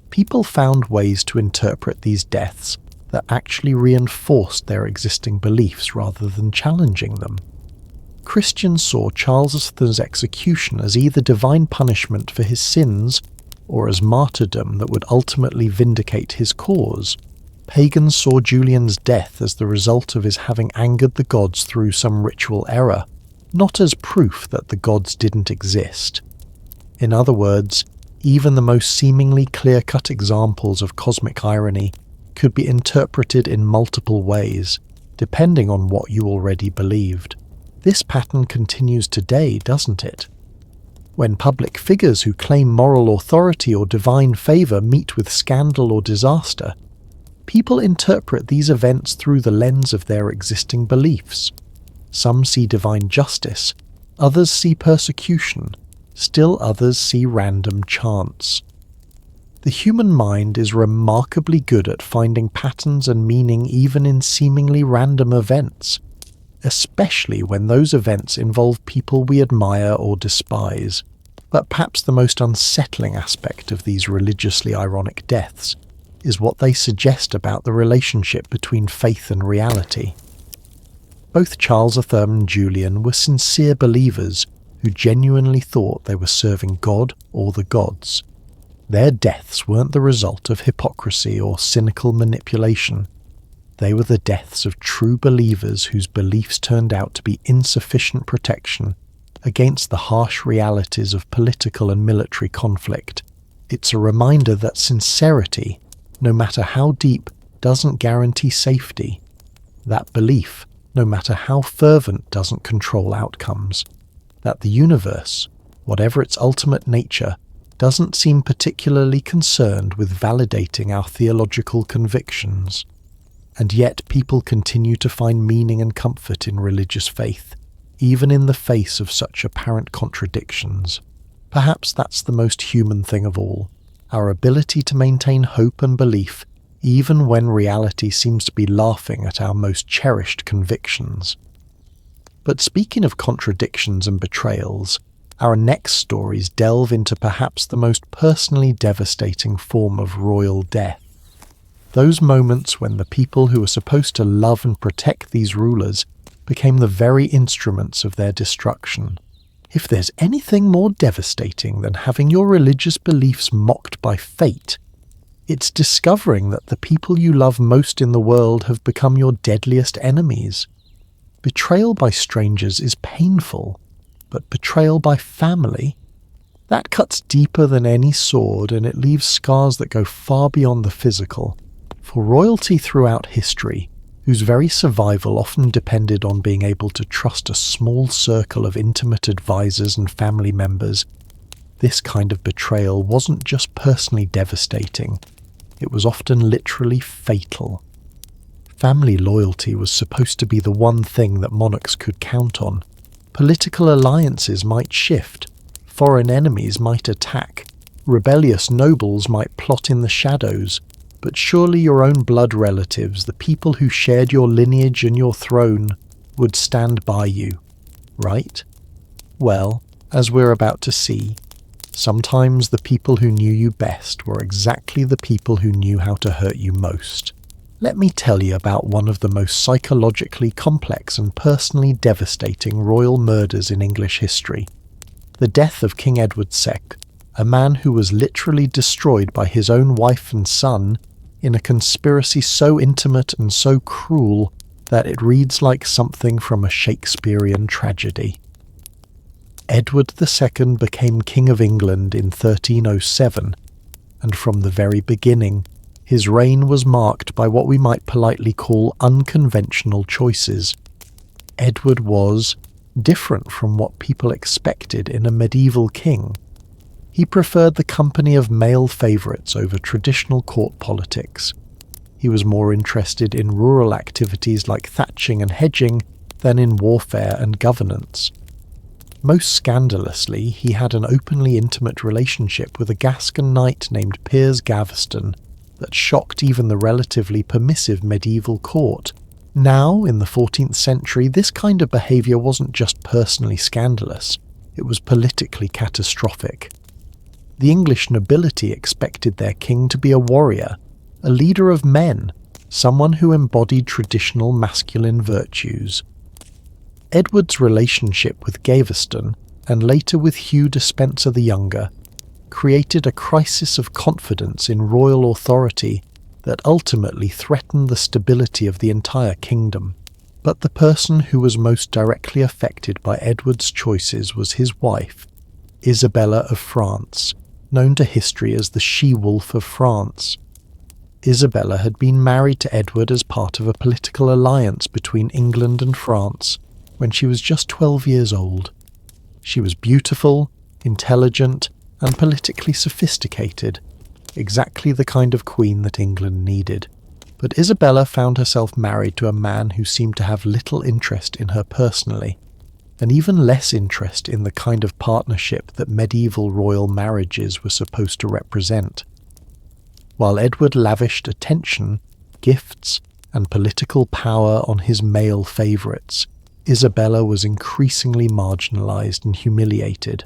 People found ways to interpret these deaths that actually reinforced their existing beliefs rather than challenging them. Christians saw Charles III's execution as either divine punishment for his sins or as martyrdom that would ultimately vindicate his cause. Pagans saw Julian's death as the result of his having angered the gods through some ritual error, not as proof that the gods didn't exist. In other words, even the most seemingly clear-cut examples of cosmic irony could be interpreted in multiple ways, depending on what you already believed. This pattern continues today, doesn't it? When public figures who claim moral authority or divine favour meet with scandal or disaster, people interpret these events through the lens of their existing beliefs. Some see divine justice, others see persecution, still others see random chance. The human mind is remarkably good at finding patterns and meaning even in seemingly random events, especially when those events involve people we admire or despise. But perhaps the most unsettling aspect of these religiously ironic deaths is what they suggest about the relationship between faith and reality. Both Charles III and Julian were sincere believers who genuinely thought they were serving God or the gods. Their deaths weren't the result of hypocrisy or cynical manipulation. They were the deaths of true believers whose beliefs turned out to be insufficient protection against the harsh realities of political and military conflict. It's a reminder that sincerity, no matter how deep, doesn't guarantee safety. That belief, no matter how fervent, doesn't control outcomes. That the universe, whatever its ultimate nature, doesn't seem particularly concerned with validating our theological convictions. And yet people continue to find meaning and comfort in religious faith, even in the face of such apparent contradictions. Perhaps that's the most human thing of all, our ability to maintain hope and belief even when reality seems to be laughing at our most cherished convictions. But speaking of contradictions and betrayals, our next stories delve into perhaps the most personally devastating form of royal death. Those moments when the people who were supposed to love and protect these rulers became the very instruments of their destruction. If there's anything more devastating than having your religious beliefs mocked by fate, it's discovering that the people you love most in the world have become your deadliest enemies. Betrayal by strangers is painful, but betrayal by family, that cuts deeper than any sword, and it leaves scars that go far beyond the physical. For royalty throughout history, whose very survival often depended on being able to trust a small circle of intimate advisors and family members, this kind of betrayal wasn't just personally devastating, it was often literally fatal. Family loyalty was supposed to be the one thing that monarchs could count on. Political alliances might shift, foreign enemies might attack, rebellious nobles might plot in the shadows, but surely your own blood relatives, the people who shared your lineage and your throne, would stand by you, right? Well, as we're about to see, sometimes the people who knew you best were exactly the people who knew how to hurt you most. Let me tell you about one of the most psychologically complex and personally devastating royal murders in English history. The death of King Edward II, a man who was literally destroyed by his own wife and son in a conspiracy so intimate and so cruel that it reads like something from a Shakespearean tragedy. Edward II became King of England in 1307, and from the very beginning, his reign was marked by what we might politely call unconventional choices. Edward was different from what people expected in a medieval king. He preferred the company of male favourites over traditional court politics. He was more interested in rural activities like thatching and hedging than in warfare and governance. Most scandalously, he had an openly intimate relationship with a Gascon knight named Piers Gaveston that shocked even the relatively permissive medieval court. Now, in the 14th century, this kind of behaviour wasn't just personally scandalous, it was politically catastrophic. The English nobility expected their king to be a warrior, a leader of men, someone who embodied traditional masculine virtues. Edward's relationship with Gaveston, and later with Hugh Despenser the Younger, created a crisis of confidence in royal authority that ultimately threatened the stability of the entire kingdom. But the person who was most directly affected by Edward's choices was his wife, Isabella of France, known to history as the She-Wolf of France. Isabella had been married to Edward as part of a political alliance between England and France when she was just 12 years old. She was beautiful, intelligent, and politically sophisticated, exactly the kind of queen that England needed. But Isabella found herself married to a man who seemed to have little interest in her personally, and even less interest in the kind of partnership that medieval royal marriages were supposed to represent. While Edward lavished attention, gifts, and political power on his male favourites, Isabella was increasingly marginalised and humiliated.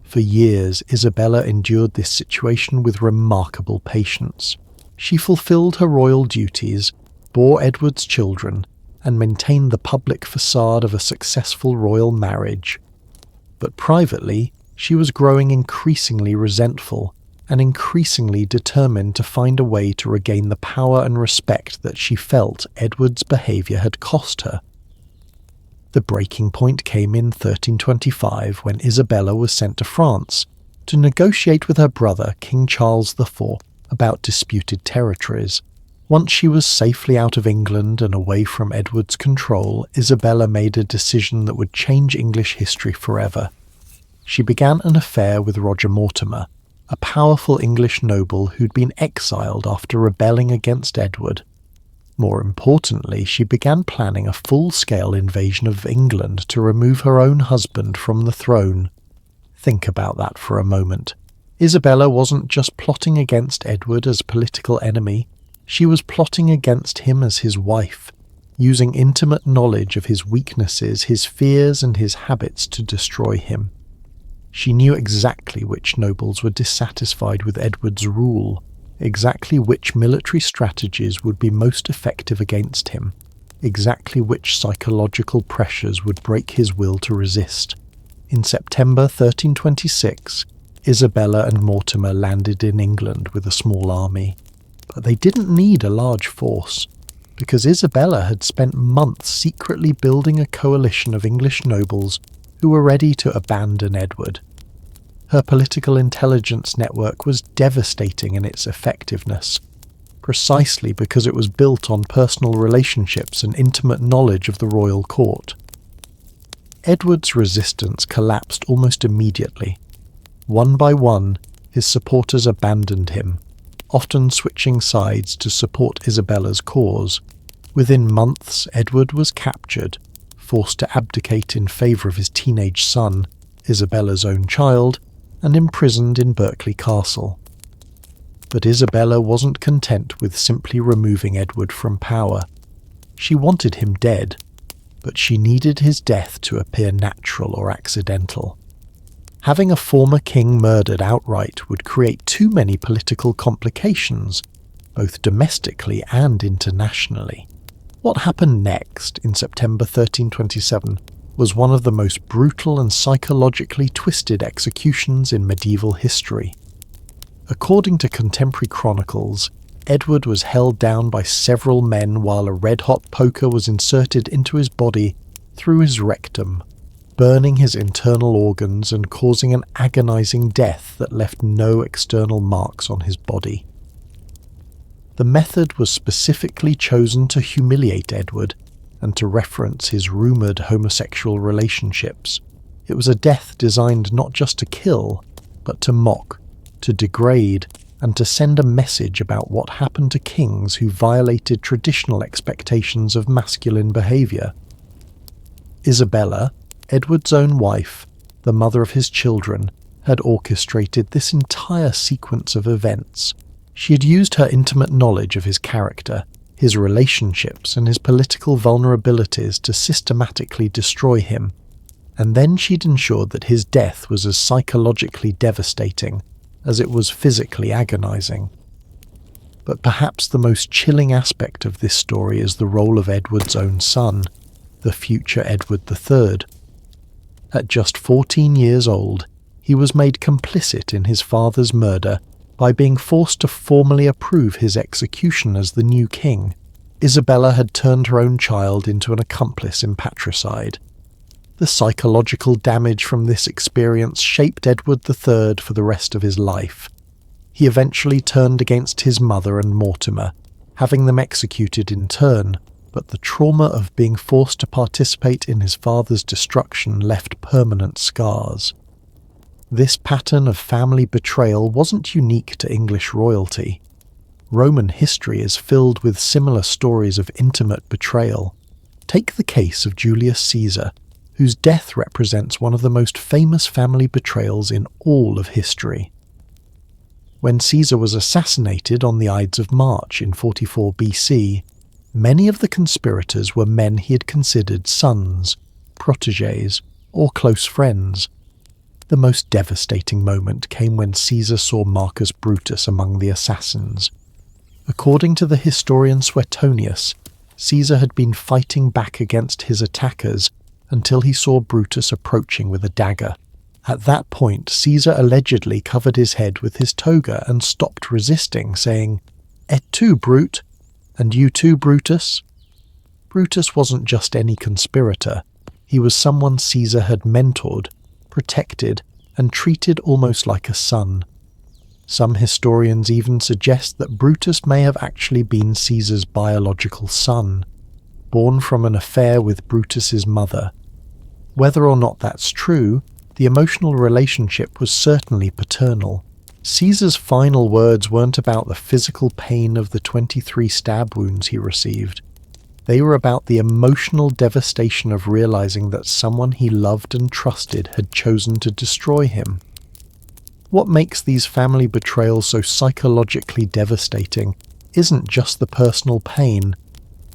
For years, Isabella endured this situation with remarkable patience. She fulfilled her royal duties, bore Edward's children, and maintained the public facade of a successful royal marriage. But privately, she was growing increasingly resentful and increasingly determined to find a way to regain the power and respect that she felt Edward's behaviour had cost her. The breaking point came in 1325 when Isabella was sent to France to negotiate with her brother, King Charles IV, about disputed territories. Once she was safely out of England and away from Edward's control, Isabella made a decision that would change English history forever. She began an affair with Roger Mortimer, a powerful English noble who'd been exiled after rebelling against Edward. More importantly, she began planning a full-scale invasion of England to remove her own husband from the throne. Think about that for a moment. Isabella wasn't just plotting against Edward as political enemy, she was plotting against him as his wife, using intimate knowledge of his weaknesses, his fears, and his habits to destroy him. She knew exactly which nobles were dissatisfied with Edward's rule, exactly which military strategies would be most effective against him, exactly which psychological pressures would break his will to resist. In September 1326, Isabella and Mortimer landed in England with a small army. But they didn't need a large force, because Isabella had spent months secretly building a coalition of English nobles who were ready to abandon Edward. Her political intelligence network was devastating in its effectiveness, precisely because it was built on personal relationships and intimate knowledge of the royal court. Edward's resistance collapsed almost immediately. One by one, his supporters abandoned him, often switching sides to support Isabella's cause. Within months, Edward was captured, forced to abdicate in favour of his teenage son, Isabella's own child, and imprisoned in Berkeley Castle. But Isabella wasn't content with simply removing Edward from power. She wanted him dead, but she needed his death to appear natural or accidental. Having a former king murdered outright would create too many political complications, both domestically and internationally. What happened next, in September 1327, was one of the most brutal and psychologically twisted executions in medieval history. According to contemporary chronicles, Edward was held down by several men while a red-hot poker was inserted into his body through his rectum, burning his internal organs and causing an agonizing death that left no external marks on his body. The method was specifically chosen to humiliate Edward and to reference his rumoured homosexual relationships. It was a death designed not just to kill, but to mock, to degrade, and to send a message about what happened to kings who violated traditional expectations of masculine behaviour. Isabella, Edward's own wife, the mother of his children, had orchestrated this entire sequence of events. She had used her intimate knowledge of his character, his relationships, and his political vulnerabilities to systematically destroy him, and then she'd ensured that his death was as psychologically devastating as it was physically agonizing. But perhaps the most chilling aspect of this story is the role of Edward's own son, the future Edward III. At just 14 years old, he was made complicit in his father's murder by being forced to formally approve his execution as the new king. Isabella had turned her own child into an accomplice in patricide. The psychological damage from this experience shaped Edward III for the rest of his life. He eventually turned against his mother and Mortimer, having them executed in turn, but the trauma of being forced to participate in his father's destruction left permanent scars. This pattern of family betrayal wasn't unique to English royalty. Roman history is filled with similar stories of intimate betrayal. Take the case of Julius Caesar, whose death represents one of the most famous family betrayals in all of history. When Caesar was assassinated on the Ides of March in 44 BC, many of the conspirators were men he had considered sons, protégés, or close friends. The most devastating moment came when Caesar saw Marcus Brutus among the assassins. According to the historian Suetonius, Caesar had been fighting back against his attackers until he saw Brutus approaching with a dagger. At that point, Caesar allegedly covered his head with his toga and stopped resisting, saying, "Et tu, Brute? And you too, Brutus?" Brutus wasn't just any conspirator. He was someone Caesar had mentored, protected, and treated almost like a son. Some historians even suggest that Brutus may have actually been Caesar's biological son, born from an affair with Brutus's mother. Whether or not that's true, the emotional relationship was certainly paternal. Caesar's final words weren't about the physical pain of the 23 stab wounds he received. They were about the emotional devastation of realizing that someone he loved and trusted had chosen to destroy him. What makes these family betrayals so psychologically devastating isn't just the personal pain,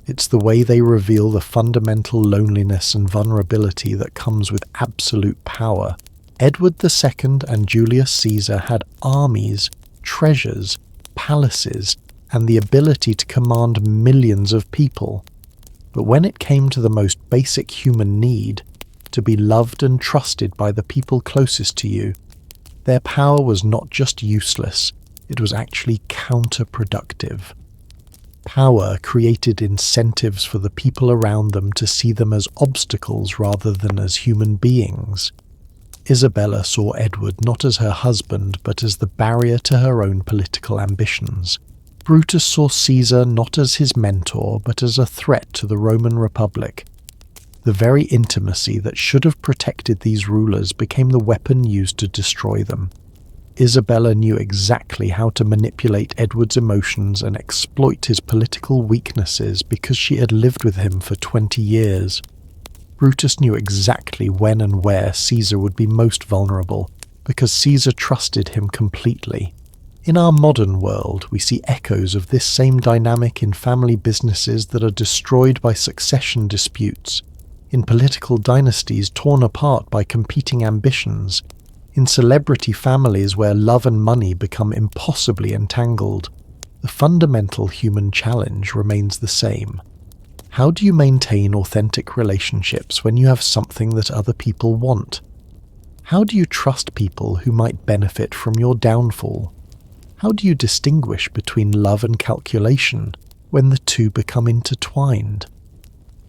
it's the way they reveal the fundamental loneliness and vulnerability that comes with absolute power. Edward II and Julius Caesar had armies, treasures, palaces, and the ability to command millions of people. But when it came to the most basic human need, to be loved and trusted by the people closest to you, their power was not just useless, it was actually counterproductive. Power created incentives for the people around them to see them as obstacles rather than as human beings. Isabella saw Edward not as her husband but as the barrier to her own political ambitions. Brutus saw Caesar not as his mentor but as a threat to the Roman Republic. The very intimacy that should have protected these rulers became the weapon used to destroy them. Isabella knew exactly how to manipulate Edward's emotions and exploit his political weaknesses because she had lived with him for 20 years. Brutus knew exactly when and where Caesar would be most vulnerable because Caesar trusted him completely. In our modern world, we see echoes of this same dynamic in family businesses that are destroyed by succession disputes, in political dynasties torn apart by competing ambitions, in celebrity families where love and money become impossibly entangled. The fundamental human challenge remains the same. How do you maintain authentic relationships when you have something that other people want? How do you trust people who might benefit from your downfall? How do you distinguish between love and calculation when the two become intertwined?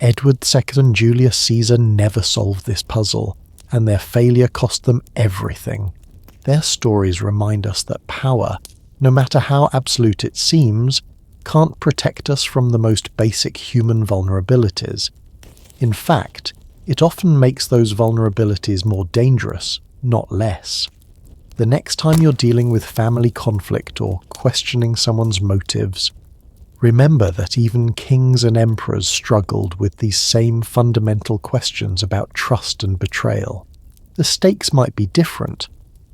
Edward II and Julius Caesar never solved this puzzle, and their failure cost them everything. Their stories remind us that power, no matter how absolute it seems, can't protect us from the most basic human vulnerabilities. In fact, it often makes those vulnerabilities more dangerous, not less. The next time you're dealing with family conflict or questioning someone's motives, remember that even kings and emperors struggled with these same fundamental questions about trust and betrayal. The stakes might be different,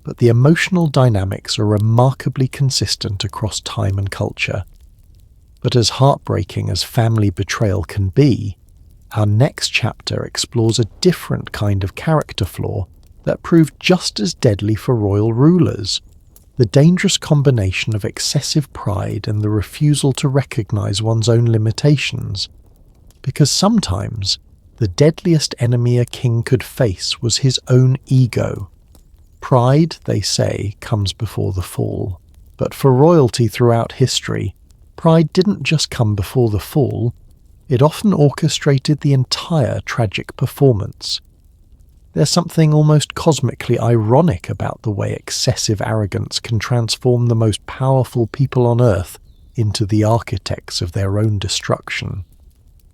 but the emotional dynamics are remarkably consistent across time and culture. But as heartbreaking as family betrayal can be, our next chapter explores a different kind of character flaw that proved just as deadly for royal rulers: the dangerous combination of excessive pride and the refusal to recognize one's own limitations. Because sometimes, the deadliest enemy a king could face was his own ego. Pride, they say, comes before the fall. But for royalty throughout history, pride didn't just come before the fall, it often orchestrated the entire tragic performance. There's something almost cosmically ironic about the way excessive arrogance can transform the most powerful people on earth into the architects of their own destruction.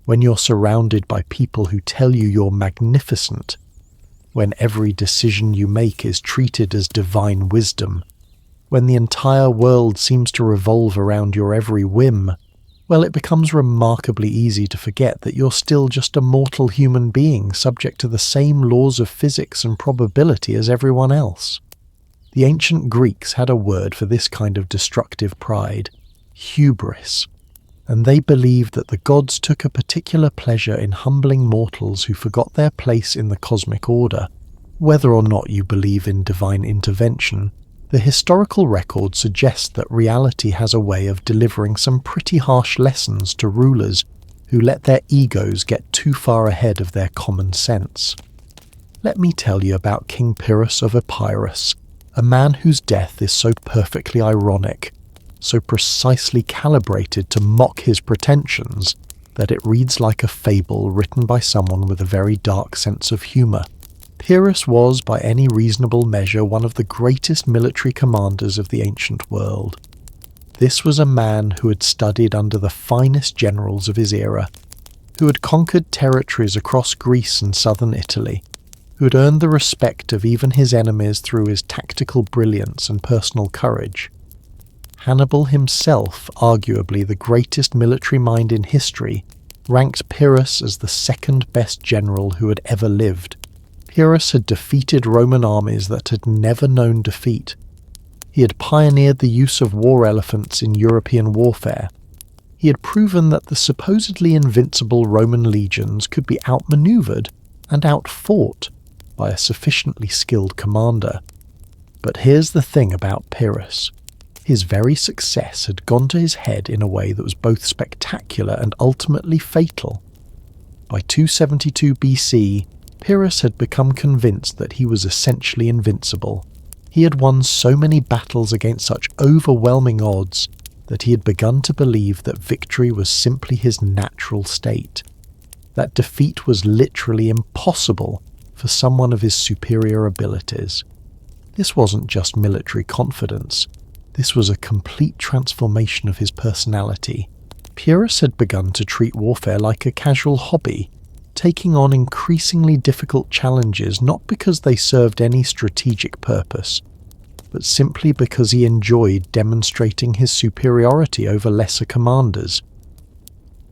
When you're surrounded by people who tell you you're magnificent, when every decision you make is treated as divine wisdom, when the entire world seems to revolve around your every whim, well, it becomes remarkably easy to forget that you're still just a mortal human being subject to the same laws of physics and probability as everyone else. The ancient Greeks had a word for this kind of destructive pride, hubris, and they believed that the gods took a particular pleasure in humbling mortals who forgot their place in the cosmic order. Whether or not you believe in divine intervention, the historical record suggests that reality has a way of delivering some pretty harsh lessons to rulers who let their egos get too far ahead of their common sense. Let me tell you about King Pyrrhus of Epirus, a man whose death is so perfectly ironic, so precisely calibrated to mock his pretensions, that it reads like a fable written by someone with a very dark sense of humour. Pyrrhus was, by any reasonable measure, one of the greatest military commanders of the ancient world. This was a man who had studied under the finest generals of his era, who had conquered territories across Greece and southern Italy, who had earned the respect of even his enemies through his tactical brilliance and personal courage. Hannibal himself, arguably the greatest military mind in history, ranked Pyrrhus as the second best general who had ever lived. Pyrrhus had defeated Roman armies that had never known defeat. He had pioneered the use of war elephants in European warfare. He had proven that the supposedly invincible Roman legions could be outmaneuvered and outfought by a sufficiently skilled commander. But here's the thing about Pyrrhus. His very success had gone to his head in a way that was both spectacular and ultimately fatal. By 272 BC, Pyrrhus had become convinced that he was essentially invincible. He had won so many battles against such overwhelming odds that he had begun to believe that victory was simply his natural state, that defeat was literally impossible for someone of his superior abilities. This wasn't just military confidence. This was a complete transformation of his personality. Pyrrhus had begun to treat warfare like a casual hobby, taking on increasingly difficult challenges not because they served any strategic purpose, but simply because he enjoyed demonstrating his superiority over lesser commanders.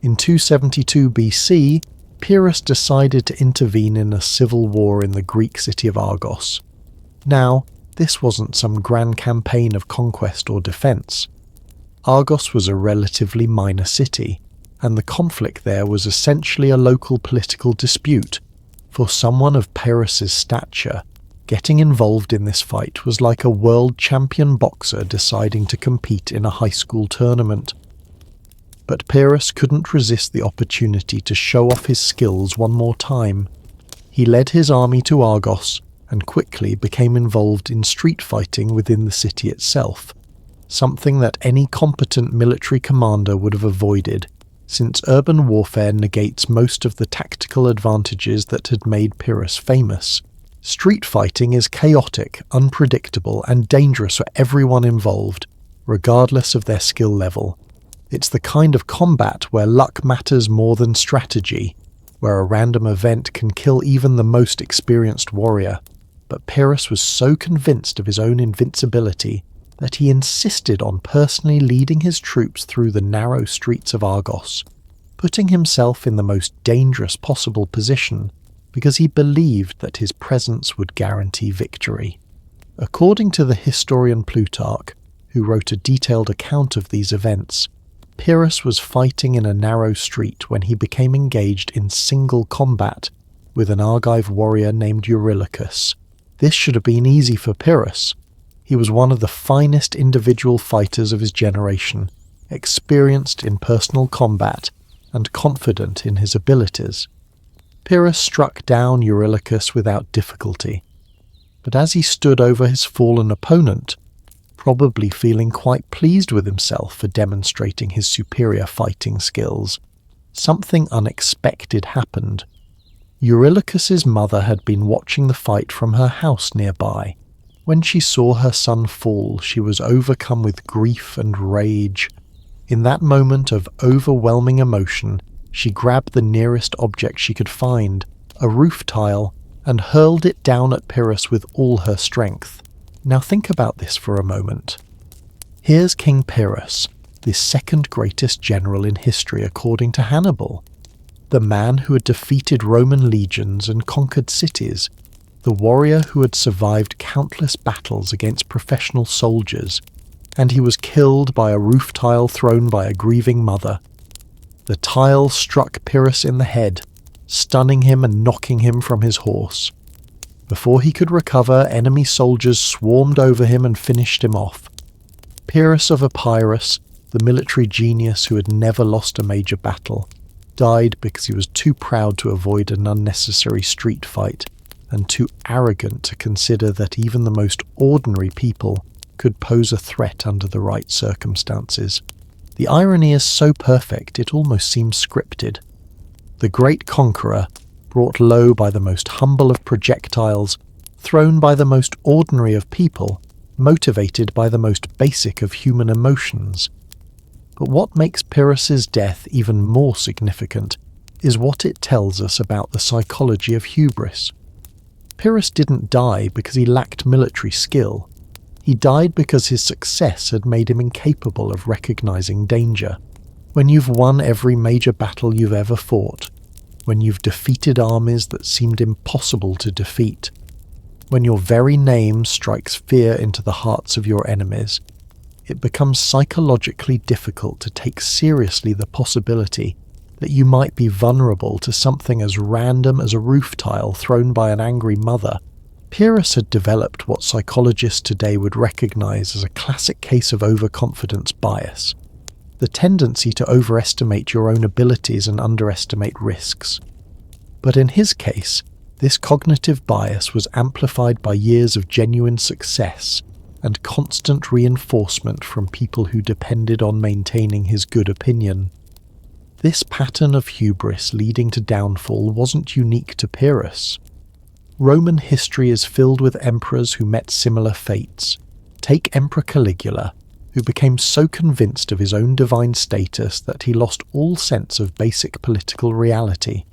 In 272 BC, Pyrrhus decided to intervene in a civil war in the Greek city of Argos. Now, this wasn't some grand campaign of conquest or defence. Argos was a relatively minor city, and the conflict there was essentially a local political dispute. For someone of Pyrrhus's stature, getting involved in this fight was like a world champion boxer deciding to compete in a high school tournament. But Pyrrhus couldn't resist the opportunity to show off his skills one more time. He led his army to Argos and quickly became involved in street fighting within the city itself, something that any competent military commander would have avoided, since urban warfare negates most of the tactical advantages that had made Pyrrhus famous. Street fighting is chaotic, unpredictable, and dangerous for everyone involved, regardless of their skill level. It's the kind of combat where luck matters more than strategy, where a random event can kill even the most experienced warrior. But Pyrrhus was so convinced of his own invincibility that he insisted on personally leading his troops through the narrow streets of Argos, putting himself in the most dangerous possible position because he believed that his presence would guarantee victory. According to the historian Plutarch, who wrote a detailed account of these events, Pyrrhus was fighting in a narrow street when he became engaged in single combat with an Argive warrior named Eurylochus. This should have been easy for Pyrrhus. He was one of the finest individual fighters of his generation, experienced in personal combat and confident in his abilities. Pyrrhus struck down Eurylochus without difficulty, but as he stood over his fallen opponent, probably feeling quite pleased with himself for demonstrating his superior fighting skills, something unexpected happened. Eurylochus's mother had been watching the fight from her house nearby. When she saw her son fall, she was overcome with grief and rage. In that moment of overwhelming emotion, she grabbed the nearest object she could find, a roof tile, and hurled it down at Pyrrhus with all her strength. Now think about this for a moment. Here's King Pyrrhus, the second greatest general in history according to Hannibal, the man who had defeated Roman legions and conquered cities, the warrior who had survived countless battles against professional soldiers, and he was killed by a roof tile thrown by a grieving mother. The tile struck Pyrrhus in the head, stunning him and knocking him from his horse. Before he could recover, enemy soldiers swarmed over him and finished him off. Pyrrhus of Epirus, the military genius who had never lost a major battle, died because he was too proud to avoid an unnecessary street fight and too arrogant to consider that even the most ordinary people could pose a threat under the right circumstances. The irony is so perfect it almost seems scripted. The great conqueror, brought low by the most humble of projectiles, thrown by the most ordinary of people, motivated by the most basic of human emotions. But what makes Pyrrhus's death even more significant is what it tells us about the psychology of hubris. Pyrrhus didn't die because he lacked military skill. He died because his success had made him incapable of recognizing danger. When you've won every major battle you've ever fought, when you've defeated armies that seemed impossible to defeat, when your very name strikes fear into the hearts of your enemies, it becomes psychologically difficult to take seriously the possibility that you might be vulnerable to something as random as a roof tile thrown by an angry mother. Pyrrhus had developed what psychologists today would recognize as a classic case of overconfidence bias, the tendency to overestimate your own abilities and underestimate risks. But in his case, this cognitive bias was amplified by years of genuine success and constant reinforcement from people who depended on maintaining his good opinion. This pattern of hubris leading to downfall wasn't unique to Pyrrhus. Roman history is filled with emperors who met similar fates. Take Emperor Caligula, who became so convinced of his own divine status that he lost all sense of basic political reality.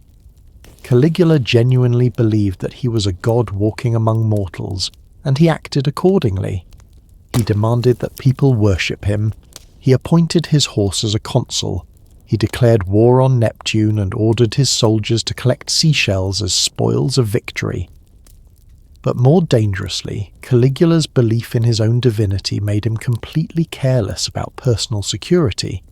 Caligula genuinely believed that he was a god walking among mortals, and he acted accordingly. He demanded that people worship him. He appointed his horse as a consul. He declared war on Neptune and ordered his soldiers to collect seashells as spoils of victory. But more dangerously, Caligula's belief in his own divinity made him completely careless about personal security.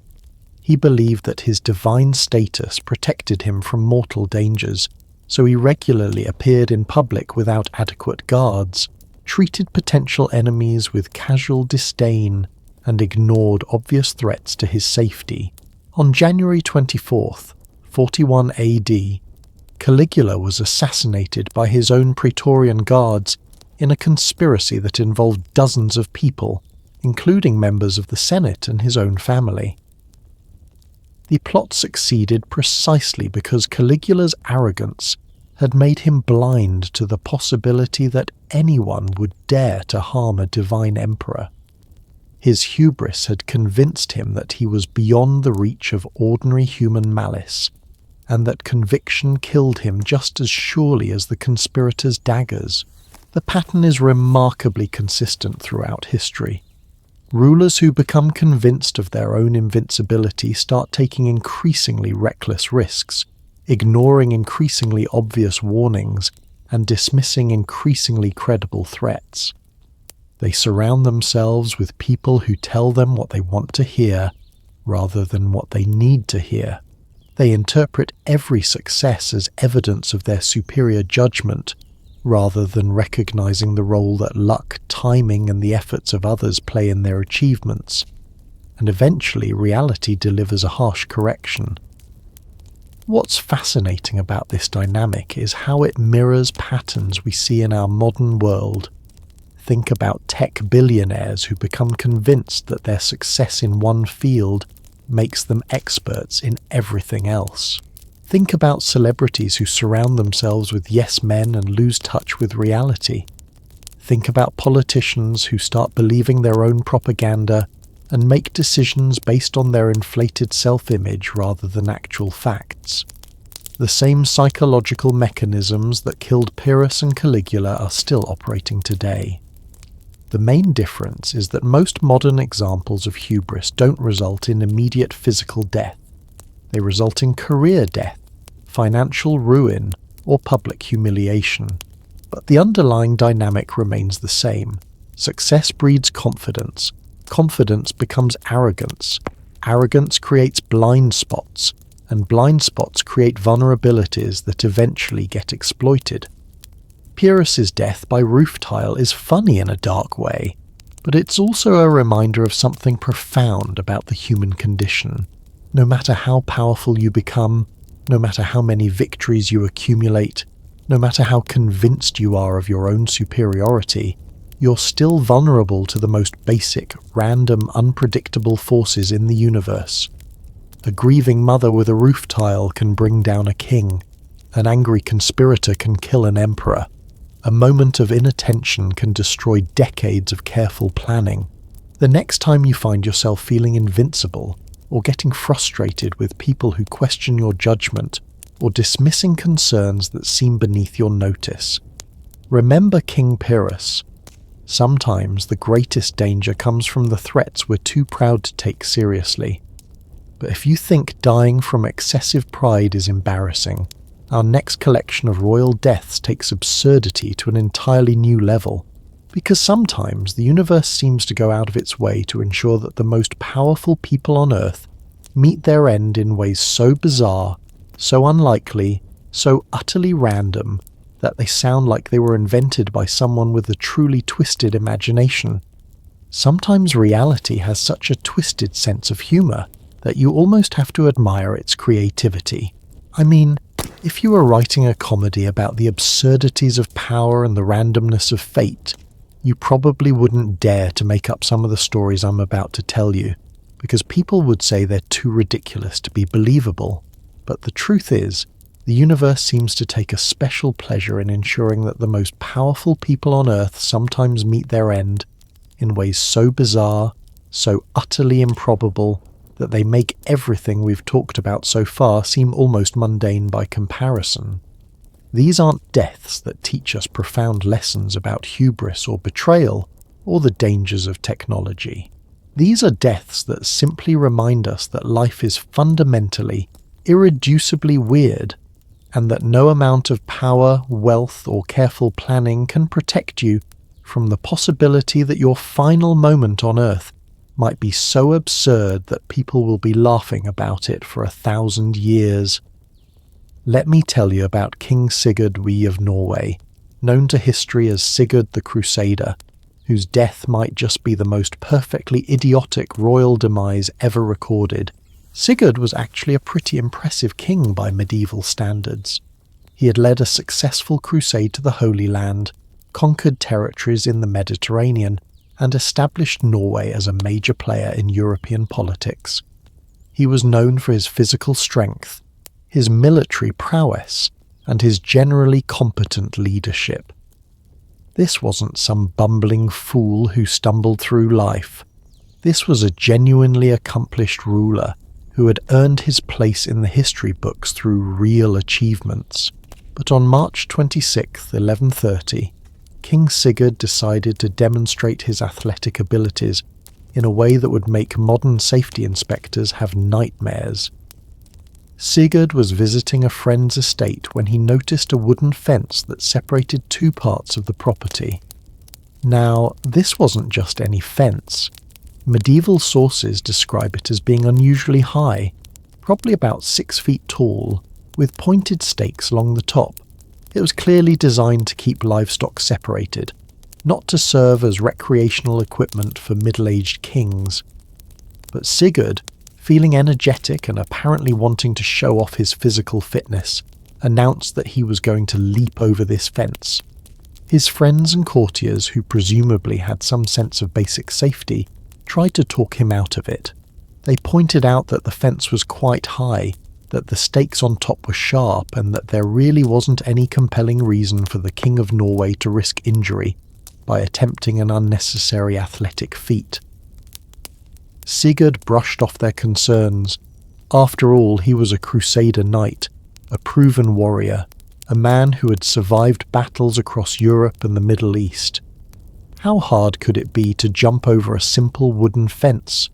He believed that his divine status protected him from mortal dangers, so he regularly appeared in public without adequate guards, treated potential enemies with casual disdain, and ignored obvious threats to his safety. On January 24th, 41 AD, Caligula was assassinated by his own Praetorian guards in a conspiracy that involved dozens of people, including members of the Senate and his own family. The plot succeeded precisely because Caligula's arrogance had made him blind to the possibility that anyone would dare to harm a divine emperor. His hubris had convinced him that he was beyond the reach of ordinary human malice, and that conviction killed him just as surely as the conspirators' daggers. The pattern is remarkably consistent throughout history. Rulers who become convinced of their own invincibility start taking increasingly reckless risks, ignoring increasingly obvious warnings, and dismissing increasingly credible threats. They surround themselves with people who tell them what they want to hear, rather than what they need to hear. They interpret every success as evidence of their superior judgment, rather than recognizing the role that luck, timing, and the efforts of others play in their achievements. And eventually, reality delivers a harsh correction. What's fascinating about this dynamic is how it mirrors patterns we see in our modern world. Think about tech billionaires who become convinced that their success in one field makes them experts in everything else. Think about celebrities who surround themselves with yes men and lose touch with reality. Think about politicians who start believing their own propaganda and make decisions based on their inflated self-image rather than actual facts. The same psychological mechanisms that killed Pyrrhus and Caligula are still operating today. The main difference is that most modern examples of hubris don't result in immediate physical death. They result in career death, financial ruin, or public humiliation. But the underlying dynamic remains the same. Success breeds confidence. Confidence becomes arrogance. Arrogance creates blind spots, and blind spots create vulnerabilities that eventually get exploited. Pyrrhus's death by roof tile is funny in a dark way, but it's also a reminder of something profound about the human condition. No matter how powerful you become, no matter how many victories you accumulate, no matter how convinced you are of your own superiority, you're still vulnerable to the most basic, random, unpredictable forces in the universe. A grieving mother with a roof tile can bring down a king. An angry conspirator can kill an emperor. A moment of inattention can destroy decades of careful planning. The next time you find yourself feeling invincible, or getting frustrated with people who question your judgment, or dismissing concerns that seem beneath your notice, remember King Pyrrhus. Sometimes the greatest danger comes from the threats we're too proud to take seriously. But if you think dying from excessive pride is embarrassing, our next collection of royal deaths takes absurdity to an entirely new level, because sometimes the universe seems to go out of its way to ensure that the most powerful people on Earth meet their end in ways so bizarre, so unlikely, so utterly random, that they sound like they were invented by someone with a truly twisted imagination. Sometimes reality has such a twisted sense of humor that you almost have to admire its creativity. I mean, if you were writing a comedy about the absurdities of power and the randomness of fate, you probably wouldn't dare to make up some of the stories I'm about to tell you, because people would say they're too ridiculous to be believable. But the truth is, the universe seems to take a special pleasure in ensuring that the most powerful people on Earth sometimes meet their end in ways so bizarre, so utterly improbable, that they make everything we've talked about so far seem almost mundane by comparison. These aren't deaths that teach us profound lessons about hubris or betrayal, or the dangers of technology. These are deaths that simply remind us that life is fundamentally, irreducibly weird, and that no amount of power, wealth, or careful planning can protect you from the possibility that your final moment on Earth might be so absurd that people will be laughing about it for 1,000 years. Let me tell you about King Sigurd of Norway, known to history as Sigurd the Crusader, whose death might just be the most perfectly idiotic royal demise ever recorded. Sigurd was actually a pretty impressive king by medieval standards. He had led a successful crusade to the Holy Land, conquered territories in the Mediterranean, and established Norway as a major player in European politics. He was known for his physical strength, his military prowess, and his generally competent leadership. This wasn't some bumbling fool who stumbled through life. This was a genuinely accomplished ruler who had earned his place in the history books through real achievements. But on March 26, 1130, King Sigurd decided to demonstrate his athletic abilities in a way that would make modern safety inspectors have nightmares. Sigurd was visiting a friend's estate when he noticed a wooden fence that separated two parts of the property. Now, this wasn't just any fence. Medieval sources describe it as being unusually high, probably about 6 feet tall, with pointed stakes along the top. It was clearly designed to keep livestock separated, not to serve as recreational equipment for middle-aged kings. But Sigurd, feeling energetic and apparently wanting to show off his physical fitness, announced that he was going to leap over this fence. His friends and courtiers, who presumably had some sense of basic safety, tried to talk him out of it. They pointed out that the fence was quite high, that the stakes on top were sharp, and that there really wasn't any compelling reason for the King of Norway to risk injury by attempting an unnecessary athletic feat. Sigurd brushed off their concerns. After all, he was a Crusader knight, a proven warrior, a man who had survived battles across Europe and the Middle East. How hard could it be to jump over a simple wooden fence?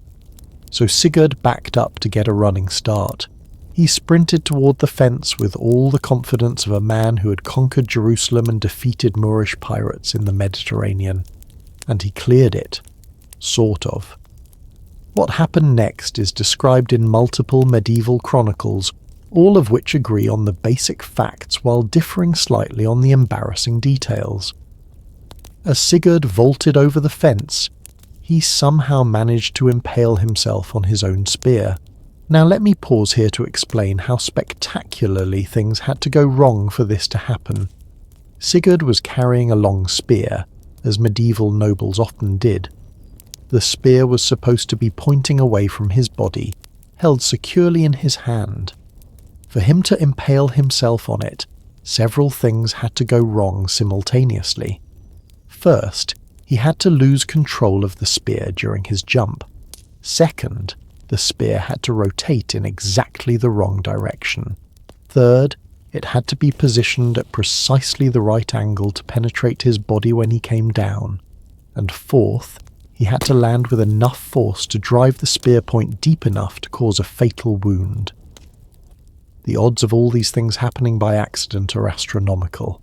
So Sigurd backed up to get a running start. He sprinted toward the fence with all the confidence of a man who had conquered Jerusalem and defeated Moorish pirates in the Mediterranean. And he cleared it. Sort of. What happened next is described in multiple medieval chronicles, all of which agree on the basic facts while differing slightly on the embarrassing details. As Sigurd vaulted over the fence, he somehow managed to impale himself on his own spear. Now let me pause here to explain how spectacularly things had to go wrong for this to happen. Sigurd was carrying a long spear, as medieval nobles often did. The spear was supposed to be pointing away from his body, held securely in his hand. For him to impale himself on it, several things had to go wrong simultaneously. First, he had to lose control of the spear during his jump. Second, the spear had to rotate in exactly the wrong direction. Third, it had to be positioned at precisely the right angle to penetrate his body when he came down. And fourth, he had to land with enough force to drive the spear point deep enough to cause a fatal wound. The odds of all these things happening by accident are astronomical.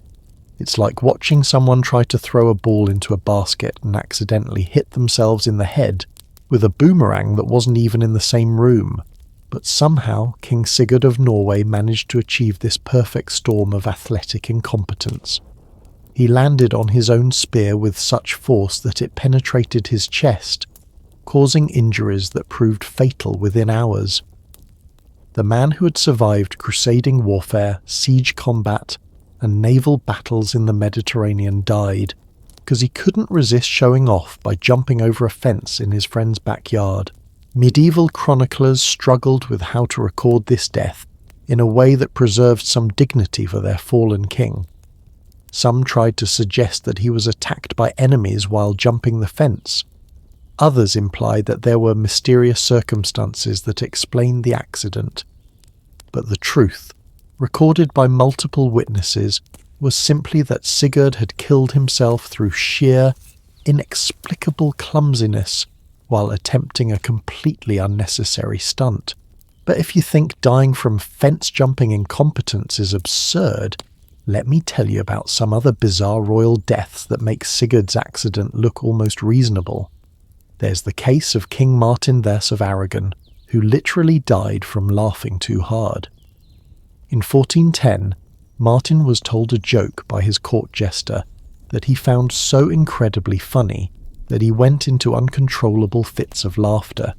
It's like watching someone try to throw a ball into a basket and accidentally hit themselves in the head with a boomerang that wasn't even in the same room. But somehow King Sigurd of Norway managed to achieve this perfect storm of athletic incompetence. He landed on his own spear with such force that it penetrated his chest, causing injuries that proved fatal within hours. The man who had survived crusading warfare, siege combat, and naval battles in the Mediterranean died because he couldn't resist showing off by jumping over a fence in his friend's backyard. Medieval chroniclers struggled with how to record this death in a way that preserved some dignity for their fallen king. Some tried to suggest that he was attacked by enemies while jumping the fence. Others implied that there were mysterious circumstances that explained the accident. But the truth, recorded by multiple witnesses, was simply that Sigurd had killed himself through sheer, inexplicable clumsiness while attempting a completely unnecessary stunt. But if you think dying from fence-jumping incompetence is absurd, let me tell you about some other bizarre royal deaths that make Sigurd's accident look almost reasonable. There's the case of King Martin Thess of Aragon, who literally died from laughing too hard. In 1410, Martin was told a joke by his court jester that he found so incredibly funny that he went into uncontrollable fits of laughter.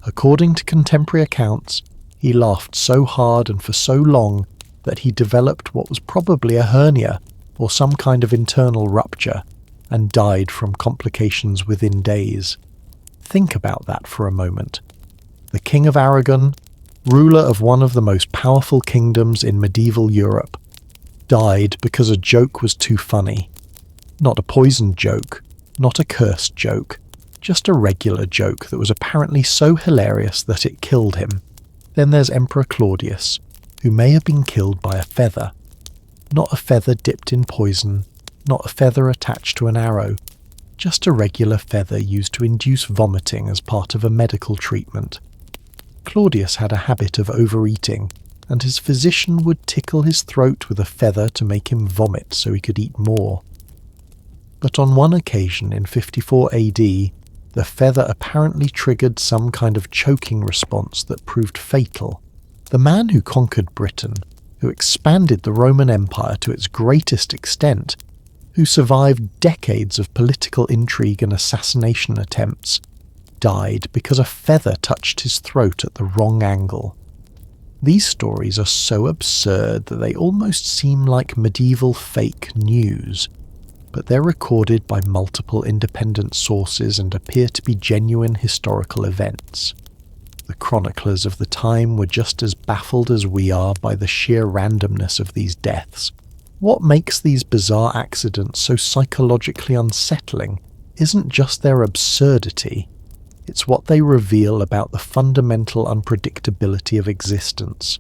According to contemporary accounts, he laughed so hard and for so long that he developed what was probably a hernia or some kind of internal rupture and died from complications within days. Think about that for a moment. The King of Aragon, ruler of one of the most powerful kingdoms in medieval Europe, died because a joke was too funny. Not a poisoned joke, not a cursed joke, just a regular joke that was apparently so hilarious that it killed him. Then there's Emperor Claudius, who may have been killed by a feather. Not a feather dipped in poison, not a feather attached to an arrow, just a regular feather used to induce vomiting as part of a medical treatment. Claudius had a habit of overeating, and his physician would tickle his throat with a feather to make him vomit so he could eat more. But on one occasion in 54 AD, the feather apparently triggered some kind of choking response that proved fatal. The man who conquered Britain, who expanded the Roman Empire to its greatest extent, who survived decades of political intrigue and assassination attempts, died because a feather touched his throat at the wrong angle. These stories are so absurd that they almost seem like medieval fake news, but they're recorded by multiple independent sources and appear to be genuine historical events. The chroniclers of the time were just as baffled as we are by the sheer randomness of these deaths. What makes these bizarre accidents so psychologically unsettling isn't just their absurdity, it's what they reveal about the fundamental unpredictability of existence.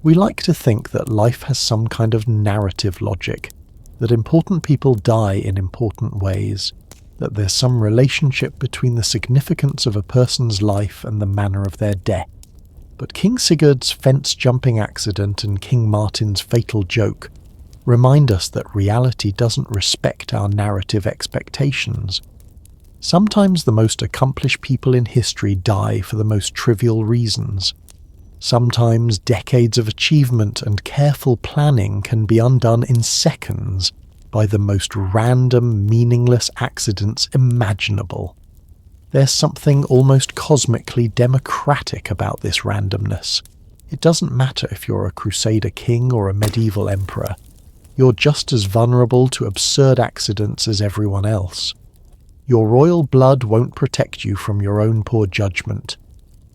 We like to think that life has some kind of narrative logic, that important people die in important ways, that there's some relationship between the significance of a person's life and the manner of their death. But King Sigurd's fence-jumping accident and King Martin's fatal joke remind us that reality doesn't respect our narrative expectations. Sometimes the most accomplished people in history die for the most trivial reasons. Sometimes decades of achievement and careful planning can be undone in seconds by the most random, meaningless accidents imaginable. There's something almost cosmically democratic about this randomness. It doesn't matter if you're a Crusader king or a medieval emperor. You're just as vulnerable to absurd accidents as everyone else. Your royal blood won't protect you from your own poor judgment.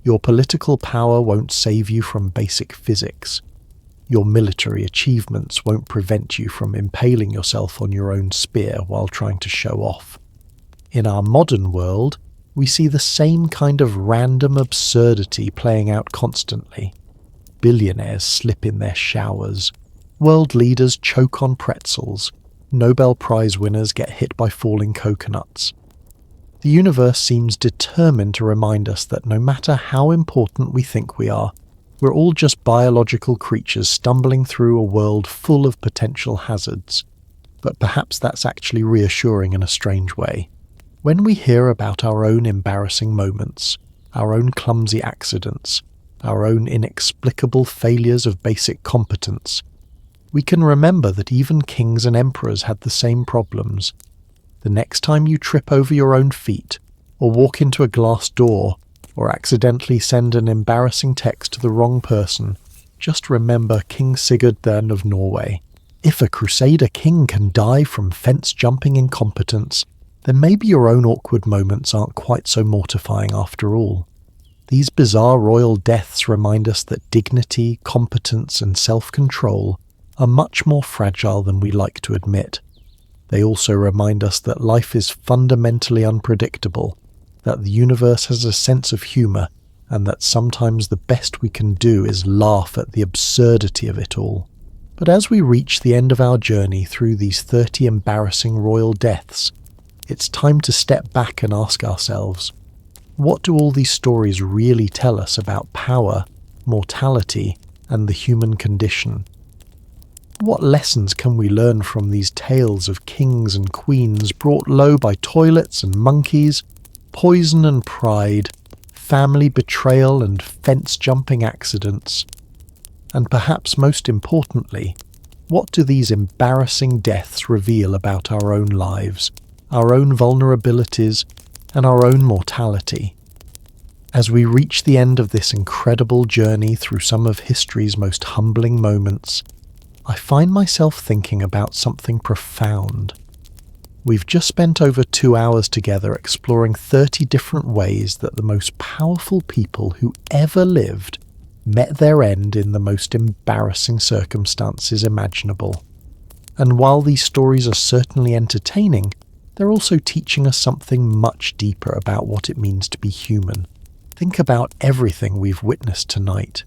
Your political power won't save you from basic physics. Your military achievements won't prevent you from impaling yourself on your own spear while trying to show off. In our modern world, we see the same kind of random absurdity playing out constantly. Billionaires slip in their showers. World leaders choke on pretzels. Nobel Prize winners get hit by falling coconuts. The universe seems determined to remind us that no matter how important we think we are, we're all just biological creatures stumbling through a world full of potential hazards. But perhaps that's actually reassuring in a strange way. When we hear about our own embarrassing moments, our own clumsy accidents, our own inexplicable failures of basic competence, we can remember that even kings and emperors had the same problems. The next time you trip over your own feet, or walk into a glass door, or accidentally send an embarrassing text to the wrong person, just remember King Sigurd then of Norway. If a Crusader king can die from fence-jumping incompetence, then maybe your own awkward moments aren't quite so mortifying after all. These bizarre royal deaths remind us that dignity, competence, and self-control are much more fragile than we like to admit. They also remind us that life is fundamentally unpredictable, that the universe has a sense of humour, and that sometimes the best we can do is laugh at the absurdity of it all. But as we reach the end of our journey through these 30 embarrassing royal deaths, it's time to step back and ask ourselves, what do all these stories really tell us about power, mortality, and the human condition? What lessons can we learn from these tales of kings and queens brought low by toilets and monkeys, poison and pride, family betrayal and fence-jumping accidents? And perhaps most importantly, what do these embarrassing deaths reveal about our own lives, our own vulnerabilities, and our own mortality? As we reach the end of this incredible journey through some of history's most humbling moments, I find myself thinking about something profound. We've just spent over 2 hours together exploring 30 different ways that the most powerful people who ever lived met their end in the most embarrassing circumstances imaginable. And while these stories are certainly entertaining, they're also teaching us something much deeper about what it means to be human. Think about everything we've witnessed tonight.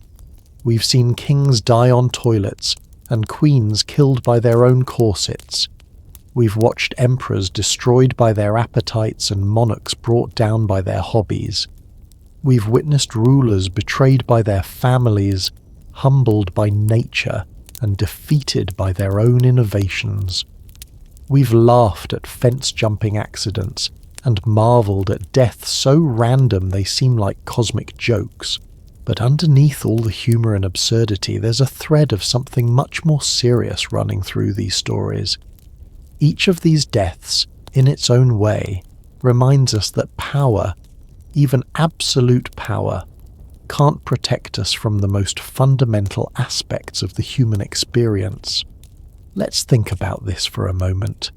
We've seen kings die on toilets, and queens killed by their own corsets. We've watched emperors destroyed by their appetites and monarchs brought down by their hobbies. We've witnessed rulers betrayed by their families, humbled by nature, and defeated by their own innovations. We've laughed at fence-jumping accidents and marvelled at deaths so random they seem like cosmic jokes. But underneath all the humour and absurdity, there's a thread of something much more serious running through these stories. Each of these deaths, in its own way, reminds us that power, even absolute power, can't protect us from the most fundamental aspects of the human experience. Let's think about this for a moment.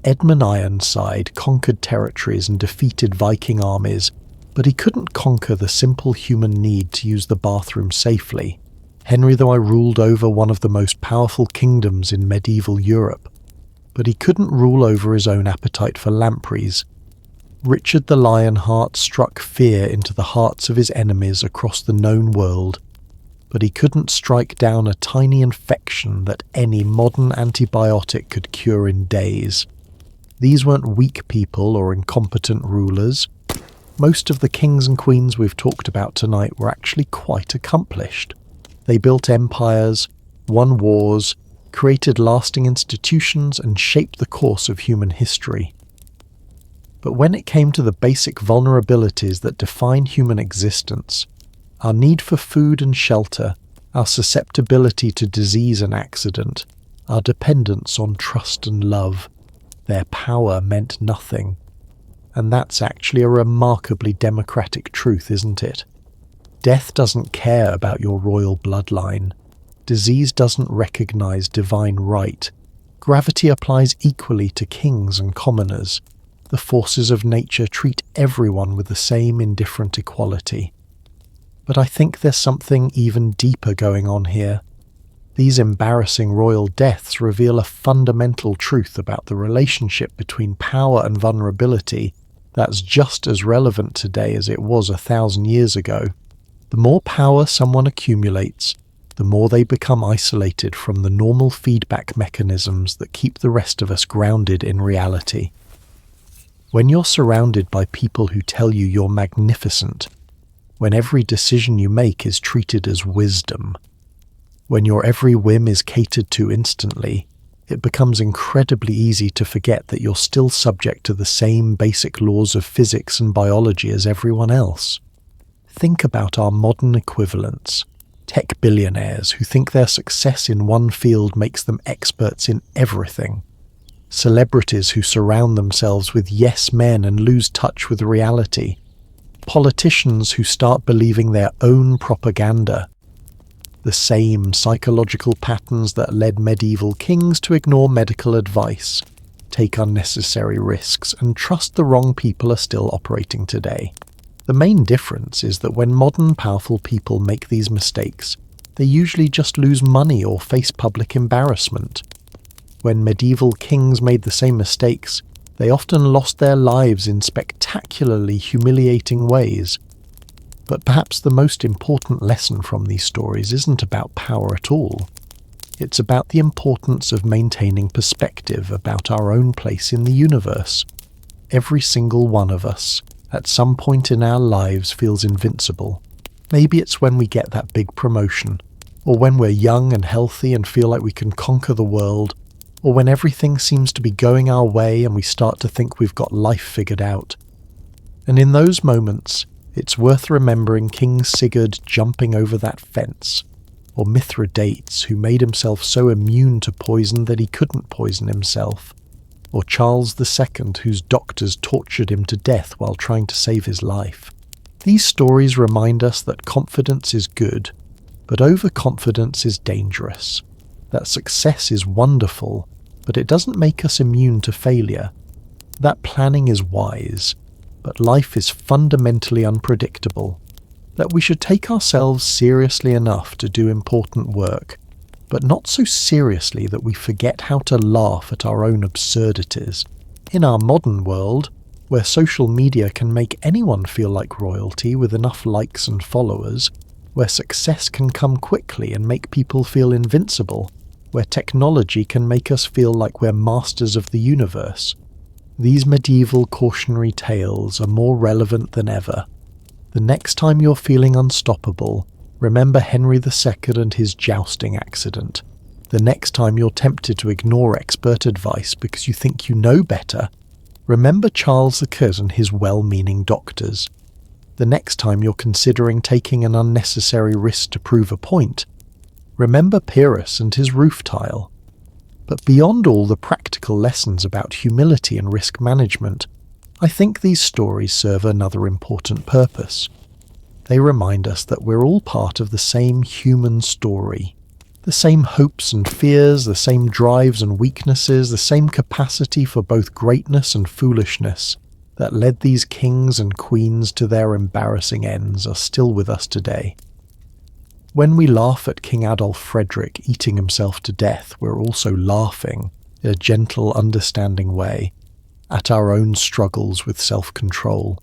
Edmund Ironside conquered territories and defeated Viking armies, but he couldn't conquer the simple human need to use the bathroom safely. Henry the I ruled over one of the most powerful kingdoms in medieval Europe, but he couldn't rule over his own appetite for lampreys. Richard the Lionheart struck fear into the hearts of his enemies across the known world, but he couldn't strike down a tiny infection that any modern antibiotic could cure in days. These weren't weak people or incompetent rulers. Most of the kings and queens we've talked about tonight were actually quite accomplished. They built empires, won wars, created lasting institutions, and shaped the course of human history. But when it came to the basic vulnerabilities that define human existence, our need for food and shelter, our susceptibility to disease and accident, our dependence on trust and love, their power meant nothing. And that's actually a remarkably democratic truth, isn't it? Death doesn't care about your royal bloodline. Disease doesn't recognize divine right. Gravity applies equally to kings and commoners. The forces of nature treat everyone with the same indifferent equality. But I think there's something even deeper going on here. These embarrassing royal deaths reveal a fundamental truth about the relationship between power and vulnerability that's just as relevant today as it was 1,000 years ago. The more power someone accumulates, the more they become isolated from the normal feedback mechanisms that keep the rest of us grounded in reality. When you're surrounded by people who tell you you're magnificent, when every decision you make is treated as wisdom, when your every whim is catered to instantly, it becomes incredibly easy to forget that you're still subject to the same basic laws of physics and biology as everyone else. Think about our modern equivalents, tech billionaires who think their success in one field makes them experts in everything. Celebrities who surround themselves with yes men and lose touch with reality. Politicians who start believing their own propaganda. The same psychological patterns that led medieval kings to ignore medical advice, take unnecessary risks, and trust the wrong people are still operating today. The main difference is that when modern powerful people make these mistakes, they usually just lose money or face public embarrassment. When medieval kings made the same mistakes, they often lost their lives in spectacularly humiliating ways. But perhaps the most important lesson from these stories isn't about power at all. It's about the importance of maintaining perspective about our own place in the universe. Every single one of us, at some point in our lives, feels invincible. Maybe it's when we get that big promotion, or when we're young and healthy and feel like we can conquer the world, or when everything seems to be going our way and we start to think we've got life figured out. And in those moments, it's worth remembering King Sigurd jumping over that fence, or Mithridates, who made himself so immune to poison that he couldn't poison himself, or Charles II, whose doctors tortured him to death while trying to save his life. These stories remind us that confidence is good, but overconfidence is dangerous, that success is wonderful, but it doesn't make us immune to failure, that planning is wise, but life is fundamentally unpredictable, that we should take ourselves seriously enough to do important work, but not so seriously that we forget how to laugh at our own absurdities. In our modern world, where social media can make anyone feel like royalty with enough likes and followers, where success can come quickly and make people feel invincible, where technology can make us feel like we're masters of the universe, these medieval cautionary tales are more relevant than ever. The next time you're feeling unstoppable, remember Henry II and his jousting accident. The next time you're tempted to ignore expert advice because you think you know better, remember Charles II and his well-meaning doctors. the next time you're considering taking an unnecessary risk to prove a point, remember Pyrrhus and his roof tile. But beyond all the practical lessons about humility and risk management, I think these stories serve another important purpose. They remind us that we're all part of the same human story. The same hopes and fears, the same drives and weaknesses, the same capacity for both greatness and foolishness that led these kings and queens to their embarrassing ends are still with us today. When we laugh at King Adolf Frederick eating himself to death, we're also laughing, in a gentle, understanding way, at our own struggles with self-control.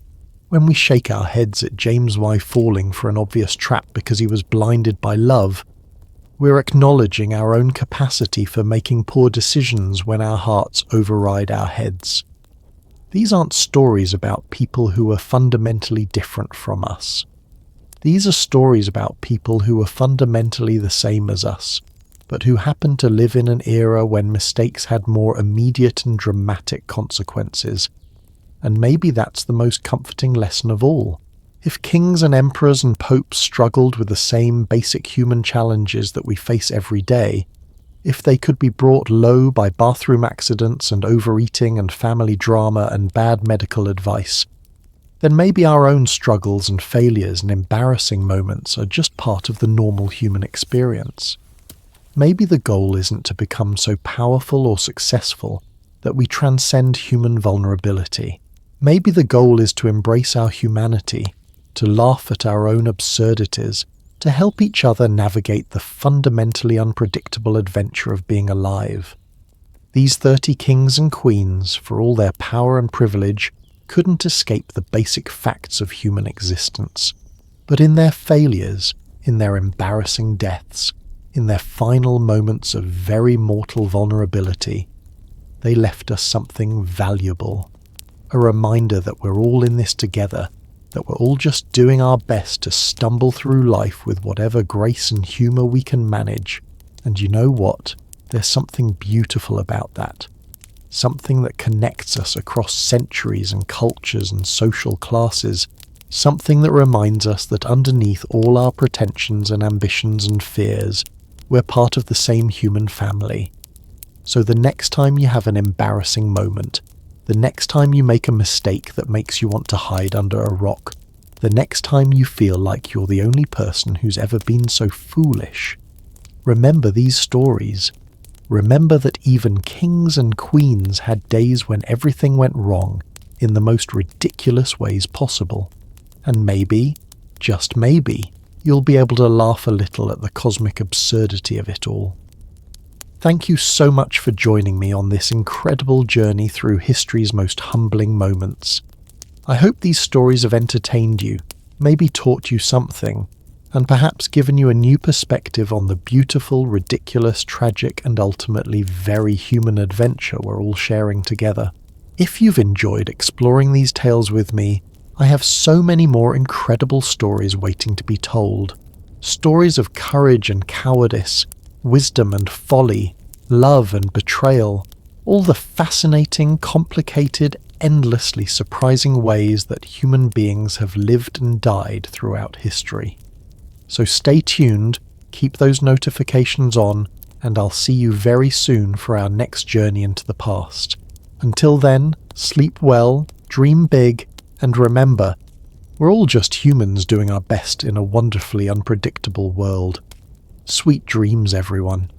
When we shake our heads at James Y falling for an obvious trap because he was blinded by love, we're acknowledging our own capacity for making poor decisions when our hearts override our heads. These aren't stories about people who are fundamentally different from us. These are stories about people who are fundamentally the same as us, but who happen to live in an era when mistakes had more immediate and dramatic consequences. And maybe that's the most comforting lesson of all. If kings and emperors and popes struggled with the same basic human challenges that we face every day, if they could be brought low by bathroom accidents and overeating and family drama and bad medical advice, then maybe our own struggles and failures and embarrassing moments are just part of the normal human experience. Maybe the goal isn't to become so powerful or successful that we transcend human vulnerability. Maybe the goal is to embrace our humanity, to laugh at our own absurdities, to help each other navigate the fundamentally unpredictable adventure of being alive. These 30 kings and queens, for all their power and privilege, couldn't escape the basic facts of human existence. But in their failures, in their embarrassing deaths, in their final moments of very mortal vulnerability, they left us something valuable. A reminder that we're all in this together, that we're all just doing our best to stumble through life with whatever grace and humour we can manage. And you know what? There's something beautiful about that. Something that connects us across centuries and cultures and social classes. Something that reminds us that underneath all our pretensions and ambitions and fears, we're part of the same human family. So the next time you have an embarrassing moment, the next time you make a mistake that makes you want to hide under a rock, the next time you feel like you're the only person who's ever been so foolish, remember these stories. Remember that even kings and queens had days when everything went wrong in the most ridiculous ways possible. And maybe, just maybe, you'll be able to laugh a little at the cosmic absurdity of it all. Thank you so much for joining me on this incredible journey through history's most humbling moments. I hope these stories have entertained you, maybe taught you something, and perhaps given you a new perspective on the beautiful, ridiculous, tragic, and ultimately very human adventure we're all sharing together. If you've enjoyed exploring these tales with me, I have so many more incredible stories waiting to be told. Stories of courage and cowardice, wisdom and folly, love and betrayal, all the fascinating, complicated, endlessly surprising ways that human beings have lived and died throughout history. So stay tuned, keep those notifications on, and I'll see you very soon for our next journey into the past. Until then, sleep well, dream big, and remember, we're all just humans doing our best in a wonderfully unpredictable world. Sweet dreams, everyone.